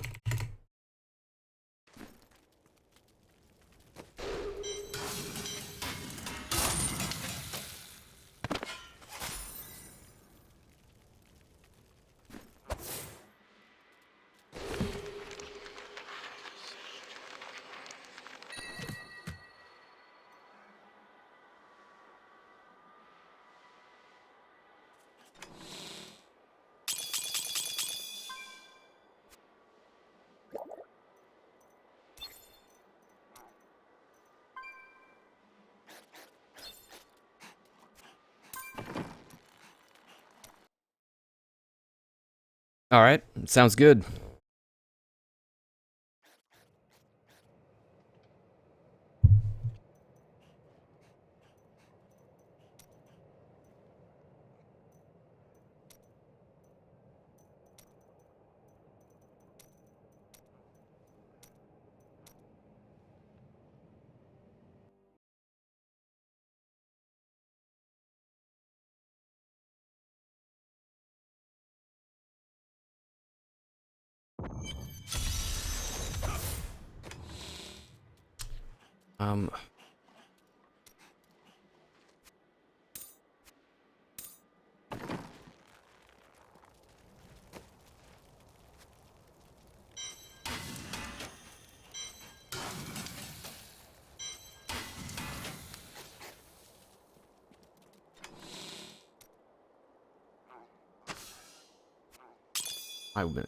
All right, sounds good. Um, I would.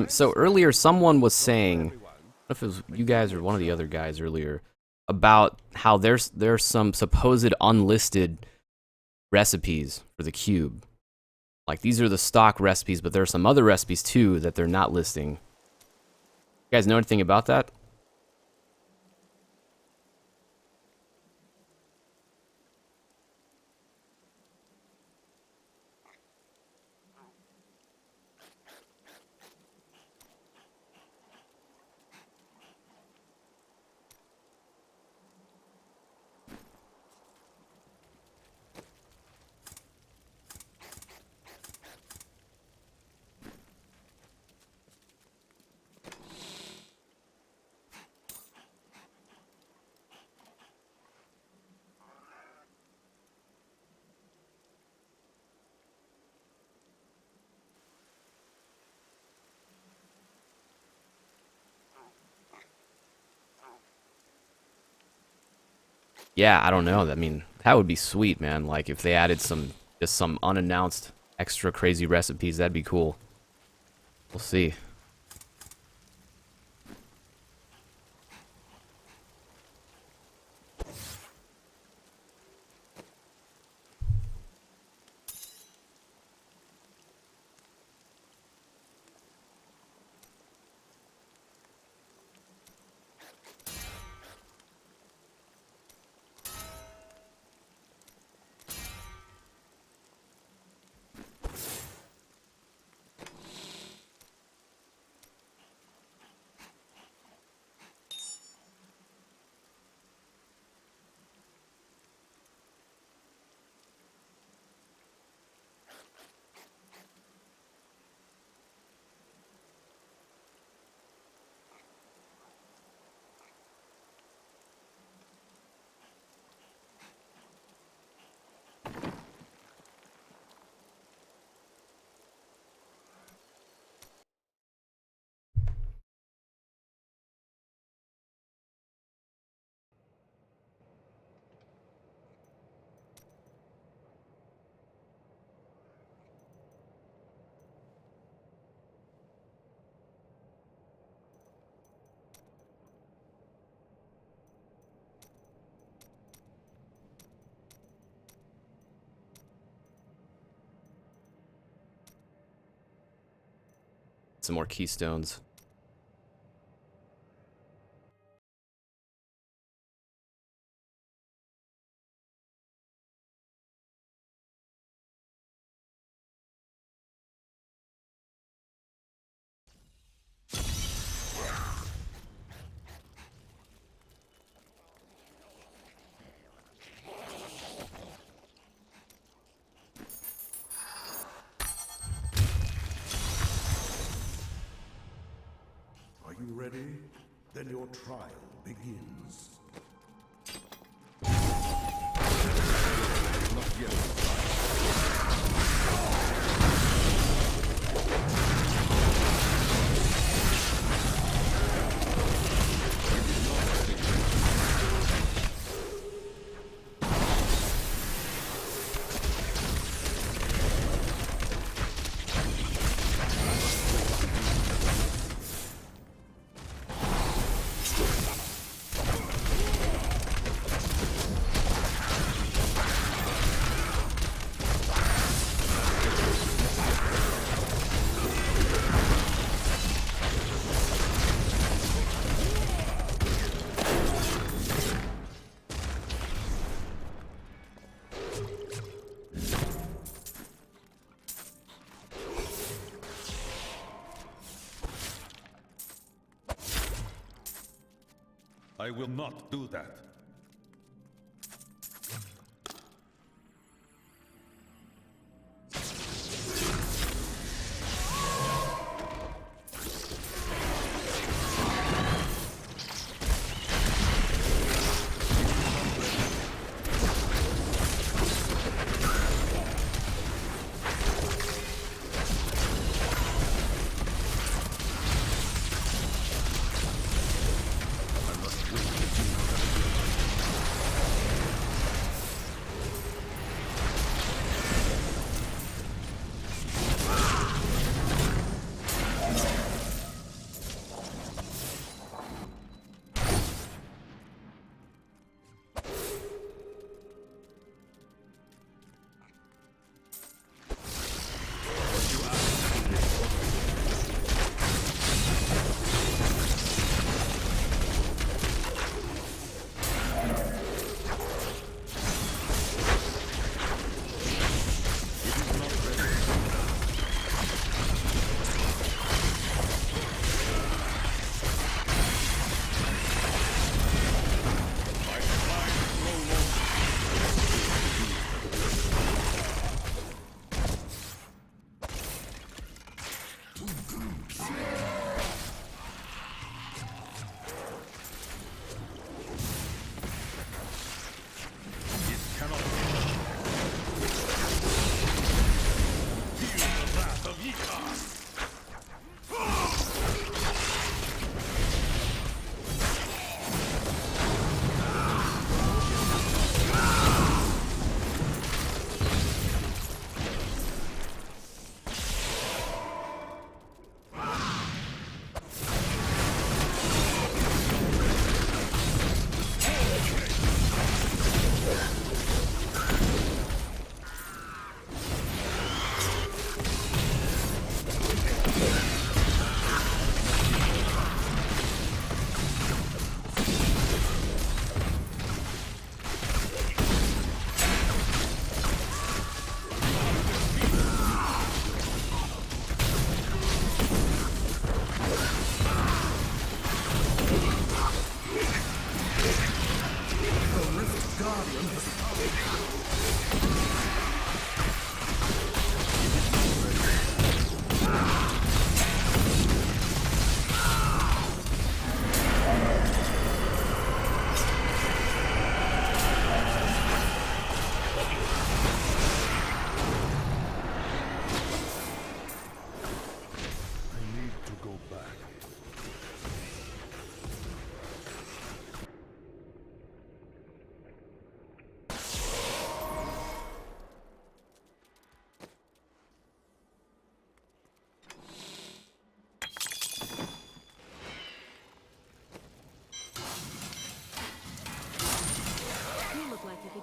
So earlier, someone was saying, I don't know if it was you guys or one of the other guys earlier, about how there's some supposed unlisted recipes for the cube. Like, these are the stock recipes, but there are some other recipes too that they're not listing. You guys know anything about that? Yeah, I don't know. I mean, that would be sweet, man. Like, if they added just some unannounced extra crazy recipes, that'd be cool. We'll see. Some more keystones. Are you ready? Then your trial begins. I will not do that. I must wait.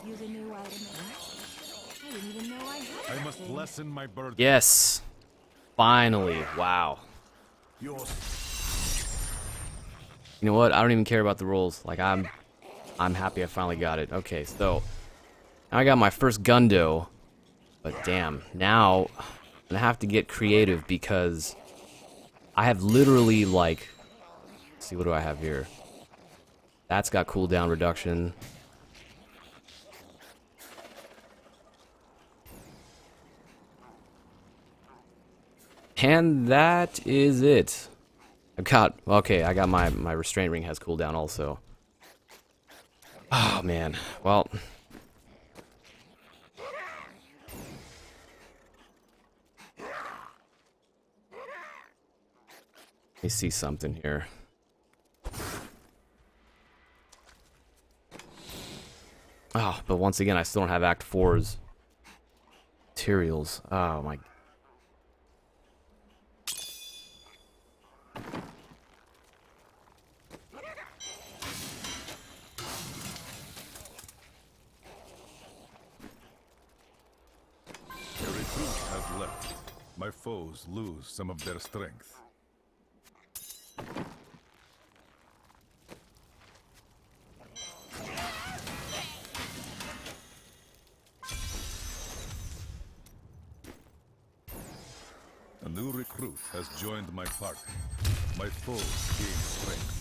Use a new item. I didn't even know I had I must anything. lessen my burden. Yes. Finally. Wow. Your You know what? I don't even care about the rolls. Like I'm happy I finally got it. Okay, so now I got my first Gundo. But damn, now I'm gonna have to get creative because I have literally like, let's see, what do I have here? That's got cooldown reduction. And that is it. I got my restraint ring has cooldown also. Oh man. Well, let me see something here. Oh, but once again I still don't have Act 4's materials. Oh my. The recruits have left. My foes lose some of their strength. A new recruit has joined my party. My foes gain strength.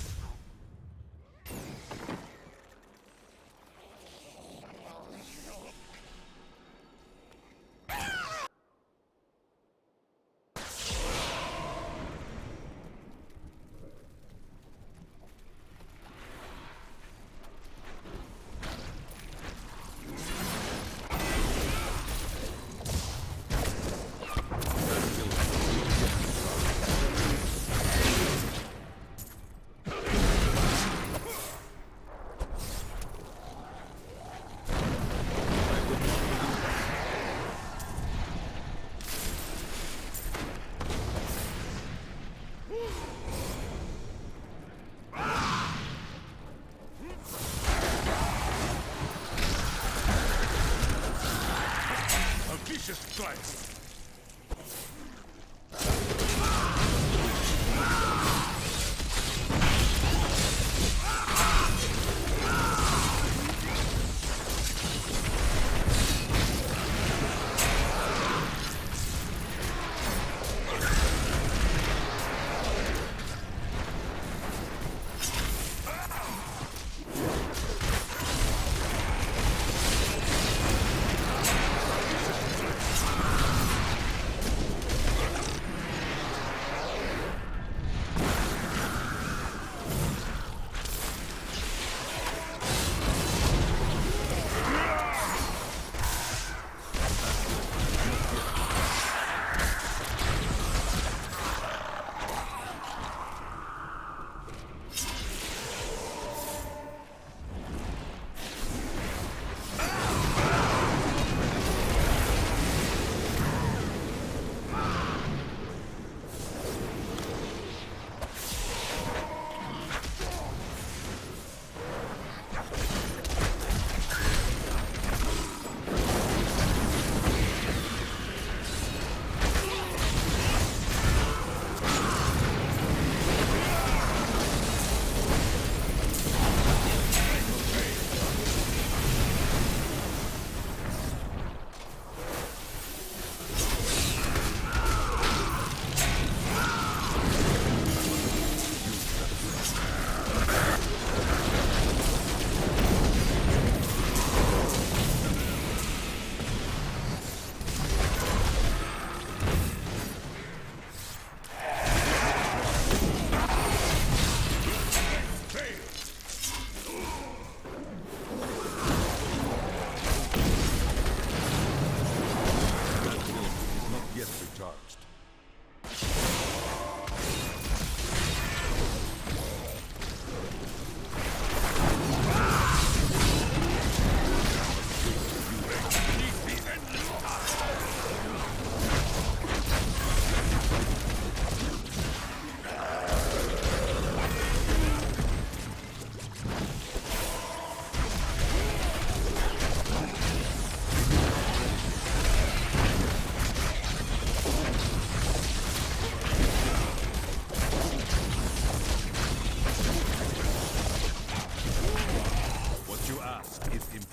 Vicious strikes.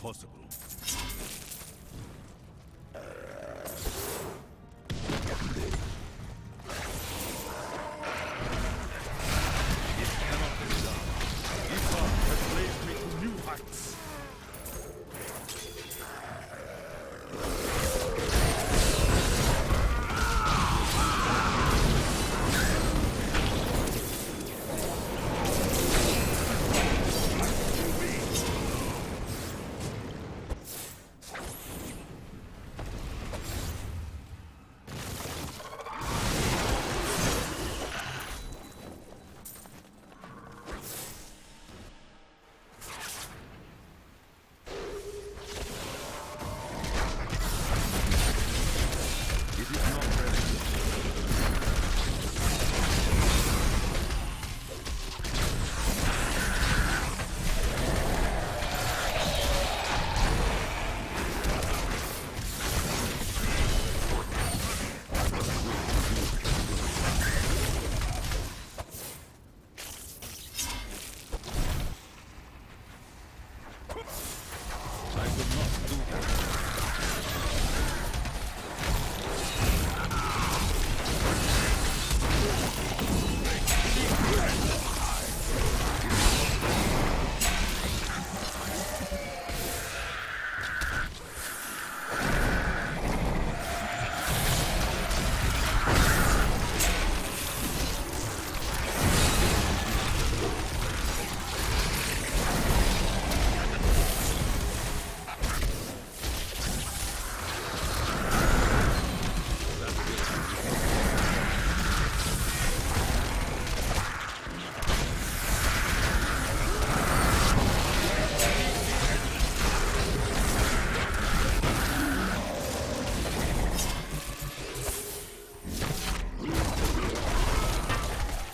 possible. It cannot be done. Esau has raised me to new heights. It is not ready. I will not do that.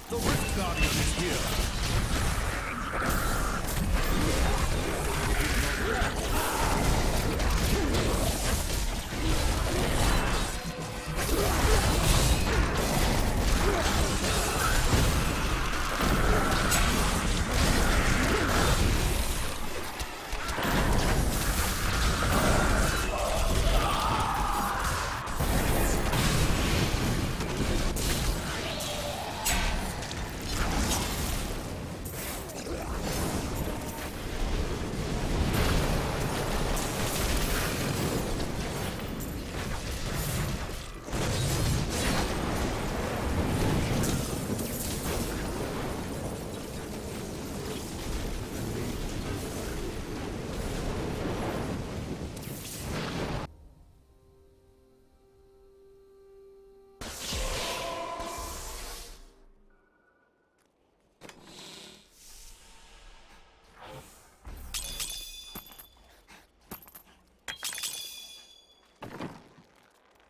The Rift Guardian is here.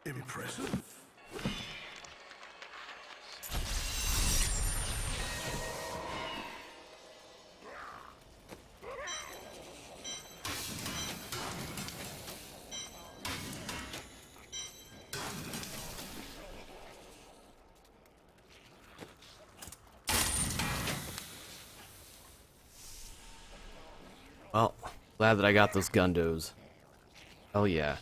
Impressive. Well, glad that I got those gundos. Oh yeah.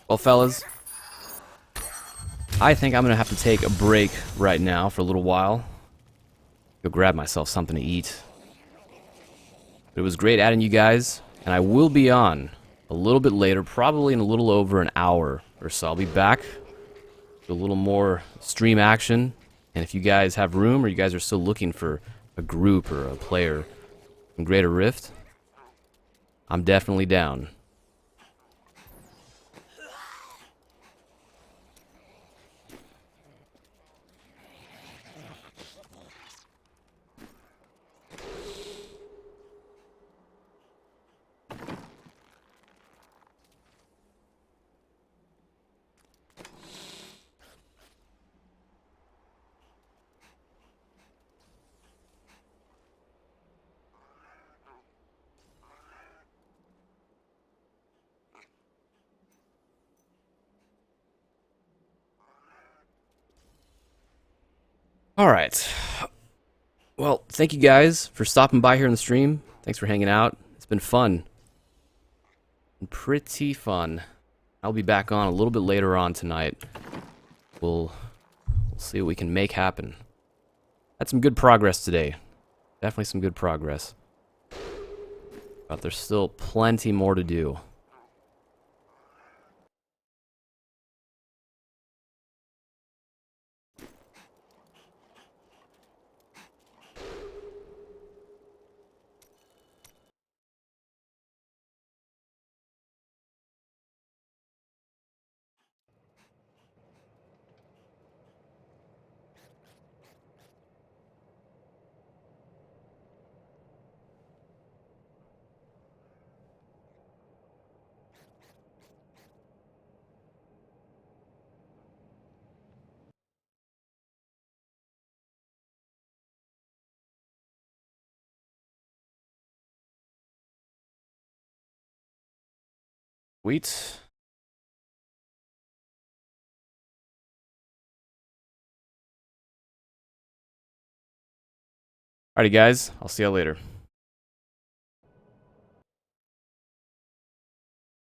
Well, fellas, I think I'm gonna have to take a break right now for a little while. Go grab myself something to eat. It was great adding you guys, and I will be on a little bit later, probably in a little over an hour or so. I'll be back with a little more stream action, and if you guys have room or you guys are still looking for a group or a player in Greater Rift, I'm definitely down. Alright. Well, thank you guys for stopping by here in the stream. Thanks for hanging out. It's been fun. Pretty fun. I'll be back on a little bit later on tonight. We'll see what we can make happen. Had some good progress today. Definitely some good progress. But there's still plenty more to do. Sweet. Alrighty guys, I'll see you later.